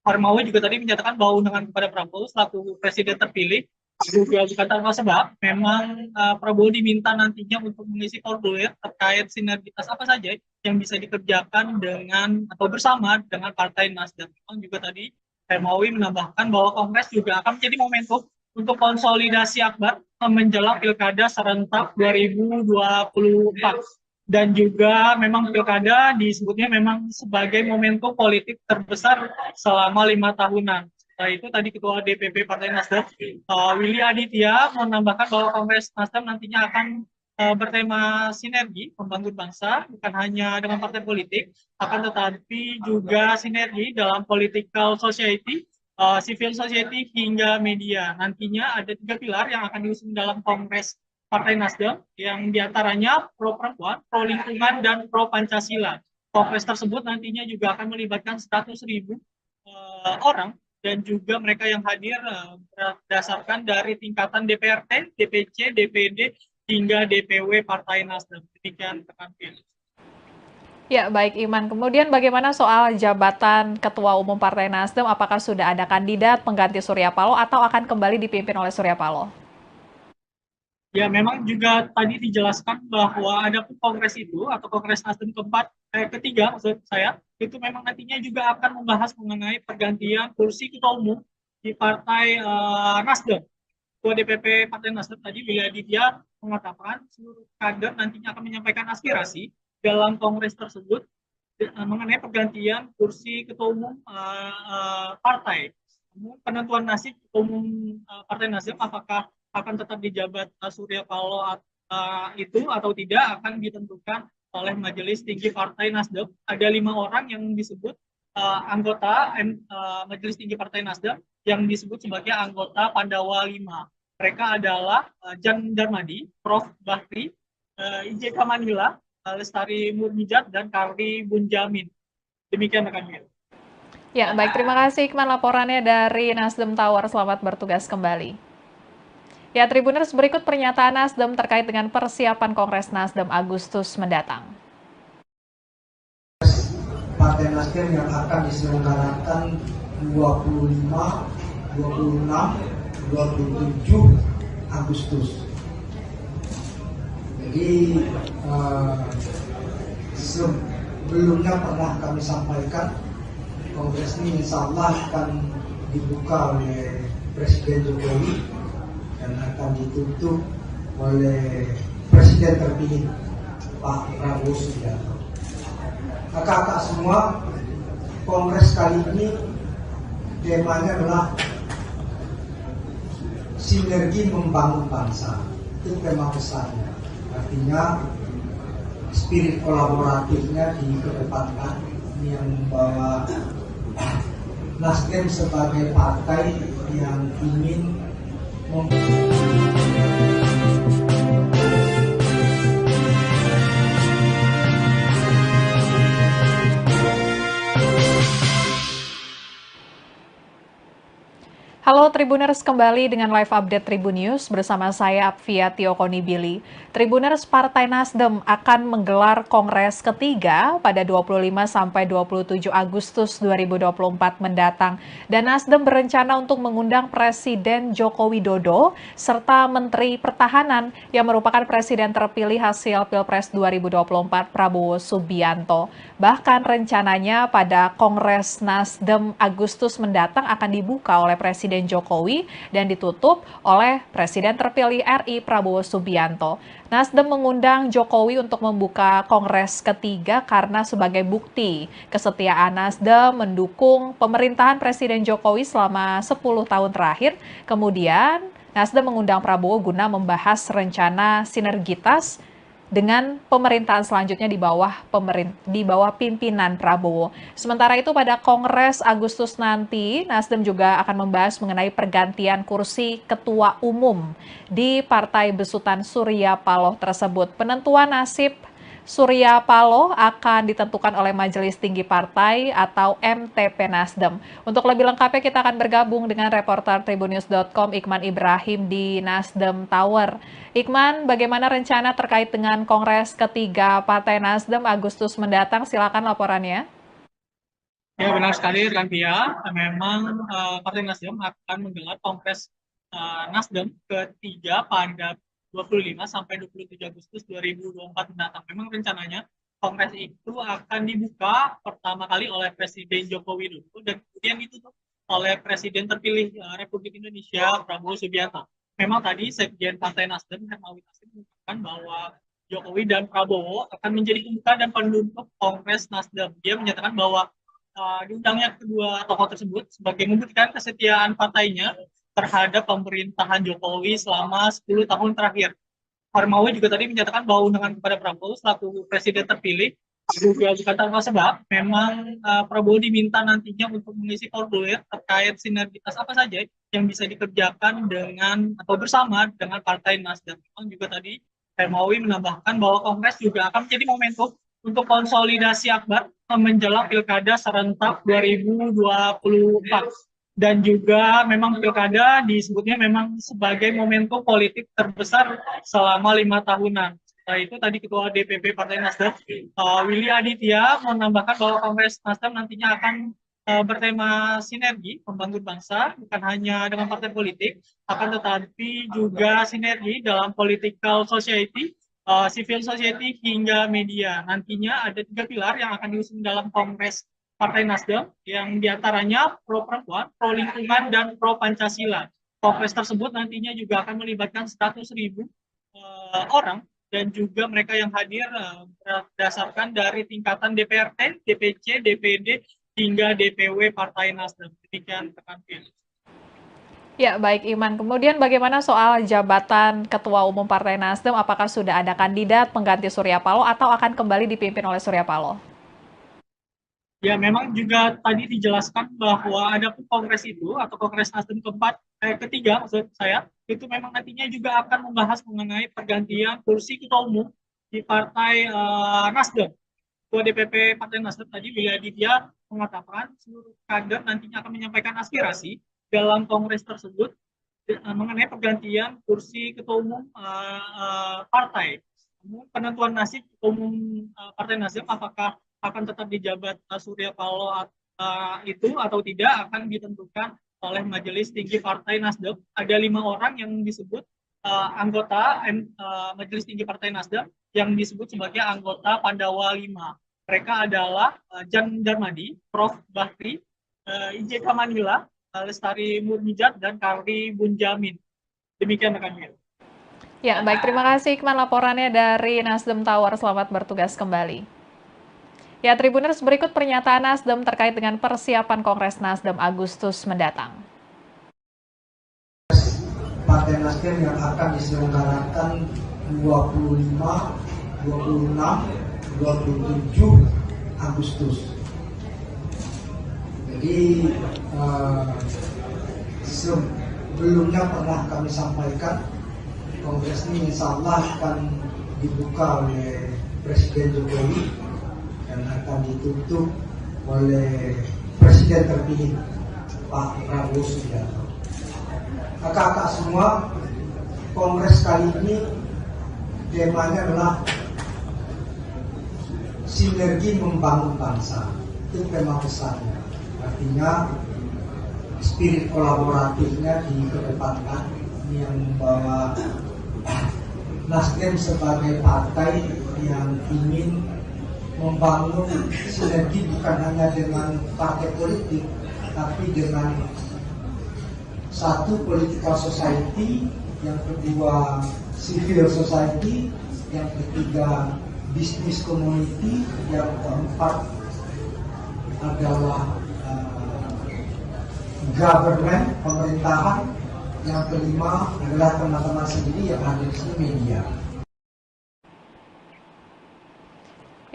Hermawi juga tadi menyatakan bahwa undangan kepada Prabowo selaku presiden terpilih juga bukan tanpa sebab. Memang Prabowo diminta nantinya untuk mengisi formulir terkait sinergitas apa saja yang bisa dikerjakan dengan atau bersama dengan Partai Nasdem. Memang juga tadi Hermawi menambahkan bahwa Kongres juga akan menjadi momentum untuk konsolidasi akbar menjelang Pilkada serentak 2024. Dan juga memang pilkada disebutnya memang sebagai momentum politik terbesar selama 5 tahunan. Setelah itu tadi Ketua DPP Partai Nasdem, Willy Aditya, menambahkan bahwa Kongres Nasdem nantinya akan bertema sinergi membangun bangsa, bukan hanya dengan partai politik, akan tetapi juga sinergi dalam political society, civil society hingga media. Nantinya ada 3 pilar yang akan diusung dalam Kongres Partai Nasdem, yang diantaranya pro perempuan, pro lingkungan, dan pro Pancasila. Kongres tersebut nantinya juga akan melibatkan 100.000 orang dan juga mereka yang hadir berdasarkan dari tingkatan DPRD, DPC, DPD, hingga DPW Partai Nasdem. Demikian rekan Pil. Ya, baik Iman. Kemudian bagaimana soal jabatan Ketua Umum Partai Nasdem? Apakah sudah ada kandidat pengganti Surya Paloh atau akan kembali dipimpin oleh Surya Paloh? Ya, memang juga tadi dijelaskan bahwa ada kongres itu atau Kongres Nasdem ketiga maksud saya, itu memang nantinya juga akan membahas mengenai pergantian kursi ketua umum di Partai Nasdem. Ketua DPP Partai Nasdem tadi Willy Aditya mengatakan seluruh kader nantinya akan menyampaikan aspirasi dalam kongres tersebut mengenai pergantian kursi ketua umum partai. Penentuan nasib ketua umum Partai Nasdem apakah akan tetap dijabat Surya Paloh itu atau tidak akan ditentukan oleh Majelis Tinggi Partai Nasdem. Ada 5 orang yang disebut anggota Majelis Tinggi Partai Nasdem yang disebut sebagai anggota Pandawa 5. Mereka adalah Jan Darmadi, Prof. Bakri, IJK Manila, Lestari Murmijat, dan Karli Bunjamin. Demikian rekan Mil. Ya, baik. Terima kasih Iqman laporannya dari Nasdem Tower. Selamat bertugas kembali. Ya, Tribuners, berikut pernyataan Nasdem terkait dengan persiapan Kongres Nasdem Agustus mendatang. Partai Nasdem yang akan diselenggarakan 25, 26, 27 Agustus. Jadi sebelumnya pernah kami sampaikan Kongres ini insya Allah akan dibuka oleh Presiden Jokowi dan akan ditutup oleh Presiden terpilih Pak Prabowo Subianto. Kakak-kakak semua, kongres kali ini temanya adalah sinergi membangun bangsa. Itu tema besarnya. Artinya spirit kolaboratifnya dikedepankan. Ini yang membawa Nasdem sebagai partai yang ingin Halo Tribuners, kembali dengan live update Tribun News bersama saya Apvia Tiokonibili. Tribuners, Partai Nasdem akan menggelar Kongres ketiga pada 25 sampai 27 Agustus 2024 mendatang. Dan Nasdem berencana untuk mengundang Presiden Joko Widodo serta Menteri Pertahanan yang merupakan Presiden terpilih hasil Pilpres 2024 Prabowo Subianto. Bahkan rencananya pada Kongres Nasdem Agustus mendatang akan dibuka oleh Presiden Jokowi dan ditutup oleh Presiden terpilih RI Prabowo Subianto. Nasdem mengundang Jokowi untuk membuka Kongres ketiga karena sebagai bukti kesetiaan Nasdem mendukung pemerintahan Presiden Jokowi selama 10 tahun terakhir. Kemudian Nasdem mengundang Prabowo guna membahas rencana sinergitas dengan pemerintahan selanjutnya di bawah pimpinan Prabowo. Sementara itu pada Kongres Agustus nanti, Nasdem juga akan membahas mengenai pergantian kursi ketua umum di Partai Besutan Surya Paloh tersebut. Penentuan nasib Surya Paloh akan ditentukan oleh Majelis Tinggi Partai atau MTP Nasdem. Untuk lebih lengkapnya kita akan bergabung dengan reporter Tribunnews.com Iqman Ibrahim di Nasdem Tower. Iqman, bagaimana rencana terkait dengan Kongres ketiga Partai Nasdem Agustus mendatang? Silakan laporannya. Ya, benar sekali rekan Pia. Memang Partai Nasdem akan menggelar Kongres Nasdem ketiga pada 25 sampai 27 Agustus 2024 mendatang. Memang rencananya Kongres itu akan dibuka pertama kali oleh Presiden Joko Widodo dan kemudian ditutup oleh Presiden terpilih Republik Indonesia Prabowo Subianto. Memang tadi Sekjen Partai Nasdem Hermawi Taslim mengatakan bahwa Jokowi dan Prabowo akan menjadi pembuka dan penutup Kongres Nasdem. Dia menyatakan bahwa diundangnya kedua tokoh tersebut sebagai membuktikan kesetiaan partainya terhadap pemerintahan Jokowi selama 10 tahun terakhir. Hermawi juga tadi menyatakan bahwa undangan kepada Prabowo selaku presiden terpilih juga bukan tanpa sebab. Memang Prabowo diminta nantinya untuk mengisi formulir terkait sinergitas apa saja yang bisa dikerjakan dengan atau bersama dengan Partai Nasdem. Memang juga tadi Hermawi menambahkan bahwa Kongres juga akan menjadi momentum untuk konsolidasi akbar menjelang Pilkada serentak 2024. Dan juga memang Pilkada disebutnya memang sebagai momentum politik terbesar selama 5 tahunan. Setelah itu tadi Ketua DPP Partai Nasdem, Willy Aditya, menambahkan bahwa Kongres Nasdem nantinya akan bertema sinergi membangun bangsa, bukan hanya dengan partai politik, akan tetapi juga sinergi dalam political society, civil society hingga media. Nantinya ada 3 pilar yang akan diusung dalam Kongres Partai Nasdem yang diantaranya pro perempuan, pro lingkungan, dan pro Pancasila. Kongres tersebut nantinya juga akan melibatkan 100.000 orang dan juga mereka yang hadir berdasarkan dari tingkatan DPRD, DPC, DPD, hingga DPW Partai Nasdem. Demikian rekan Pia. Ya, baik Iman. Kemudian bagaimana soal jabatan Ketua Umum Partai Nasdem? Apakah sudah ada kandidat pengganti Surya Paloh atau akan kembali dipimpin oleh Surya Paloh? Ya, memang juga tadi dijelaskan bahwa ada kongres itu atau Kongres Nasdem ketiga maksud saya, itu memang nantinya juga akan membahas mengenai pergantian kursi ketua umum di Partai Nasdem. Ketua DPP Partai Nasdem tadi Willy Aditya mengatakan seluruh kader nantinya akan menyampaikan aspirasi dalam kongres tersebut mengenai pergantian kursi ketua umum partai. Penentuan nasib ketua umum Partai Nasdem apakah akan tetap dijabat Surya Paloh itu atau tidak akan ditentukan oleh Majelis Tinggi Partai Nasdem. Ada 5 orang yang disebut anggota Majelis Tinggi Partai Nasdem yang disebut sebagai anggota Pandawa 5. Mereka adalah Jan Darmadi, Prof. Bakri, IJK Manila, Lestari Murmijat, dan Karli Bunjamin. Demikian rekan-rekan. Ya, baik. Terima kasih Iqman laporannya dari Nasdem Tower. Selamat bertugas kembali. Ya, Tribuners, berikut pernyataan Nasdem terkait dengan persiapan Kongres Nasdem Agustus mendatang. Partai Nasdem yang akan diselenggarakan 25, 26, 27 Agustus. Jadi sebelumnya pernah kami sampaikan, Kongres ini insya Allah akan dibuka oleh Presiden Jokowi dan akan ditutup oleh Presiden terpilih Pak Prabowo Subianto. Kakak-kakak semua, Kongres kali ini temanya adalah sinergi membangun bangsa. Itu tema besarnya. Artinya spirit kolaboratifnya dikedepankan. Ini yang membawa Nasdem sebagai partai yang ingin membangun sinergi bukan hanya dengan partai politik, tapi dengan satu political society, yang kedua civil society, yang ketiga business community, yang keempat adalah government, pemerintahan, yang kelima adalah teman-teman sendiri yang ada di sini, media.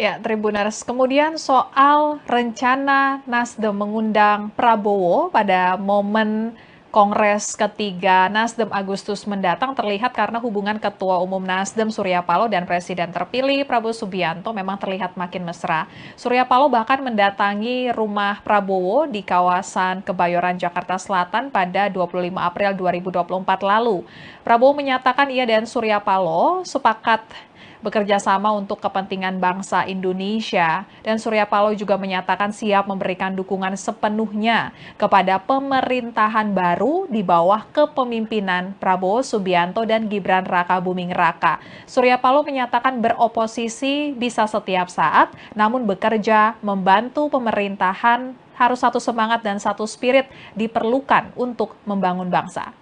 Ya, Tribuners, kemudian soal rencana Nasdem mengundang Prabowo pada momen Kongres ketiga Nasdem Agustus mendatang terlihat karena hubungan Ketua Umum Nasdem Surya Paloh dan Presiden terpilih Prabowo Subianto memang terlihat makin mesra. Surya Paloh bahkan mendatangi rumah Prabowo di kawasan Kebayoran, Jakarta Selatan pada 25 April 2024 lalu. Prabowo menyatakan ia dan Surya Paloh sepakat bekerja sama untuk kepentingan bangsa Indonesia, dan Surya Paloh juga menyatakan siap memberikan dukungan sepenuhnya kepada pemerintahan baru di bawah kepemimpinan Prabowo Subianto dan Gibran Rakabuming Raka. Surya Paloh menyatakan beroposisi bisa setiap saat, namun bekerja membantu pemerintahan harus satu semangat dan satu spirit diperlukan untuk membangun bangsa.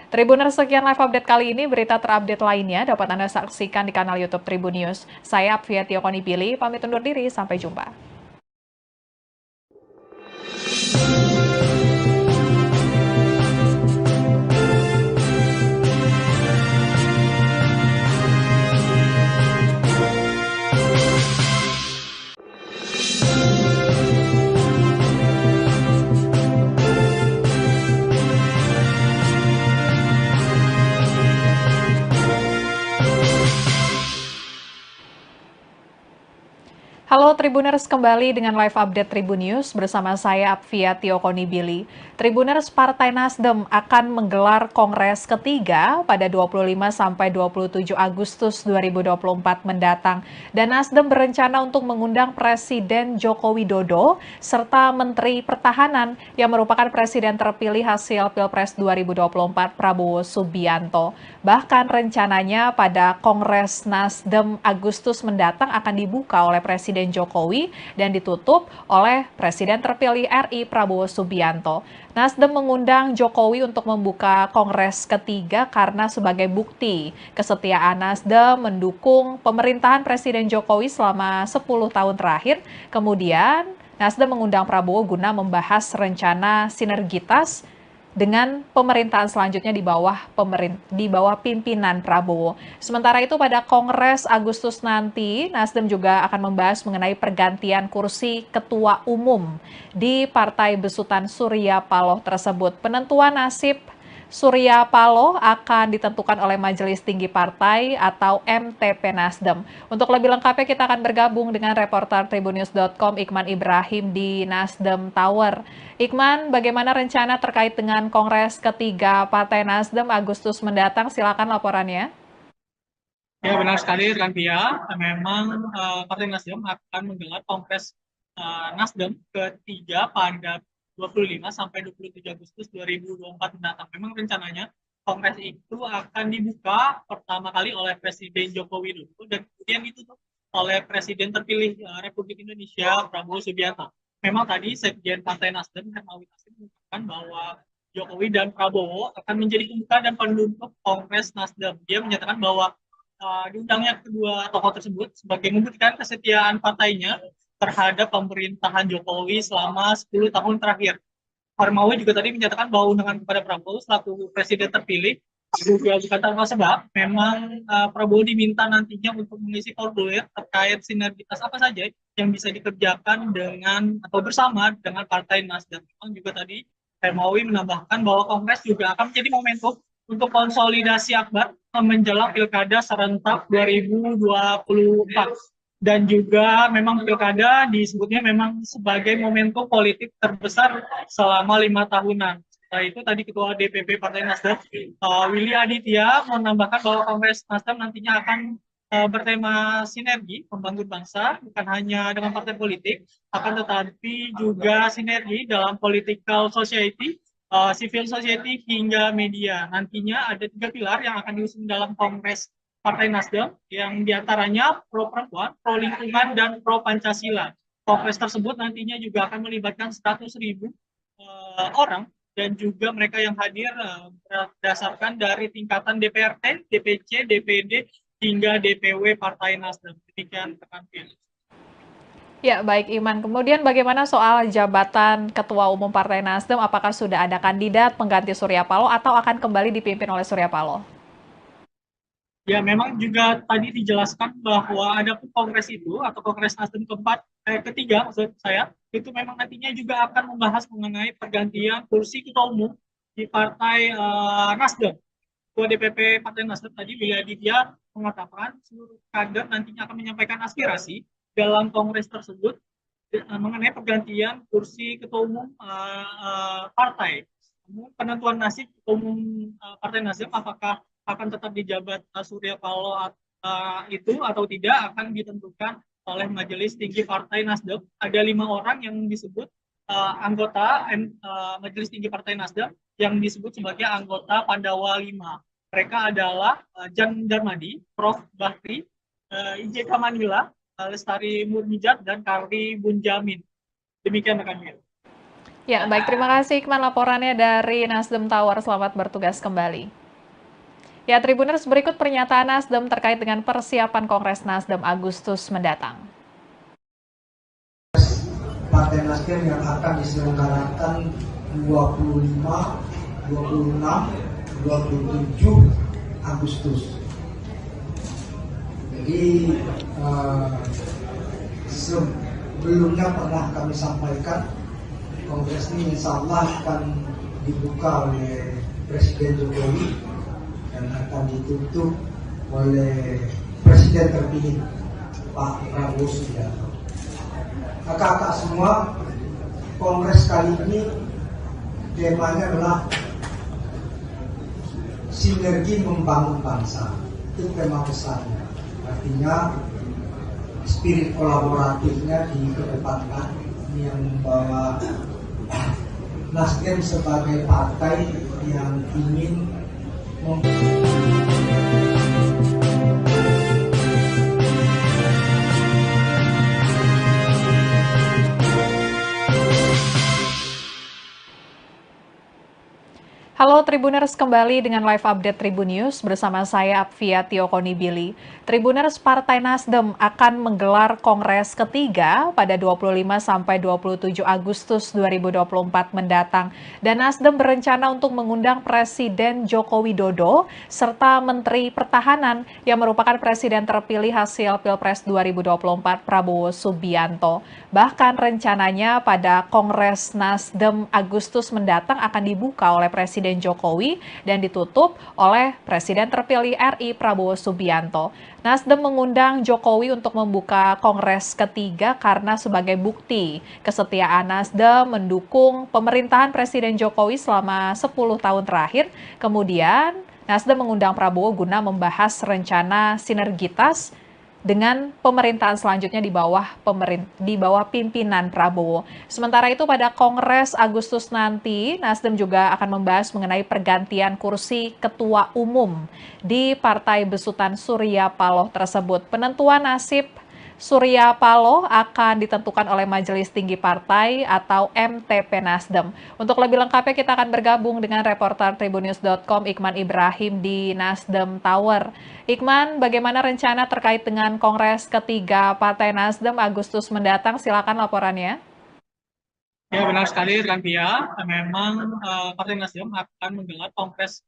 Tribuners, sekian live update kali ini. Berita terupdate lainnya dapat Anda saksikan di kanal YouTube Tribun News. Saya Apvia Tiokonipili, pamit undur diri. Sampai jumpa. Halo Tribuners, kembali dengan live update Tribun News bersama saya Apvia Tiokonipili. Tribuners, Partai Nasdem akan menggelar Kongres ketiga pada 25-27 Agustus 2024 mendatang. Dan Nasdem berencana untuk mengundang Presiden Joko Widodo serta Menteri Pertahanan yang merupakan Presiden terpilih hasil Pilpres 2024 Prabowo Subianto. Bahkan rencananya pada Kongres Nasdem Agustus mendatang akan dibuka oleh Presiden Jokowi dan ditutup oleh Presiden terpilih RI Prabowo Subianto. Nasdem mengundang Jokowi untuk membuka Kongres ketiga karena sebagai bukti kesetiaan Nasdem mendukung pemerintahan Presiden Jokowi selama 10 tahun terakhir. Kemudian Nasdem mengundang Prabowo guna membahas rencana sinergitas dengan pemerintahan selanjutnya di bawah pimpinan Prabowo. Sementara itu pada Kongres Agustus nanti, Nasdem juga akan membahas mengenai pergantian kursi ketua umum di Partai Besutan Surya Paloh tersebut. Penentuan nasib Surya Paloh akan ditentukan oleh Majelis Tinggi Partai atau MTP Nasdem. Untuk lebih lengkapnya kita akan bergabung dengan reporter Tribunnews.com Iqman Ibrahim di Nasdem Tower. Iqman, bagaimana rencana terkait dengan Kongres ketiga Partai Nasdem Agustus mendatang? Silakan laporannya. Ya, benar sekali, Rantia. Memang Partai Nasdem akan menggelar Kongres Nasdem ketiga pada 25-27 Agustus 2024 mendatang. Memang rencananya Kongres itu akan dibuka pertama kali oleh Presiden Joko Widodo dan kemudian ditutup oleh Presiden terpilih Republik Indonesia Prabowo Subianto. Memang tadi Sekjen Partai Nasdem Hermawi Taslim mengatakan bahwa Jokowi dan Prabowo akan menjadi pembuka dan penutup Kongres Nasdem. Dia menyatakan bahwa diundangnya kedua tokoh tersebut sebagai membuktikan kesetiaan partainya terhadap pemerintahan Jokowi selama 10 tahun terakhir. Hermawi juga tadi menyatakan bahwa undangan kepada Prabowo selaku presiden terpilih juga bukan tanpa sebab. Memang Prabowo diminta nantinya untuk mengisi formulir terkait sinergitas apa saja yang bisa dikerjakan dengan atau bersama dengan Partai Nasdem. Memang juga tadi Hermawi menambahkan bahwa Kongres juga akan menjadi momentum untuk konsolidasi akbar menjelang Pilkada serentak 2024. Dan juga memang pilkada disebutnya memang sebagai momentum politik terbesar selama 5 tahunan. Setelah itu tadi Ketua DPP Partai Nasdem, Willy Aditya, menambahkan bahwa Kongres Nasdem nantinya akan bertema sinergi membangun bangsa, bukan hanya dengan partai politik, akan tetapi juga sinergi dalam political society, civil society, hingga media. Nantinya ada 3 pilar yang akan diusung dalam Kongres Partai Nasdem yang diantaranya pro perempuan, pro lingkungan, dan pro Pancasila. Kongres tersebut nantinya juga akan melibatkan 100.000 orang dan juga mereka yang hadir berdasarkan dari tingkatan DPRD, DPC, DPD, hingga DPW Partai Nasdem. Demikian rekan Felix. Ya, baik Iman. Kemudian bagaimana soal jabatan Ketua Umum Partai Nasdem? Apakah sudah ada kandidat pengganti Surya Paloh atau akan kembali dipimpin oleh Surya Paloh? Ya, memang juga tadi dijelaskan bahwa ada kongres itu atau Kongres Nasdem ketiga maksud saya, itu memang nantinya juga akan membahas mengenai pergantian kursi ketua umum di Partai Nasdem. Ketua DPP Partai Nasdem tadi Willy Aditya mengatakan seluruh kader nantinya akan menyampaikan aspirasi dalam kongres tersebut mengenai pergantian kursi ketua umum partai. Penentuan nasib ketua umum Partai Nasdem apakah akan tetap dijabat Surya Paloh itu atau tidak akan ditentukan oleh Majelis Tinggi Partai Nasdem. Ada 5 orang yang disebut anggota Majelis Tinggi Partai Nasdem yang disebut sebagai anggota Pandawa 5. Mereka adalah Jan Darmadi, Prof. Bakri, IJK Manila, Lestari Murmijat, dan Karli Bunjamin. Demikian rekan Mil. Ya, baik. Terima kasih Ikman laporannya dari Nasdem Tower. Selamat bertugas kembali. Ya, Tribuners, berikut pernyataan Nasdem terkait dengan persiapan Kongres Nasdem Agustus mendatang. Partai Nasdem yang akan diselenggarakan 25, 26, 27 Agustus. Jadi sebelumnya pernah kami sampaikan Kongres ini insya Allah akan dibuka oleh Presiden Jokowi dan akan ditutup oleh Presiden terpilih Pak Prabowo Subianto. Kakak-kakak semua, Kongres kali ini temanya adalah sinergi membangun bangsa. Itu tema besarnya. Artinya spirit kolaboratifnya dikedepankan yang membawa Nasdem sebagai partai yang ingin Halo Tribuners, kembali dengan live update Tribun News bersama saya Apvia Tiokonibili. Tribuners, Partai Nasdem akan menggelar Kongres ketiga pada 25 sampai 27 Agustus 2024 mendatang. Dan Nasdem berencana untuk mengundang Presiden Joko Widodo serta Menteri Pertahanan yang merupakan Presiden terpilih hasil Pilpres 2024 Prabowo Subianto. Bahkan rencananya pada Kongres Nasdem Agustus mendatang akan dibuka oleh Presiden Jokowi dan ditutup oleh Presiden terpilih RI Prabowo Subianto. Nasdem mengundang Jokowi untuk membuka Kongres ketiga karena sebagai bukti kesetiaan Nasdem mendukung pemerintahan Presiden Jokowi selama 10 tahun terakhir. Kemudian Nasdem mengundang Prabowo guna membahas rencana sinergitas dengan pemerintahan selanjutnya di bawah pimpinan Prabowo. Sementara itu pada Kongres Agustus nanti, Nasdem juga akan membahas mengenai pergantian kursi ketua umum di Partai Besutan Surya Paloh tersebut. Penentuan nasib Surya Paloh akan ditentukan oleh Majelis Tinggi Partai atau MTP Nasdem. Untuk lebih lengkapnya kita akan bergabung dengan reporter Tribunnews.com Iqman Ibrahim di Nasdem Tower. Iqman, bagaimana rencana terkait dengan Kongres ketiga Partai Nasdem Agustus mendatang? Silakan laporannya. Ya, benar sekali, Rantia. Memang Partai Nasdem akan menggelar Kongres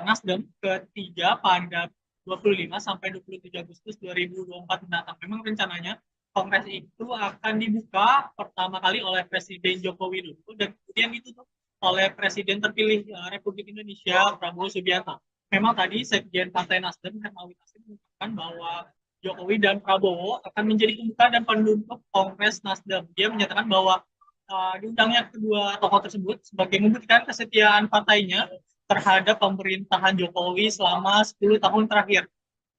Nasdem ketiga pada 25 sampai 27 Agustus 2024 mendatang. Memang rencananya Kongres itu akan dibuka pertama kali oleh Presiden Joko Widodo dan kemudian ditutup oleh Presiden terpilih Republik Indonesia Prabowo Subianto. Memang tadi Sekjen Partai Nasdem Hermawi Taslim mengatakan bahwa Jokowi dan Prabowo akan menjadi pembuka dan penutup Kongres Nasdem. Dia menyatakan bahwa diundangnya kedua tokoh tersebut sebagai membuktikan kesetiaan partainya terhadap pemerintahan Jokowi selama 10 tahun terakhir.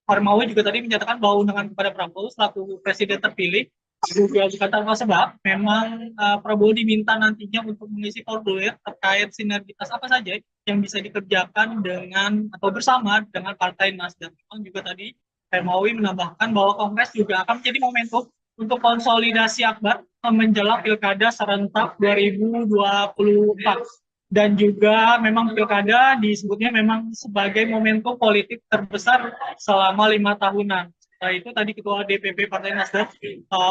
Hermawi juga tadi menyatakan bahwa undangan kepada Prabowo selaku presiden terpilih juga bukan tanpa sebab. Memang Prabowo diminta nantinya untuk mengisi formulir terkait sinergitas apa saja yang bisa dikerjakan dengan atau bersama dengan Partai Nasdem. Memang juga tadi Hermawi menambahkan bahwa Kongres juga akan menjadi momentum untuk konsolidasi akbar menjelang Pilkada serentak 2024. Dan juga memang Pilkada disebutnya memang sebagai momentum politik terbesar selama 5 tahunan. Setelah itu tadi Ketua DPP Partai Nasdem,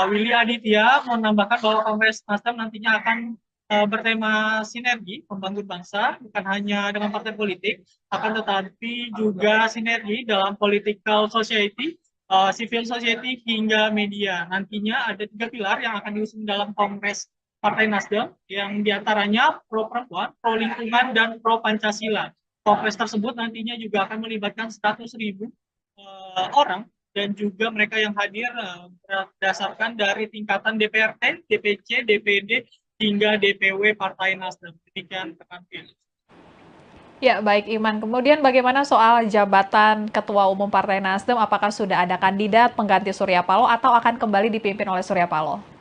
Willy Aditya, menambahkan bahwa Kongres Nasdem nantinya akan bertema sinergi membangun bangsa, bukan hanya dengan partai politik, akan tetapi juga sinergi dalam political society, civil society hingga media. Nantinya ada 3 pilar yang akan diusung dalam Kongres Partai Nasdem, yang diantaranya pro perempuan, pro lingkungan, dan pro Pancasila. Kongres tersebut nantinya juga akan melibatkan 100.000 orang dan juga mereka yang hadir berdasarkan dari tingkatan DPRD, DPC, DPD, hingga DPW Partai Nasdem. Demikian rekan Felix. Ya, baik Iman. Kemudian bagaimana soal jabatan Ketua Umum Partai Nasdem? Apakah sudah ada kandidat pengganti Surya Paloh atau akan kembali dipimpin oleh Surya Paloh?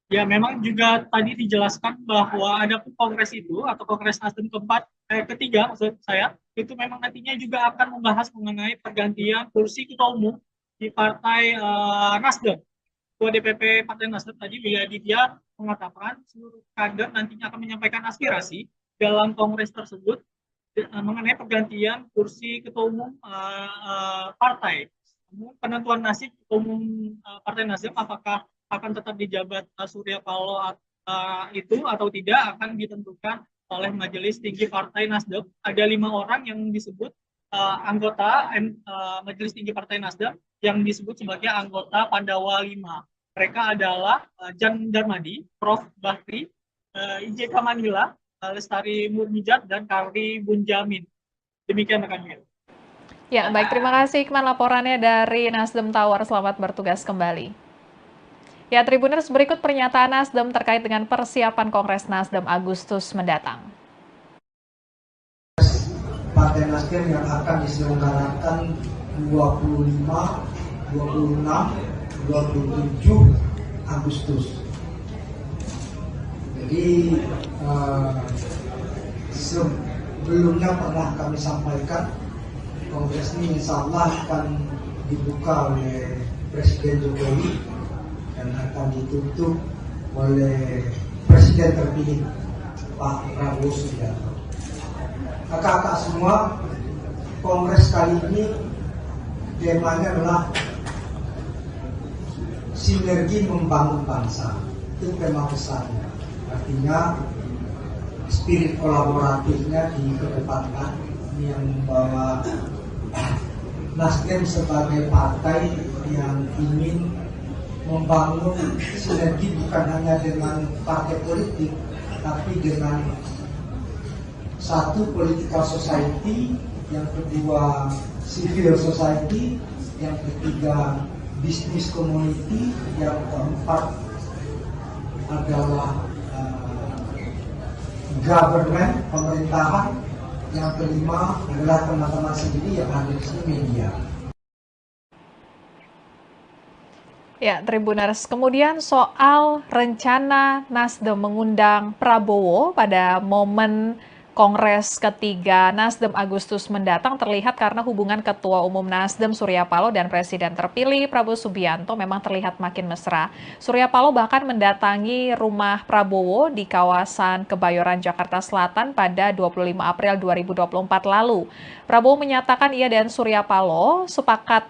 Ya, memang juga tadi dijelaskan bahwa ada kongres itu atau Kongres Nasdem ketiga maksud saya, itu memang nantinya juga akan membahas mengenai pergantian kursi ketua umum di Partai Nasdem. Ketua DPP Partai Nasdem tadi Willy Aditya mengatakan seluruh kader nantinya akan menyampaikan aspirasi dalam kongres tersebut mengenai pergantian kursi ketua umum partai. Penentuan nasib ketua umum Partai Nasdem apakah akan tetap dijabat Surya Paloh itu atau tidak akan ditentukan oleh Majelis Tinggi Partai Nasdem. Ada 5 orang yang disebut anggota Majelis Tinggi Partai Nasdem yang disebut sebagai anggota Pandawa 5. Mereka adalah Jan Darmadi, Prof. Bakri, IJK Manila, Lestari Murmijat, dan Karli Bunjamin. Demikian rekan-rekan. Ya, baik. Terima kasih Iqman laporannya dari Nasdem Tower. Selamat bertugas kembali. Ya, Tribuners, berikut pernyataan Nasdem terkait dengan persiapan Kongres Nasdem Agustus mendatang. Partai Nasdem yang akan diselenggarakan 25, 26, 27 Agustus. Jadi sebelumnya pernah kami sampaikan Kongres ini insya Allah akan dibuka oleh Presiden Jokowi dan akan ditutup oleh Presiden terpilih Pak Prabowo Subianto. Kakak-kakak semua, Kongres kali ini temanya adalah sinergi membangun bangsa. Itu tema besarnya. Artinya spirit kolaboratifnya dikedepankan. Ini yang membawa Nasdem sebagai partai yang ingin membangun sinergi bukan hanya dengan partai politik, tapi dengan satu political society, yang kedua civil society, yang ketiga business community, yang keempat adalah government, pemerintahan, yang kelima adalah teman-teman sendiri yang ada di sini, media. Ya, Tribuners, kemudian soal rencana Nasdem mengundang Prabowo pada momen Kongres ketiga Nasdem Agustus mendatang terlihat karena hubungan Ketua Umum Nasdem Surya Paloh dan Presiden terpilih Prabowo Subianto memang terlihat makin mesra. Surya Paloh bahkan mendatangi rumah Prabowo di kawasan Kebayoran, Jakarta Selatan pada 25 April 2024 lalu. Prabowo menyatakan ia dan Surya Paloh sepakat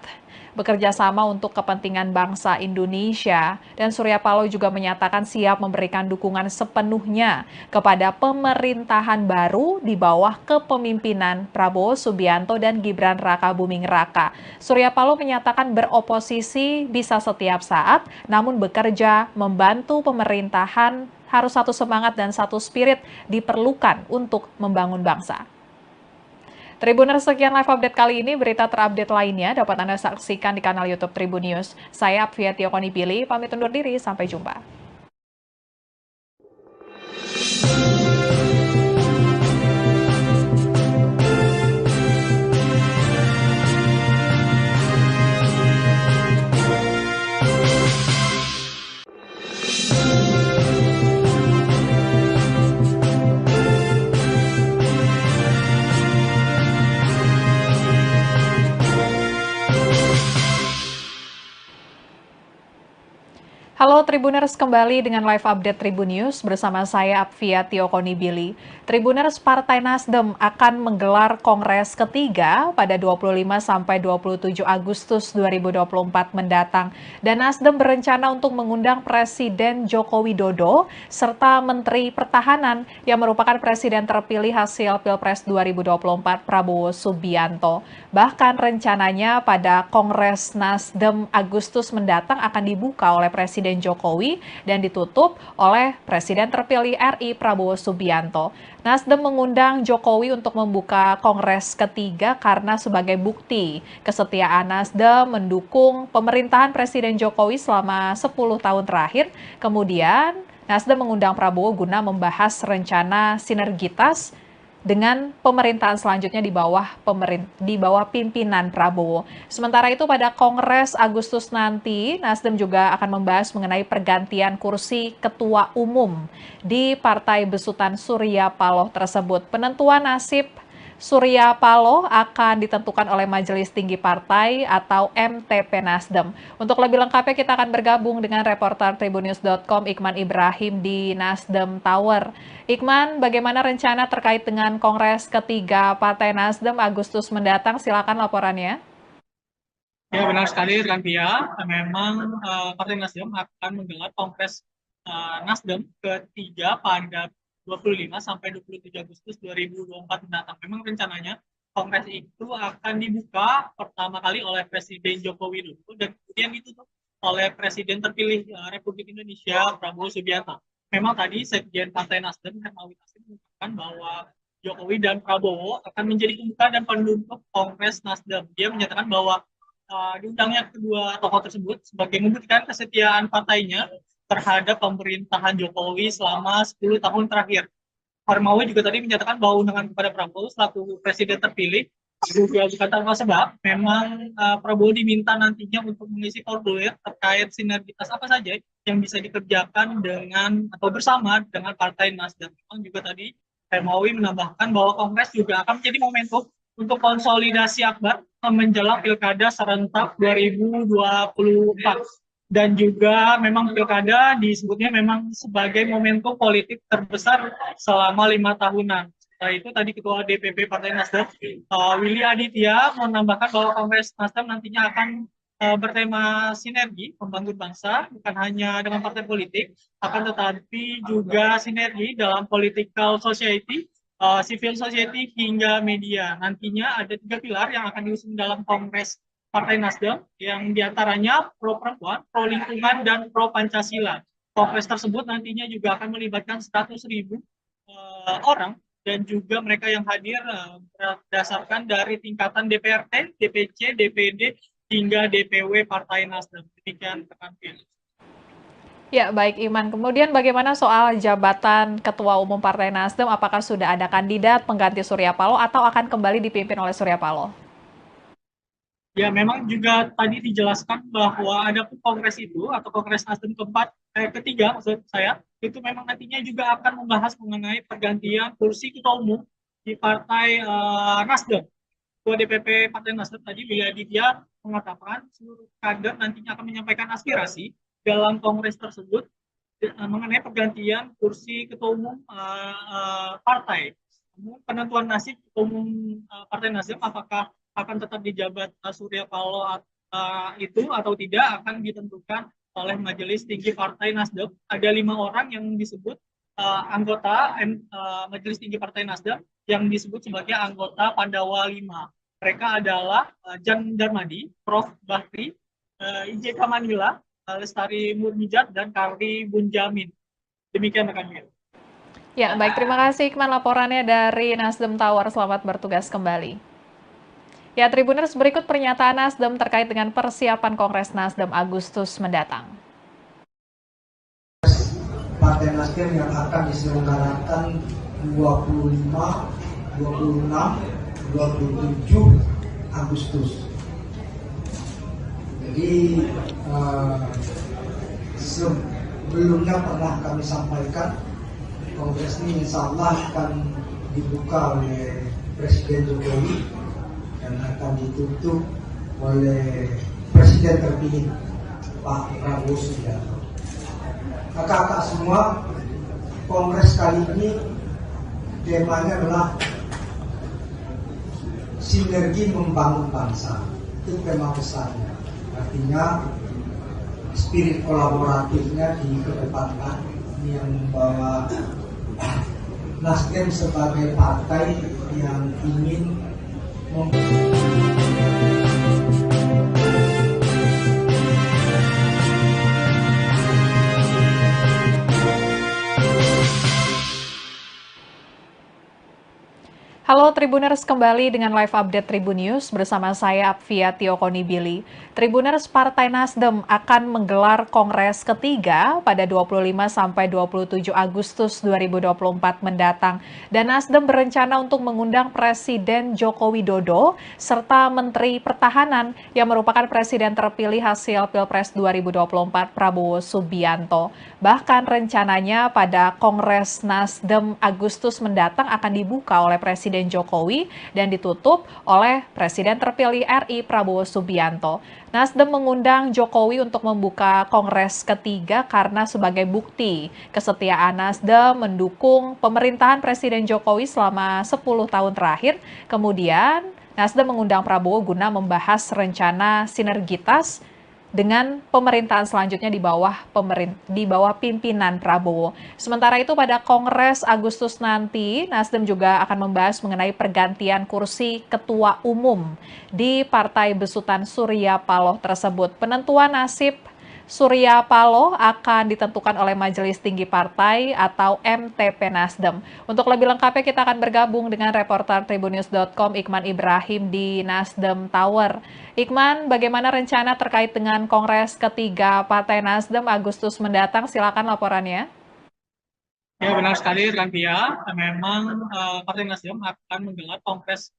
bekerja sama untuk kepentingan bangsa Indonesia, dan Surya Paloh juga menyatakan siap memberikan dukungan sepenuhnya kepada pemerintahan baru di bawah kepemimpinan Prabowo Subianto dan Gibran Rakabuming Raka. Surya Paloh menyatakan beroposisi bisa setiap saat, namun bekerja membantu pemerintahan harus satu semangat dan satu spirit diperlukan untuk membangun bangsa. Tribuners, sekian live update kali ini. Berita terupdate lainnya dapat Anda saksikan di kanal YouTube Tribun News. Saya Apvia Tiokonipili, pamit undur diri. Sampai jumpa. Halo Tribuners, kembali dengan live update Tribun News bersama saya Apvia Tiokonipili. Tribuners, Partai Nasdem akan menggelar Kongres ketiga pada 25 sampai 27 Agustus 2024 mendatang. Dan Nasdem berencana untuk mengundang Presiden Joko Widodo serta Menteri Pertahanan yang merupakan Presiden terpilih hasil Pilpres 2024 Prabowo Subianto. Bahkan rencananya pada Kongres Nasdem Agustus mendatang akan dibuka oleh Presiden Jokowi dan ditutup oleh Presiden terpilih RI Prabowo Subianto. Nasdem mengundang Jokowi untuk membuka Kongres ketiga karena sebagai bukti kesetiaan Nasdem mendukung pemerintahan Presiden Jokowi selama 10 tahun terakhir. Kemudian Nasdem mengundang Prabowo guna membahas rencana sinergitas dengan pemerintahan selanjutnya di bawah pimpinan Prabowo. Sementara itu pada Kongres Agustus nanti, Nasdem juga akan membahas mengenai pergantian kursi ketua umum di Partai Besutan Surya Paloh tersebut. Penentuan nasib Surya Paloh akan ditentukan oleh Majelis Tinggi Partai atau MTP Nasdem. Untuk lebih lengkapnya kita akan bergabung dengan reporter Tribunnews.com Iqman Ibrahim di Nasdem Tower. Iqman, bagaimana rencana terkait dengan Kongres ketiga Partai Nasdem Agustus mendatang? Silakan laporannya. Ya, benar sekali rekan Pia. Memang Partai Nasdem akan menggelar Kongres Nasdem ketiga pada 25 sampai 27 Agustus 2024 mendatang. Memang rencananya Kongres itu akan dibuka pertama kali oleh Presiden Joko Widodo dan kemudian ditutup oleh Presiden terpilih Republik Indonesia Prabowo Subianto. Memang tadi Sekjen Partai Nasdem Hermawi Taslim mengatakan bahwa Jokowi dan Prabowo akan menjadi pembuka dan penutup Kongres Nasdem. Dia menyatakan bahwa diundangnya kedua tokoh tersebut sebagai membuktikan kesetiaan partainya terhadap pemerintahan Jokowi selama 10 tahun terakhir. Hermawi juga tadi menyatakan bahwa undangan kepada Prabowo selaku presiden terpilih juga bukan tanpa sebab. Memang Prabowo diminta nantinya untuk mengisi formulir terkait sinergitas apa saja yang bisa dikerjakan dengan atau bersama dengan Partai Nasdem. Memang juga tadi Hermawi menambahkan bahwa Kongres juga akan menjadi momentum untuk konsolidasi akbar menjelang Pilkada serentak 2024. Dan juga memang pilkada disebutnya memang sebagai momentum politik terbesar selama 5 tahunan. Setelah itu tadi Ketua DPP Partai Nasdem, Willy Aditya, menambahkan bahwa Kongres Nasdem nantinya akan bertema sinergi membangun bangsa, bukan hanya dengan partai politik, akan tetapi juga sinergi dalam political society, civil society hingga media. Nantinya ada 3 pilar yang akan diusung dalam Kongres Partai Nasdem, yang diantaranya pro perempuan, pro lingkungan, dan pro Pancasila. Kongres tersebut nantinya juga akan melibatkan 100.000 orang dan juga mereka yang hadir berdasarkan dari tingkatan DPRD, DPC, DPD, hingga DPW Partai Nasdem. Demikian rekan Pia. Ya, baik Iman. Kemudian bagaimana soal jabatan Ketua Umum Partai Nasdem? Apakah sudah ada kandidat pengganti Surya Paloh atau akan kembali dipimpin oleh Surya Paloh? Ya, memang juga tadi dijelaskan bahwa ada kongres itu atau Kongres Nasdem ketiga maksud saya, itu memang nantinya juga akan membahas mengenai pergantian kursi ketua umum di Partai Nasdem. Ketua DPP Partai Nasdem tadi Willy Aditya mengatakan seluruh kader nantinya akan menyampaikan aspirasi dalam kongres tersebut mengenai pergantian kursi ketua umum partai. Penentuan nasib ketua umum Partai Nasdem apakah akan tetap dijabat Surya Paloh itu atau tidak akan ditentukan oleh Majelis Tinggi Partai Nasdem. Ada 5 orang yang disebut anggota Majelis Tinggi Partai Nasdem yang disebut sebagai anggota Pandawa 5. Mereka adalah Jan Darmadi, Prof. Bakri, IJK Manila, Lestari Murmijat, dan Karli Bunjamin. Demikian rekan Mil. Ya, baik, terima kasih Ikman laporannya dari Nasdem Tower. Selamat bertugas kembali. Ya, Tribuners, berikut pernyataan Nasdem terkait dengan persiapan Kongres Nasdem Agustus mendatang. Partai Nasdem yang akan diselenggarakan 25, 26, 27 Agustus. Jadi sebelumnya pernah kami sampaikan Kongres ini insya Allah akan dibuka oleh Presiden Jokowi dan akan ditutup oleh Presiden terpilih Pak Prabowo Subianto. Kakak-kakak semua, Kongres kali ini temanya adalah sinergi membangun bangsa. Itu tema besarnya. Artinya spirit kolaboratifnya dikedepankan. Ini yang membawa Nasdem sebagai partai yang ingin Halo Tribuners, kembali dengan live update Tribun News bersama saya Apvia Tiokoni Billy. Tribuners, Partai Nasdem akan menggelar Kongres ketiga pada 25 sampai 27 Agustus 2024 mendatang. Dan Nasdem berencana untuk mengundang Presiden Joko Widodo serta Menteri Pertahanan yang merupakan Presiden terpilih hasil Pilpres 2024 Prabowo Subianto. Bahkan rencananya pada Kongres Nasdem Agustus mendatang akan dibuka oleh Presiden Jokowi dan ditutup oleh Presiden terpilih RI Prabowo Subianto. Nasdem mengundang Jokowi untuk membuka Kongres ketiga karena sebagai bukti kesetiaan Nasdem mendukung pemerintahan Presiden Jokowi selama 10 tahun terakhir. Kemudian Nasdem mengundang Prabowo guna membahas rencana sinergitas dengan pemerintahan selanjutnya di bawah pimpinan Prabowo. Sementara itu pada Kongres Agustus nanti, Nasdem juga akan membahas mengenai pergantian kursi ketua umum di Partai Besutan Surya Paloh tersebut. Penentuan nasib Surya Paloh akan ditentukan oleh Majelis Tinggi Partai atau MTP Nasdem. Untuk lebih lengkapnya kita akan bergabung dengan reporter Tribunnews.com Ikman Ibrahim di Nasdem Tower. Ikman, bagaimana rencana terkait dengan Kongres ketiga Partai Nasdem Agustus mendatang? Silakan laporannya. Ya, benar sekali rekan Pia. Memang Partai Nasdem akan menggelar Kongres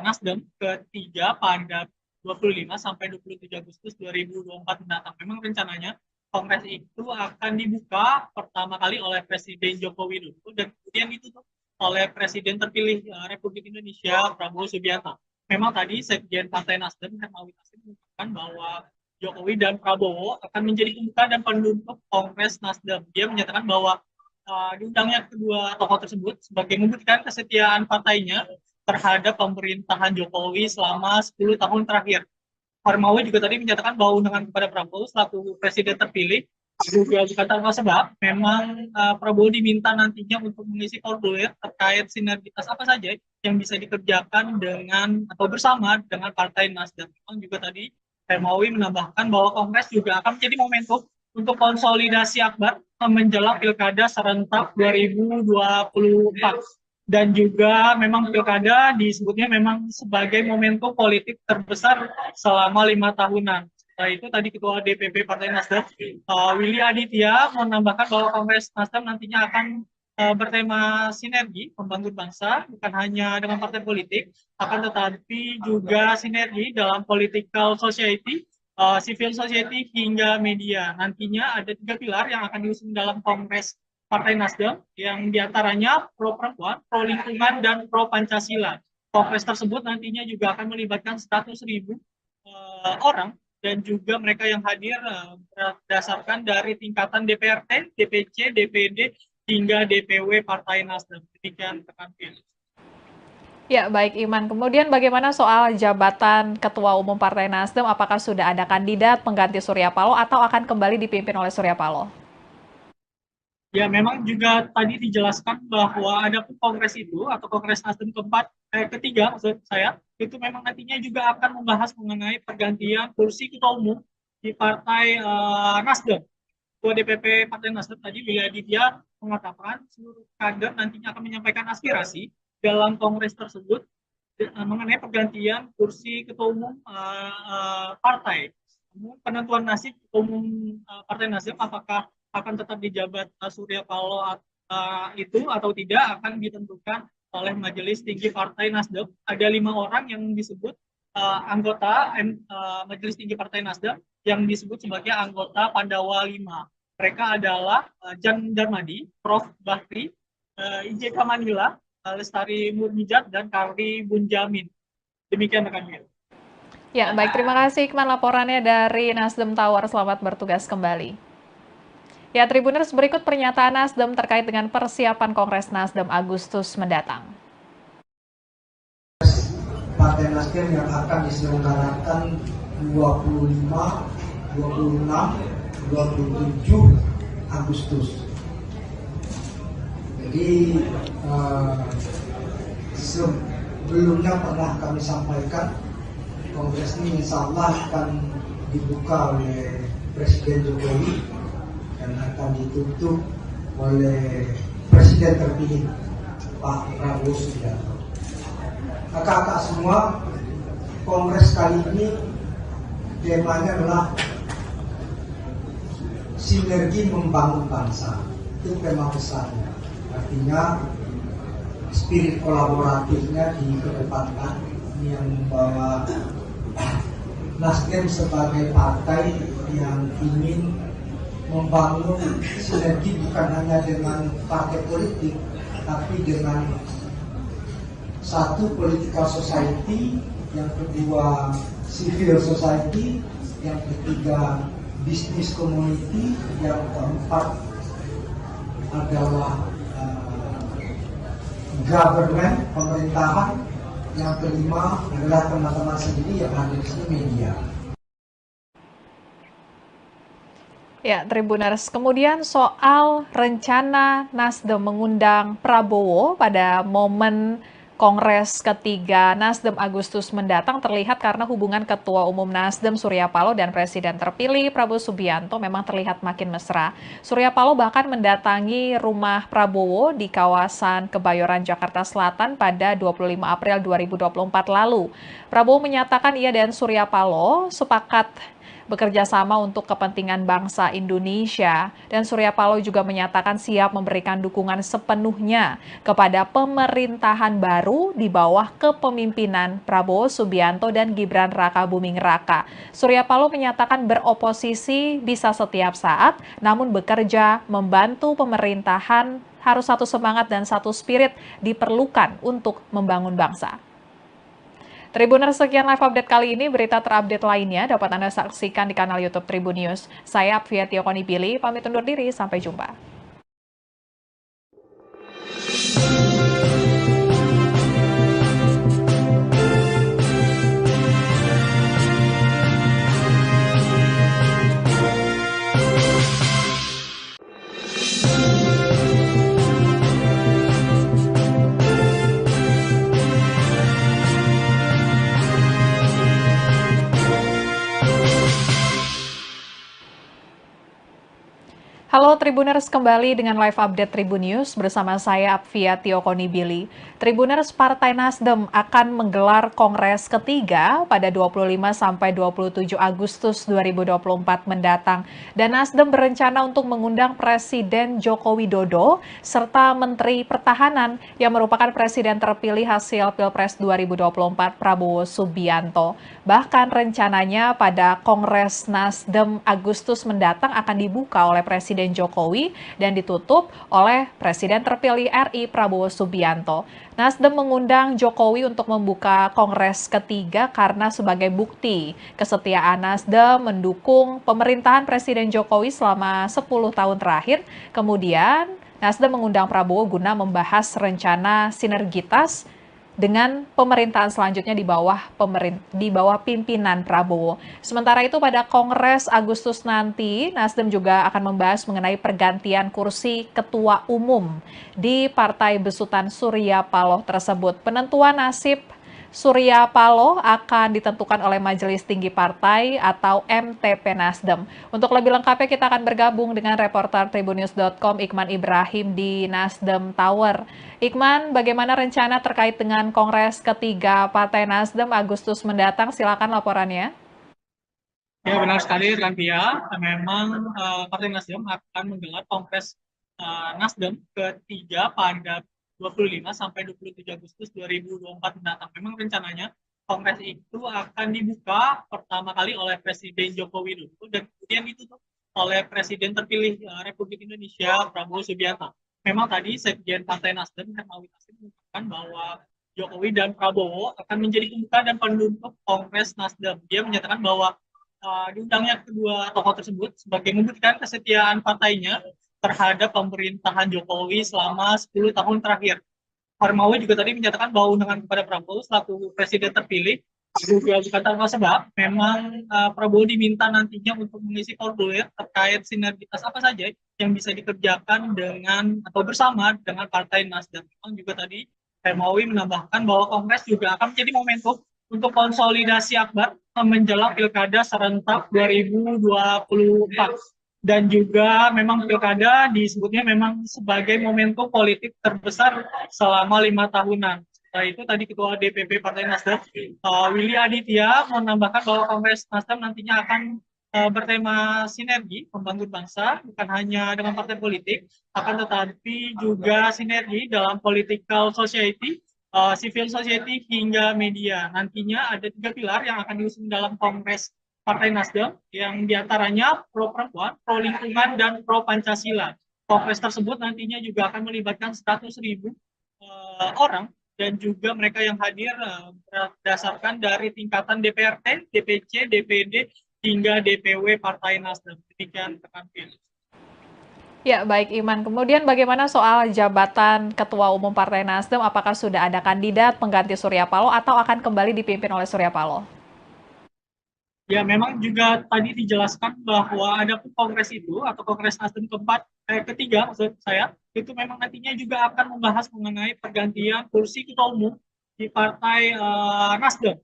Nasdem ketiga pada 25 sampai 27 Agustus 2024 mendatang. Memang rencananya Kongres itu akan dibuka pertama kali oleh Presiden Joko Widodo dan kemudian ditutup oleh Presiden terpilih Republik Indonesia Prabowo Subianto. Memang tadi Sekjen Partai Nasdem Hermawi Taslim mengatakan bahwa Jokowi dan Prabowo akan menjadi pembuka dan penutup Kongres Nasdem. Dia menyatakan bahwa diundangnya kedua tokoh tersebut sebagai membuktikan kesetiaan partainya terhadap pemerintahan Jokowi selama 10 tahun terakhir. Hermawi juga tadi menyatakan bahwa undangan kepada Prabowo selaku presiden terpilih juga bukan tanpa sebab. Memang Prabowo diminta nantinya untuk mengisi formulir terkait sinergitas apa saja yang bisa dikerjakan dengan atau bersama dengan Partai Nasdem. Memang juga tadi Hermawi menambahkan bahwa Kongres juga akan menjadi momentum untuk konsolidasi akbar menjelang Pilkada serentak 2024. Dan juga memang Pilkada disebutnya memang sebagai momentum politik terbesar selama 5 tahunan. Setelah itu tadi Ketua DPP Partai Nasdem, Willy Aditya, menambahkan bahwa Kongres Nasdem nantinya akan bertema sinergi membangun bangsa, bukan hanya dengan partai politik, akan tetapi juga sinergi dalam political society, civil society hingga media. Nantinya ada 3 pilar yang akan diusung dalam Kongres Partai Nasdem yang diantaranya pro perempuan, pro lingkungan, dan pro Pancasila. Kongres tersebut nantinya juga akan melibatkan 100.000 orang dan juga mereka yang hadir berdasarkan dari tingkatan DPRD, DPC, DPD, hingga DPW Partai Nasdem. Demikian rekan Via. Ya, baik Iman. Kemudian bagaimana soal jabatan Ketua Umum Partai Nasdem? Apakah sudah ada kandidat pengganti Surya Paloh atau akan kembali dipimpin oleh Surya Paloh? Ya, memang juga tadi dijelaskan bahwa ada kongres itu atau Kongres Nasdem ketiga, maksud saya, itu memang nantinya juga akan membahas mengenai pergantian kursi ketua umum di Partai Nasdem. Ketua DPP Partai Nasdem tadi Willy Aditya mengatakan seluruh kader nantinya akan menyampaikan aspirasi dalam kongres tersebut mengenai pergantian kursi ketua umum partai. Penentuan nasib ketua umum Partai Nasdem apakah akan tetap dijabat Surya Paloh itu atau tidak akan ditentukan oleh Majelis Tinggi Partai Nasdem. Ada 5 orang yang disebut anggota Majelis Tinggi Partai Nasdem yang disebut sebagai anggota Pandawa 5. Mereka adalah Jan Darmadi, Prof. Bakri, IJK Manila, Lestari Murmijat, dan Karli Bunjamin. Demikian rekan Mil. Ya, baik. Terima kasih Iqman laporannya dari Nasdem Tower. Selamat bertugas kembali. Ya, Tribuners, berikut pernyataan Nasdem terkait dengan persiapan Kongres Nasdem Agustus mendatang. Partai Nasdem yang akan diselenggarakan 25, 26, 27 Agustus. Jadi sebelumnya pernah kami sampaikan Kongres ini insya Allah akan dibuka oleh Presiden Jokowi dan akan ditutup oleh Presiden terpilih Pak Prabowo Subianto. Kakak-kakak semua, Kongres kali ini temanya adalah sinergi membangun bangsa. Itu tema besarnya. Artinya spirit kolaboratifnya dikedepankan. Ini yang membawa Nasdem sebagai partai yang ingin membangun sinergi bukan hanya dengan partai politik, tapi dengan satu political society, yang kedua civil society, yang ketiga business community, yang keempat adalah government, pemerintahan, yang kelima adalah teman-teman sendiri yang ada di sini, media. Ya, Tribuners, kemudian soal rencana Nasdem mengundang Prabowo pada momen Kongres ketiga Nasdem Agustus mendatang terlihat karena hubungan Ketua Umum Nasdem Surya Paloh dan Presiden terpilih Prabowo Subianto memang terlihat makin mesra. Surya Paloh bahkan mendatangi rumah Prabowo di kawasan Kebayoran, Jakarta Selatan pada 25 April 2024 lalu. Prabowo menyatakan ia dan Surya Paloh sepakat bekerja sama untuk kepentingan bangsa Indonesia, dan Surya Paloh juga menyatakan siap memberikan dukungan sepenuhnya kepada pemerintahan baru di bawah kepemimpinan Prabowo Subianto dan Gibran Rakabuming Raka. Surya Paloh menyatakan beroposisi bisa setiap saat, namun bekerja membantu pemerintahan harus satu semangat dan satu spirit diperlukan untuk membangun bangsa. Tribuners, sekian live update kali ini. Berita terupdate lainnya dapat Anda saksikan di kanal YouTube Tribun News. Saya Apvia Tiokonipili, pamit undur diri. Sampai jumpa. Halo Tribuners, kembali dengan live update Tribun News bersama saya Apvia Tiokonipili. Tribuners, Partai Nasdem akan menggelar Kongres ketiga pada 25-27 Agustus 2024 mendatang. Dan Nasdem berencana untuk mengundang Presiden Joko Widodo serta Menteri Pertahanan yang merupakan Presiden terpilih hasil Pilpres 2024 Prabowo Subianto. Bahkan rencananya pada Kongres Nasdem Agustus mendatang akan dibuka oleh Presiden Presiden Jokowi dan ditutup oleh Presiden terpilih RI Prabowo Subianto. Nasdem mengundang Jokowi untuk membuka Kongres ketiga karena sebagai bukti kesetiaan Nasdem mendukung pemerintahan Presiden Jokowi selama 10 tahun terakhir. Kemudian Nasdem mengundang Prabowo guna membahas rencana sinergitas dengan pemerintahan selanjutnya di bawah pimpinan Prabowo. Sementara itu pada Kongres Agustus nanti, Nasdem juga akan membahas mengenai pergantian kursi ketua umum di Partai Besutan Surya Paloh tersebut. Penentuan nasib Surya Paloh akan ditentukan oleh Majelis Tinggi Partai atau MTP Nasdem. Untuk lebih lengkapnya kita akan bergabung dengan reporter Tribunnews.com Iqman Ibrahim di Nasdem Tower. Iqman, bagaimana rencana terkait dengan Kongres ketiga Partai Nasdem Agustus mendatang? Silakan laporannya. Ya, benar sekali Rantia. Memang Partai Nasdem akan menggelar Kongres Nasdem ketiga pada 25 sampai 27 Agustus 2024 mendatang. Memang rencananya Kongres itu akan dibuka pertama kali oleh Presiden Joko Widodo dan kemudian ditutup oleh Presiden terpilih Republik Indonesia Prabowo Subianto. Memang tadi Sekjen Partai Nasdem Hermawi Taslim mengatakan bahwa Jokowi dan Prabowo akan menjadi pembuka dan penutup Kongres Nasdem. Dia menyatakan bahwa diundangnya kedua tokoh tersebut sebagai membuktikan kesetiaan partainya terhadap pemerintahan Jokowi selama 10 tahun terakhir. Hermawi juga tadi menyatakan bahwa undangan kepada Prabowo selaku presiden terpilih juga bukan tanpa sebab. Memang Prabowo diminta nantinya untuk mengisi formulir terkait sinergitas apa saja yang bisa dikerjakan dengan atau bersama dengan Partai Nasdem. Memang juga tadi Hermawi menambahkan bahwa Kongres juga akan menjadi momentum untuk konsolidasi akbar menjelang Pilkada serentak 2024. Dan juga memang pilkada disebutnya memang sebagai momentum politik terbesar selama 5 tahunan. Setelah itu tadi Ketua DPP Partai Nasdem, Willy Aditya, menambahkan bahwa Kongres Nasdem nantinya akan bertema sinergi membangun bangsa, bukan hanya dengan partai politik, akan tetapi juga sinergi dalam political society, civil society hingga media. Nantinya ada 3 pilar yang akan diusung dalam Kongres Partai Nasdem, yang diantaranya pro perempuan, pro lingkungan, dan pro Pancasila. Kongres tersebut nantinya juga akan melibatkan 100.000 orang dan juga mereka yang hadir berdasarkan dari tingkatan DPRD, DPC, DPD, hingga DPW Partai Nasdem. Demikian rekan Felix. Ya, baik Iman. Kemudian bagaimana soal jabatan Ketua Umum Partai Nasdem? Apakah sudah ada kandidat pengganti Surya Paloh atau akan kembali dipimpin oleh Surya Paloh? Ya, memang juga tadi dijelaskan bahwa ada kongres itu atau Kongres Nasdem ketiga maksud saya, itu memang nantinya juga akan membahas mengenai pergantian kursi ketua umum di Partai Nasdem.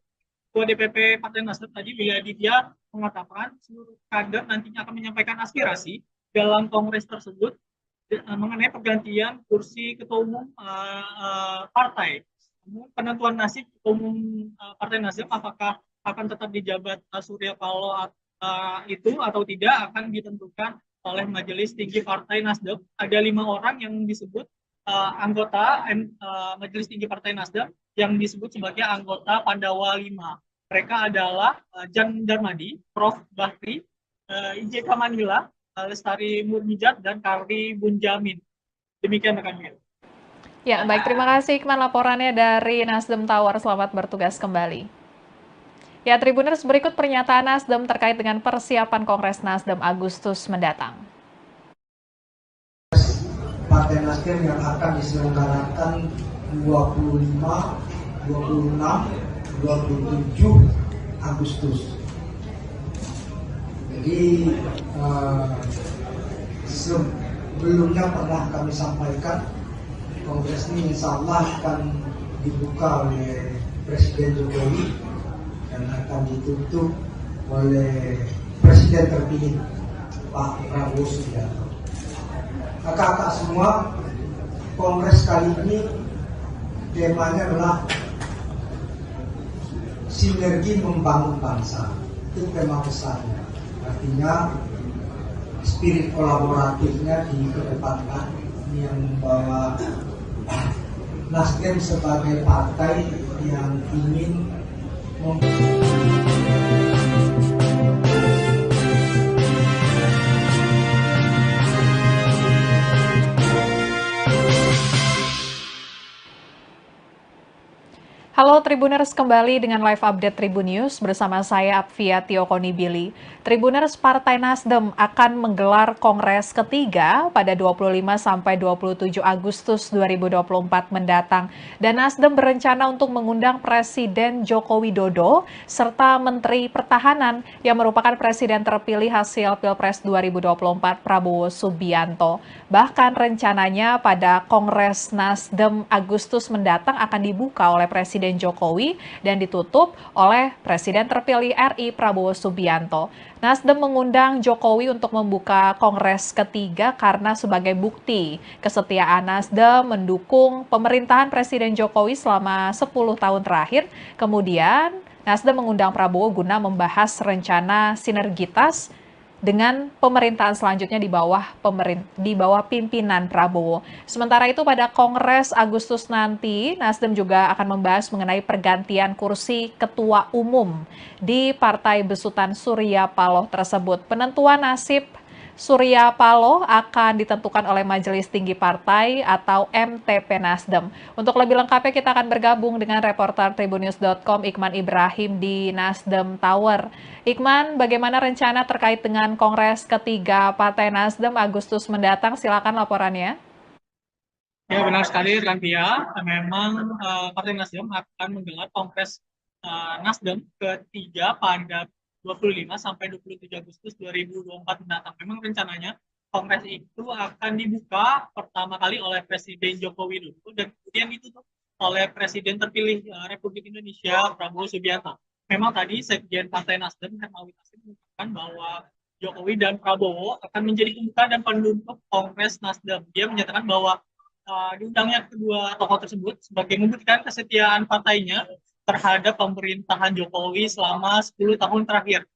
Ketua DPP Partai Nasdem tadi Willy Aditya mengatakan seluruh kader nantinya akan menyampaikan aspirasi dalam kongres tersebut mengenai pergantian kursi ketua umum partai. Penentuan nasib ketua umum Partai Nasdem apakah akan tetap dijabat Surya Paloh itu atau tidak akan ditentukan oleh Majelis Tinggi Partai Nasdem. Ada 5 orang yang disebut anggota Majelis Tinggi Partai Nasdem yang disebut sebagai anggota Pandawa 5. Mereka adalah Jan Darmadi, Prof. Bakri, IJK Manila, Lestari Murmijat, dan Karli Bunjamin. Demikian rekan Mil. Ya, baik. Terima kasih Iqman laporannya dari Nasdem Tower. Selamat bertugas kembali. Ya, Tribuners, berikut pernyataan Nasdem terkait dengan persiapan Kongres Nasdem Agustus mendatang. Partai Nasdem yang akan diselenggarakan 25, 26, 27 Agustus. Jadi sebelumnya pernah kami sampaikan Kongres ini insya Allah akan dibuka oleh Presiden Jokowi dan akan ditutup oleh Presiden terpilih Pak Prabowo Subianto. Kakak-kakak semua, Kongres kali ini temanya adalah sinergi membangun bangsa. Itu tema besarnya. Artinya spirit kolaboratifnya dikedepankan, yang membawa Nasdem sebagai partai yang ingin Halo Tribuners, kembali dengan live update Tribun News bersama saya Apvia Tiokonibili. Tribuners, Partai Nasdem akan menggelar Kongres ketiga pada 25 sampai 27 Agustus 2024 mendatang. Dan Nasdem berencana untuk mengundang Presiden Joko Widodo serta Menteri Pertahanan yang merupakan Presiden terpilih hasil Pilpres 2024 Prabowo Subianto. Bahkan rencananya pada Kongres Nasdem Agustus mendatang akan dibuka oleh Presiden Jokowi dan ditutup oleh Presiden terpilih RI Prabowo Subianto. Nasdem mengundang Jokowi untuk membuka Kongres ketiga karena sebagai bukti kesetiaan Nasdem mendukung pemerintahan Presiden Jokowi selama 10 tahun terakhir. Kemudian Nasdem mengundang Prabowo guna membahas rencana sinergitas dengan pemerintahan selanjutnya di bawah pimpinan Prabowo. Sementara itu pada Kongres Agustus nanti, Nasdem juga akan membahas mengenai pergantian kursi ketua umum di Partai Besutan Surya Paloh tersebut. Penentuan nasib Surya Paloh akan ditentukan oleh Majelis Tinggi Partai atau MTP Nasdem. Untuk lebih lengkapnya kita akan bergabung dengan reporter Tribunnews.com Iqman Ibrahim di Nasdem Tower. Iqman, bagaimana rencana terkait dengan Kongres ketiga Partai Nasdem Agustus mendatang? Silakan laporannya. Ya, benar sekali Rantia. Memang Partai Nasdem akan menggelar Kongres Nasdem ketiga pada 25 sampai 27 Agustus 2024 mendatang. Memang rencananya Kongres itu akan dibuka pertama kali oleh Presiden Joko Widodo dan kemudian ditutup oleh Presiden terpilih Republik Indonesia Prabowo Subianto. Memang tadi Sekjen Partai Nasdem Hermawi Taslim mengatakan bahwa Jokowi dan Prabowo akan menjadi pembuka dan penutup Kongres Nasdem. Dia menyatakan bahwa diundangnya kedua tokoh tersebut sebagai membuktikan kesetiaan partainya terhadap pemerintahan Jokowi selama 10 tahun terakhir.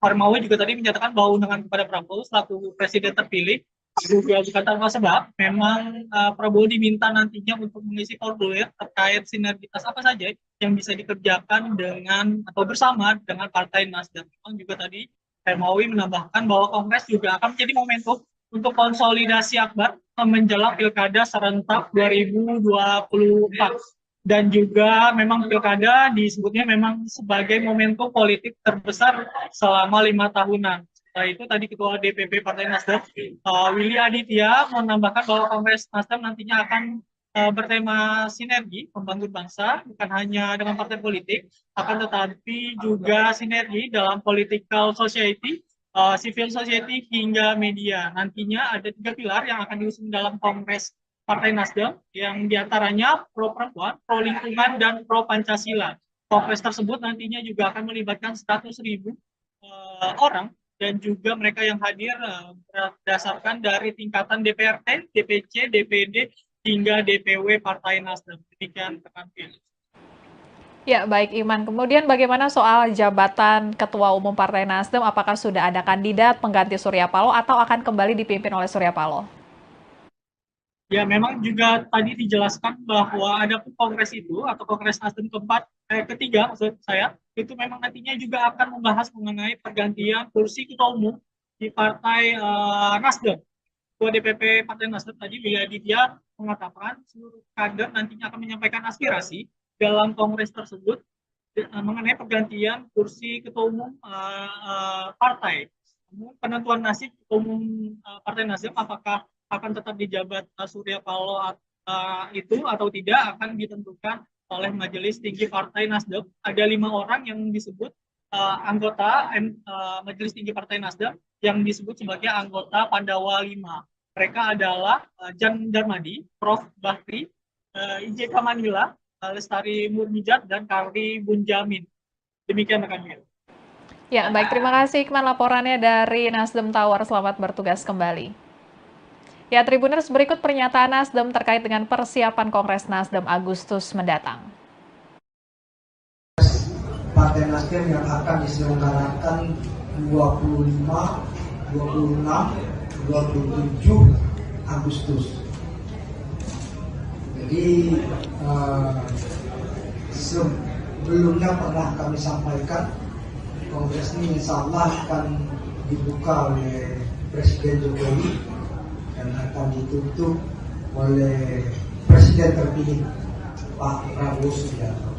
Hermawi juga tadi menyatakan bahwa undangan kepada Prabowo selaku presiden terpilih juga bukan tanpa sebab. Memang Prabowo diminta nantinya untuk mengisi formulir terkait sinergitas apa saja yang bisa dikerjakan dengan atau bersama dengan Partai Nasdem. Memang juga tadi Hermawi menambahkan bahwa Kongres juga akan menjadi momentum untuk konsolidasi akbar menjelang Pilkada serentak 2024. Dan juga memang pilkada disebutnya memang sebagai momentum politik terbesar selama 5 tahunan. Setelah itu tadi Ketua DPP Partai Nasdem, Willy Aditya, menambahkan bahwa Kongres Nasdem nantinya akan bertema sinergi membangun bangsa, bukan hanya dengan partai politik, akan tetapi juga sinergi dalam political society, civil society hingga media. Nantinya ada 3 pilar yang akan diusung dalam Kongres Partai Nasdem, yang diantaranya pro perempuan, pro lingkungan, dan pro Pancasila. Kongres tersebut nantinya juga akan melibatkan 100.000 orang dan juga mereka yang hadir berdasarkan dari tingkatan DPRD, DPC, DPD, hingga DPW Partai Nasdem. Demikian rekan Pil. Ya, baik Iman. Kemudian bagaimana soal jabatan Ketua Umum Partai Nasdem? Apakah sudah ada kandidat pengganti Surya Paloh atau akan kembali dipimpin oleh Surya Paloh? Ya, memang juga tadi dijelaskan bahwa ada kongres itu atau Kongres Nasdem ketiga maksud saya, itu memang nantinya juga akan membahas mengenai pergantian kursi ketua umum di Partai Nasdem. Ketua DPP Partai Nasdem tadi Willy Aditya mengatakan seluruh kader nantinya akan menyampaikan aspirasi dalam kongres tersebut mengenai pergantian kursi ketua umum partai. Penentuan nasib ketua umum Partai Nasdem apakah akan tetap dijabat Surya Paloh itu atau tidak akan ditentukan oleh Majelis Tinggi Partai Nasdem. Ada 5 orang yang disebut anggota Majelis Tinggi Partai Nasdem yang disebut sebagai anggota Pandawa 5. Mereka adalah Jan Darmadi, Prof. Bakri, IJK Manila, Lestari Murmijat, dan Karli Bunjamin. Demikian rekan Mil. Ya, baik. Terima kasih Iqman laporannya dari Nasdem Tower. Selamat bertugas kembali. Ya, Tribuners, berikut pernyataan Nasdem terkait dengan persiapan Kongres Nasdem Agustus mendatang. Partai Nasdem yang akan diselenggarakan 25, 26, 27 Agustus. Jadi sebelumnya pernah kami sampaikan Kongres ini insya Allah akan dibuka oleh Presiden Jokowi dan akan ditutup oleh Presiden terpilih Pak Prabowo Subianto.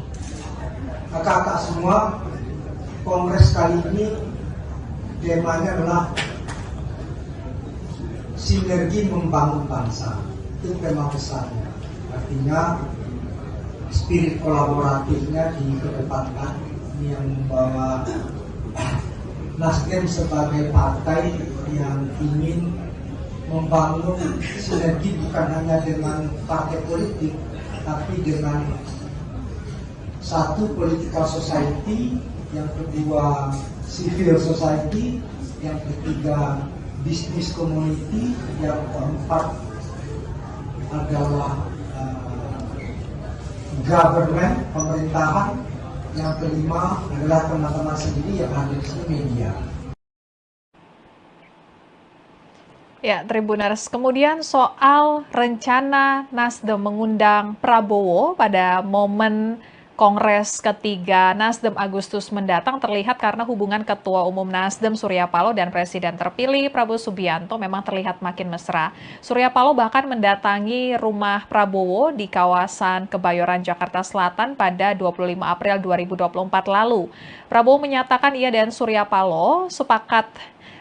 Kakak-kakak semua, kongres kali ini temanya adalah sinergi membangun bangsa. Itu tema besarnya. Artinya spirit kolaboratifnya dikedepankan. Ini yang membawa Nasdem sebagai partai yang ingin membangun sinergi bukan hanya dengan partai politik, tapi dengan satu political society, yang kedua civil society, yang ketiga business community, yang keempat adalah government, pemerintahan, yang kelima adalah teman-teman sendiri yang ada di sini, media. Ya, Tribuners, kemudian soal rencana Nasdem mengundang Prabowo pada momen Kongres ketiga Nasdem Agustus mendatang terlihat karena hubungan Ketua Umum Nasdem Surya Paloh dan Presiden terpilih Prabowo Subianto memang terlihat makin mesra. Surya Paloh bahkan mendatangi rumah Prabowo di kawasan Kebayoran, Jakarta Selatan pada 25 April 2024 lalu. Prabowo menyatakan ia dan Surya Paloh sepakat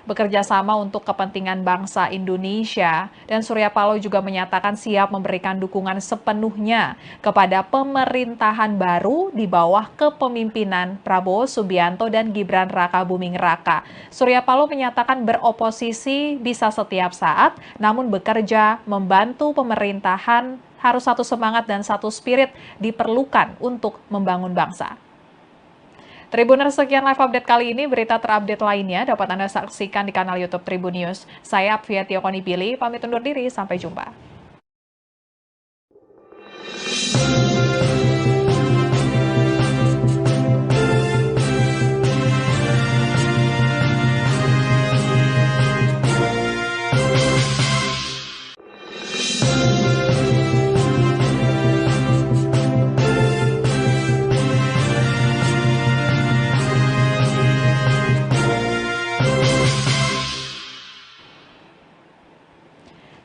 bekerja sama untuk kepentingan bangsa Indonesia, dan Surya Paloh juga menyatakan siap memberikan dukungan sepenuhnya kepada pemerintahan baru di bawah kepemimpinan Prabowo Subianto dan Gibran Rakabuming Raka. Surya Paloh menyatakan beroposisi bisa setiap saat, namun bekerja membantu pemerintahan harus satu semangat dan satu spirit diperlukan untuk membangun bangsa. Tribuners, sekian live update kali ini. Berita terupdate lainnya dapat Anda saksikan di kanal YouTube Tribun News. Saya Apvia Tiokonipili, pamit undur diri. Sampai jumpa.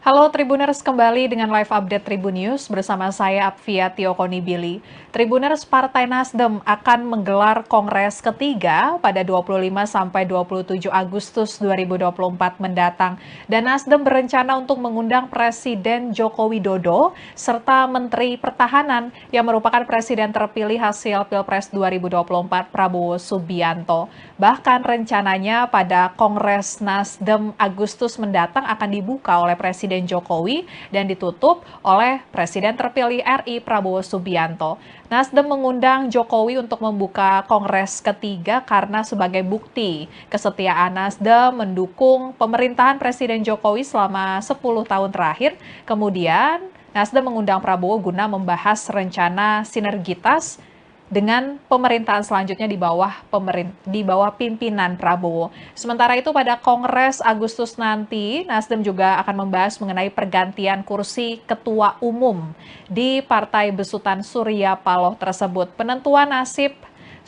Halo Tribuners, kembali dengan live update Tribun News bersama saya Apvia Tiokonipili. Tribuners, Partai Nasdem akan menggelar Kongres ketiga pada 25 sampai 27 Agustus 2024 mendatang. Dan Nasdem berencana untuk mengundang Presiden Joko Widodo serta Menteri Pertahanan yang merupakan Presiden terpilih hasil Pilpres 2024 Prabowo Subianto. Bahkan rencananya pada Kongres Nasdem Agustus mendatang akan dibuka oleh Presiden Jokowi dan ditutup oleh Presiden terpilih RI Prabowo Subianto. Nasdem mengundang Jokowi untuk membuka Kongres ketiga karena sebagai bukti kesetiaan Nasdem mendukung pemerintahan Presiden Jokowi selama 10 tahun terakhir. Kemudian Nasdem mengundang Prabowo guna membahas rencana sinergitas dengan pemerintahan selanjutnya di bawah pimpinan Prabowo. Sementara itu pada Kongres Agustus nanti, Nasdem juga akan membahas mengenai pergantian kursi ketua umum di Partai Besutan Surya Paloh tersebut. Penentuan nasib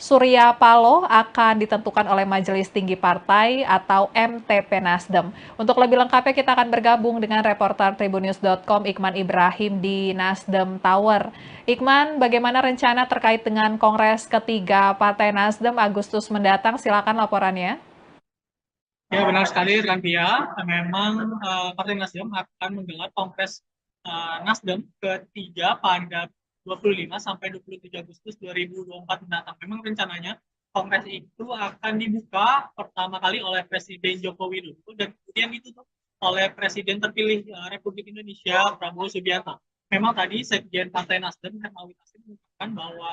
Surya Paloh akan ditentukan oleh Majelis Tinggi Partai atau MTP Nasdem. Untuk lebih lengkapnya kita akan bergabung dengan reporter Tribunnews.com Iqman Ibrahim di Nasdem Tower. Iqman, bagaimana rencana terkait dengan Kongres ketiga Partai Nasdem Agustus mendatang? Silakan laporannya. Ya, benar sekali Rantia. Memang Partai Nasdem akan menggelar Kongres Nasdem ketiga pada 25 sampai 27 Agustus 2024 mendatang. Memang rencananya Kongres itu akan dibuka pertama kali oleh Presiden Joko Widodo dan kemudian ditutup oleh Presiden terpilih Republik Indonesia Prabowo Subianto. Memang tadi Sekjen Partai Nasdem Hermawi Taslim mengatakan bahwa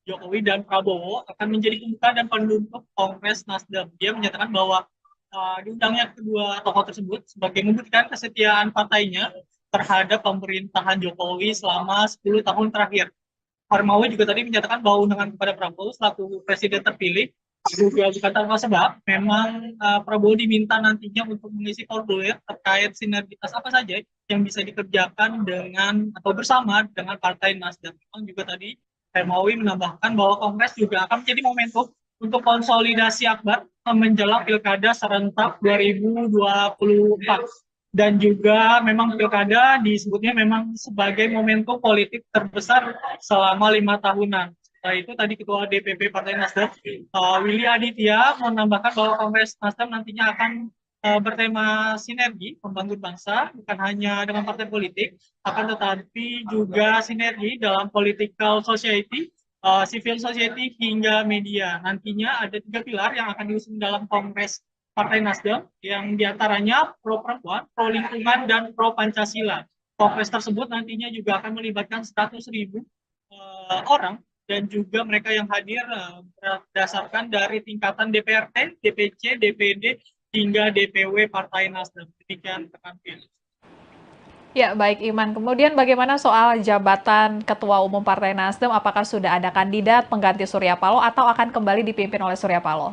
Jokowi dan Prabowo akan menjadi pembuka dan penutup Kongres Nasdem. Dia menyatakan bahwa diundangnya kedua tokoh tersebut sebagai membuktikan kesetiaan partainya terhadap pemerintahan Jokowi selama 10 tahun terakhir. Hermawi juga tadi menyatakan bahwa undangan kepada Prabowo selaku presiden terpilih juga bukan tanpa sebab. Memang Prabowo diminta nantinya untuk mengisi formulir terkait sinergitas apa saja yang bisa dikerjakan dengan atau bersama dengan Partai Nasdem. Memang juga tadi Hermawi menambahkan bahwa Kongres juga akan menjadi momentum untuk konsolidasi akbar menjelang Pilkada serentak 2024. Dan juga memang Pilkada disebutnya memang sebagai momentum politik terbesar selama 5 tahunan. Itu tadi Ketua DPP Partai Nasdem, Willy Aditya, menambahkan bahwa Kongres Nasdem nantinya akan bertema sinergi membangun bangsa, bukan hanya dengan partai politik, akan tetapi juga sinergi dalam political society, civil society, hingga media. Nantinya ada 3 pilar yang akan diusung dalam Kongres Partai Nasdem, yang diantaranya pro perempuan, pro lingkungan, dan pro Pancasila. Kongres tersebut nantinya juga akan melibatkan 100.000 orang, dan juga mereka yang hadir berdasarkan dari tingkatan DPRT, DPC, DPD, hingga DPW Partai Nasdem. Demikian rekan Via. Ya, baik Iman. Kemudian bagaimana soal jabatan Ketua Umum Partai Nasdem? Apakah sudah ada kandidat pengganti Surya Paloh atau akan kembali dipimpin oleh Surya Paloh?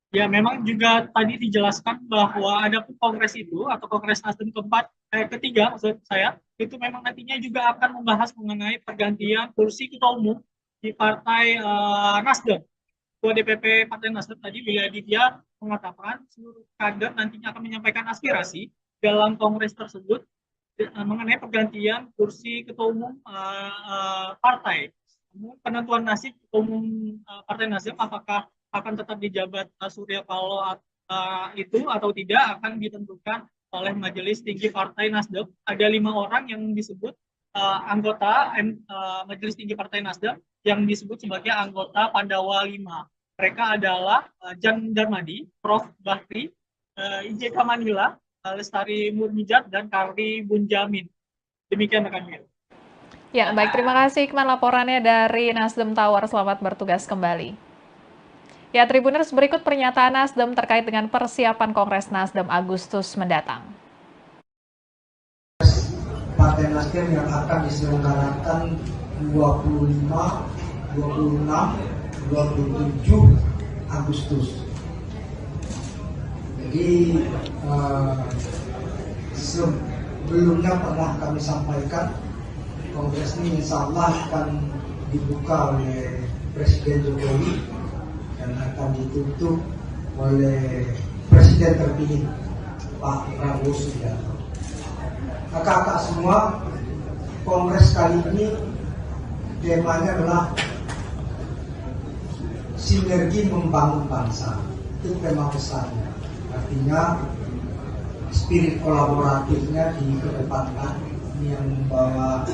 Ya, memang juga tadi dijelaskan bahwa ada kongres itu atau Kongres Nasdem ketiga, maksud saya, itu memang nantinya juga akan membahas mengenai pergantian kursi ketua umum di Partai Nasdem. Ketua DPP Partai Nasdem tadi, Willy Aditya, mengatakan seluruh kader nantinya akan menyampaikan aspirasi dalam kongres tersebut mengenai pergantian kursi ketua umum partai. Penentuan nasib ketua umum Partai Nasdem, apakah akan tetap dijabat Surya Paloh itu atau tidak, akan ditentukan oleh Majelis Tinggi Partai Nasdem. Ada 5 orang yang disebut anggota Majelis Tinggi Partai Nasdem yang disebut sebagai anggota Pandawa 5. Mereka adalah Jan Darmadi, Prof. Bakri, IJK Manila, Lestari Murmijat, dan Karli Bunjamin. Demikian rekan Via. Ya, baik. Terima kasih Iqman laporannya dari Nasdem Tower. Selamat bertugas kembali. Ya, Tribuners, berikut pernyataan Nasdem terkait dengan persiapan Kongres Nasdem Agustus mendatang. Partai Nasdem yang akan diselenggarakan 25, 26, 27 Agustus. Jadi sebelumnya pernah kami sampaikan, Kongres ini insya Allah akan dibuka oleh Presiden Jokowi dan akan ditutup oleh Presiden terpilih Pak Prabowo Subianto. Kakak-kakak semua, Kongres kali ini temanya adalah sinergi membangun bangsa. Itu tema besarnya. Artinya spirit kolaboratifnya dikedepankan, yang membawa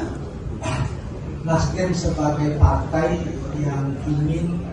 Nasdem sebagai partai yang ingin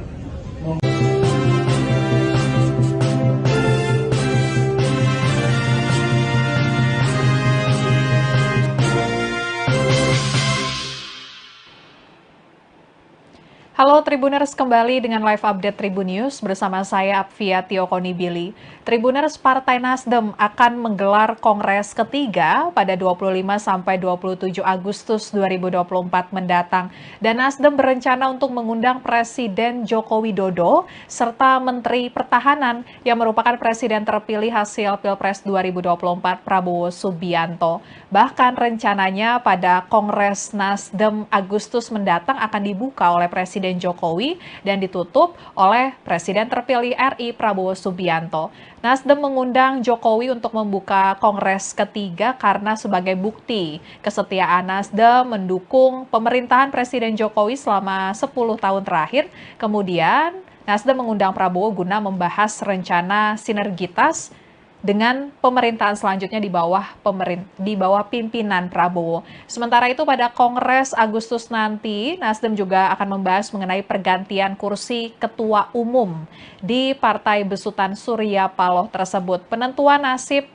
Halo Tribuners, kembali dengan live update Tribun News bersama saya Apvia Tiokonibili. Tribuners, Partai Nasdem akan menggelar Kongres ketiga pada 25 sampai 27 Agustus 2024 mendatang. Dan Nasdem berencana untuk mengundang Presiden Joko Widodo serta Menteri Pertahanan yang merupakan Presiden terpilih hasil Pilpres 2024 Prabowo Subianto. Bahkan rencananya pada Kongres Nasdem Agustus mendatang akan dibuka oleh Presiden Jokowi dan ditutup oleh Presiden terpilih RI Prabowo Subianto. Nasdem mengundang Jokowi untuk membuka Kongres ketiga karena sebagai bukti kesetiaan Nasdem mendukung pemerintahan Presiden Jokowi selama 10 tahun terakhir. Kemudian Nasdem mengundang Prabowo guna membahas rencana sinergitas dengan pemerintahan selanjutnya di bawah pimpinan Prabowo. Sementara itu pada Kongres Agustus nanti, Nasdem juga akan membahas mengenai pergantian kursi ketua umum di Partai Besutan Surya Paloh tersebut. Penentuan nasib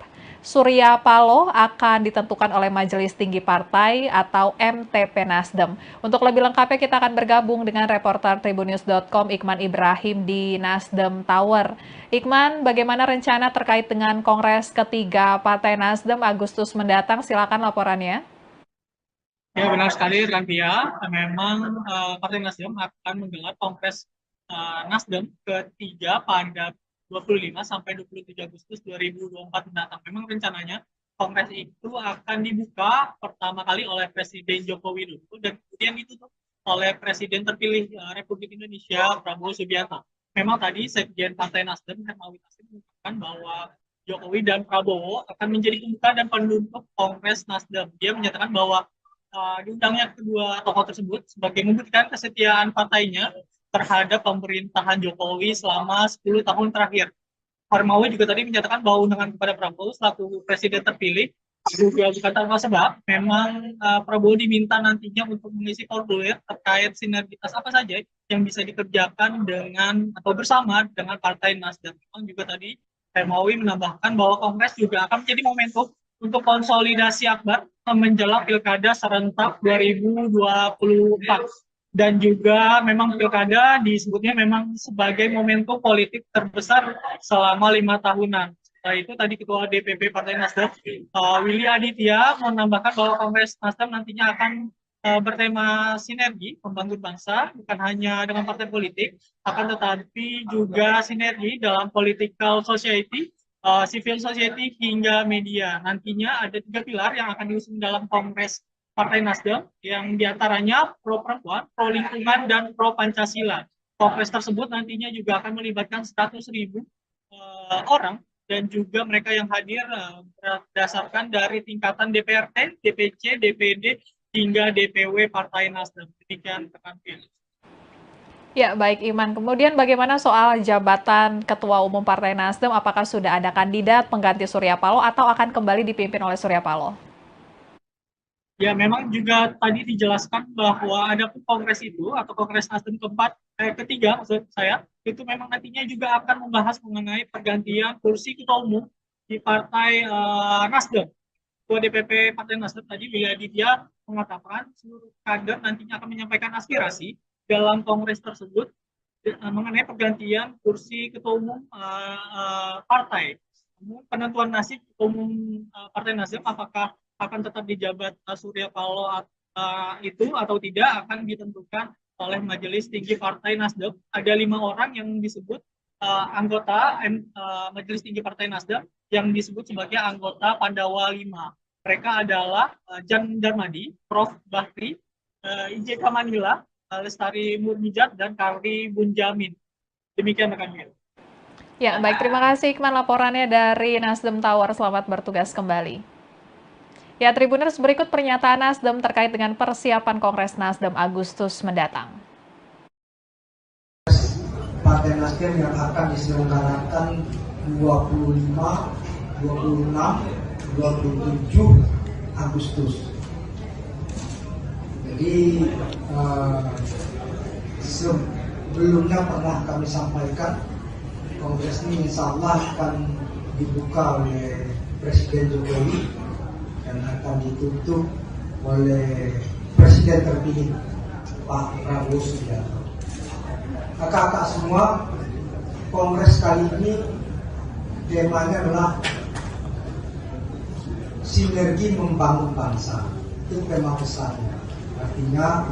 Surya Paloh akan ditentukan oleh Majelis Tinggi Partai atau MTP Nasdem. Untuk lebih lengkapnya kita akan bergabung dengan reporter Tribunnews.com Iqman Ibrahim di Nasdem Tower. Iqman, bagaimana rencana terkait dengan Kongres ketiga Partai Nasdem Agustus mendatang? Silakan laporannya. Ya, benar sekali rekan Via. Memang Partai Nasdem akan menggelar Kongres Nasdem ketiga pada 25 sampai 27 Agustus 2024 mendatang. Memang rencananya Kongres itu akan dibuka pertama kali oleh Presiden Joko Widodo dan kemudian ditutup oleh Presiden terpilih Republik Indonesia Prabowo Subianto. Memang tadi Sekjen Partai Nasdem Hermawi Taslim mengatakan bahwa Jokowi dan Prabowo akan menjadi pembuka dan penutup Kongres Nasdem. Dia menyatakan bahwa diundangnya kedua tokoh tersebut sebagai membuktikan kesetiaan partainya terhadap pemerintahan Jokowi selama 10 tahun terakhir. Hermawi juga tadi menyatakan bahwa undangan kepada Prabowo selaku presiden terpilih juga bukan tanpa sebab. Memang Prabowo diminta nantinya untuk mengisi formulir terkait sinergitas apa saja yang bisa dikerjakan dengan atau bersama dengan Partai Nasdem. Memang juga tadi Hermawi menambahkan bahwa Kongres juga akan menjadi momentum untuk konsolidasi akbar menjelang Pilkada serentak 2024. Dan juga memang pilkada disebutnya memang sebagai momentum politik terbesar selama 5 tahunan. Setelah itu tadi Ketua DPP Partai Nasdem, Willy Aditya, menambahkan bahwa Kongres Nasdem nantinya akan bertema sinergi membangun bangsa, bukan hanya dengan partai politik, akan tetapi juga sinergi dalam political society, civil society, hingga media. Nantinya ada 3 pilar yang akan diusung dalam Kongres Partai Nasdem, yang diantaranya pro perempuan, pro lingkungan, dan pro Pancasila. Kongres tersebut nantinya juga akan melibatkan 100.000 orang, dan juga mereka yang hadir berdasarkan dari tingkatan DPRD, DPC, DPD, hingga DPW Partai Nasdem. Demikian rekan Felix. Ya, baik Iman. Kemudian bagaimana soal jabatan Ketua Umum Partai Nasdem? Apakah sudah ada kandidat pengganti Surya Paloh atau akan kembali dipimpin oleh Surya Paloh? Ya, memang juga tadi dijelaskan bahwa ada pun kongres itu atau Kongres Nasdem ketiga, maksud saya, itu memang nantinya juga akan membahas mengenai pergantian kursi ketua umum di Partai Nasdem. Ketua DPP Partai Nasdem tadi Willy Aditya mengatakan seluruh kader nantinya akan menyampaikan aspirasi dalam kongres tersebut mengenai pergantian kursi ketua umum partai. Penentuan nasib ketua umum Partai Nasdem apakah akan tetap dijabat Surya Paloh itu atau tidak akan ditentukan oleh Majelis Tinggi Partai Nasdem. Ada 5 orang yang disebut anggota Majelis Tinggi Partai Nasdem yang disebut sebagai anggota Pandawa 5. Mereka adalah Jan Darmadi, Prof. Bakri, IJK Manila, Lestari Murmijat, dan Karli Bunjamin. Demikian rekan Mil. Ya, baik. Terima kasih Ikman laporannya dari Nasdem Tower. Selamat bertugas kembali. Ya, Tribuners, berikut pernyataan Nasdem terkait dengan persiapan Kongres Nasdem Agustus mendatang. Partai Nasdem yang akan diselenggarakan 25, 26, 27 Agustus. Jadi sebelumnya pernah kami sampaikan Kongres ini insya Allah akan dibuka oleh Presiden Jokowi dan akan ditutup oleh Presiden terpilih Pak Prabowo Subianto. Kakak-kakak semua, Kongres kali ini temanya adalah sinergi membangun bangsa. Itu tema besarnya. Artinya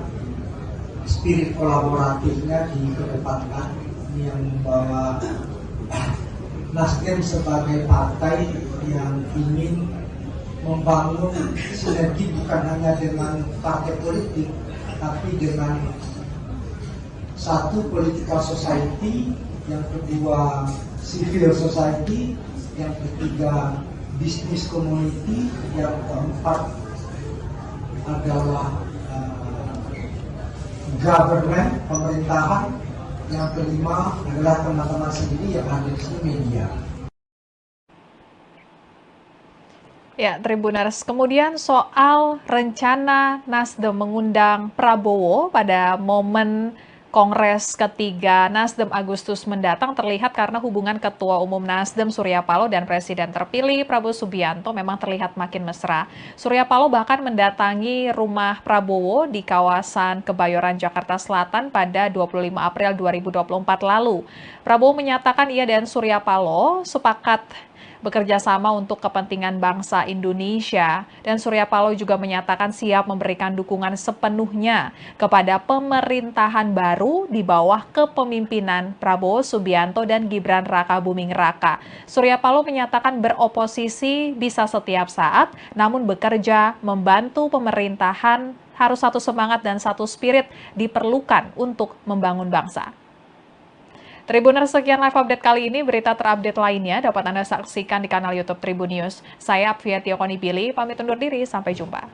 spirit kolaboratifnya dikedepankan, yang membawa Nasdem sebagai partai yang ingin membangun sinergi bukan hanya dengan partai politik, tapi dengan satu political society, yang kedua civil society, yang ketiga business community, yang keempat adalah government, pemerintahan, yang kelima adalah teman-teman sendiri yang ada di sini, media. Ya, Tribuners, kemudian soal rencana Nasdem mengundang Prabowo pada momen Kongres ketiga Nasdem Agustus mendatang terlihat karena hubungan Ketua Umum Nasdem Surya Paloh dan Presiden terpilih Prabowo Subianto memang terlihat makin mesra. Surya Paloh bahkan mendatangi rumah Prabowo di kawasan Kebayoran, Jakarta Selatan pada 25 April 2024 lalu. Prabowo menyatakan ia dan Surya Paloh sepakat bekerja sama untuk kepentingan bangsa Indonesia, dan Surya Paloh juga menyatakan siap memberikan dukungan sepenuhnya kepada pemerintahan baru di bawah kepemimpinan Prabowo Subianto dan Gibran Rakabuming Raka. Surya Paloh menyatakan beroposisi bisa setiap saat, namun bekerja membantu pemerintahan harus satu semangat dan satu spirit diperlukan untuk membangun bangsa. Tribuners, sekian live update kali ini. Berita terupdate lainnya dapat Anda saksikan di kanal YouTube Tribun News. Saya Apfiatio Konipili, pamit undur diri. Sampai jumpa.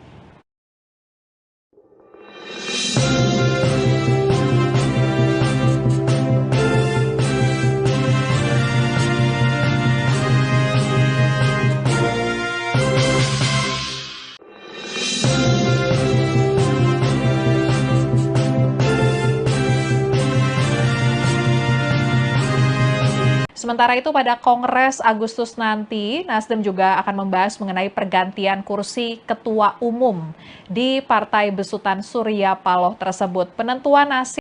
Sementara itu pada Kongres Agustus nanti, Nasdem juga akan membahas mengenai pergantian kursi ketua umum di Partai Besutan Surya Paloh tersebut. Penentuan nasib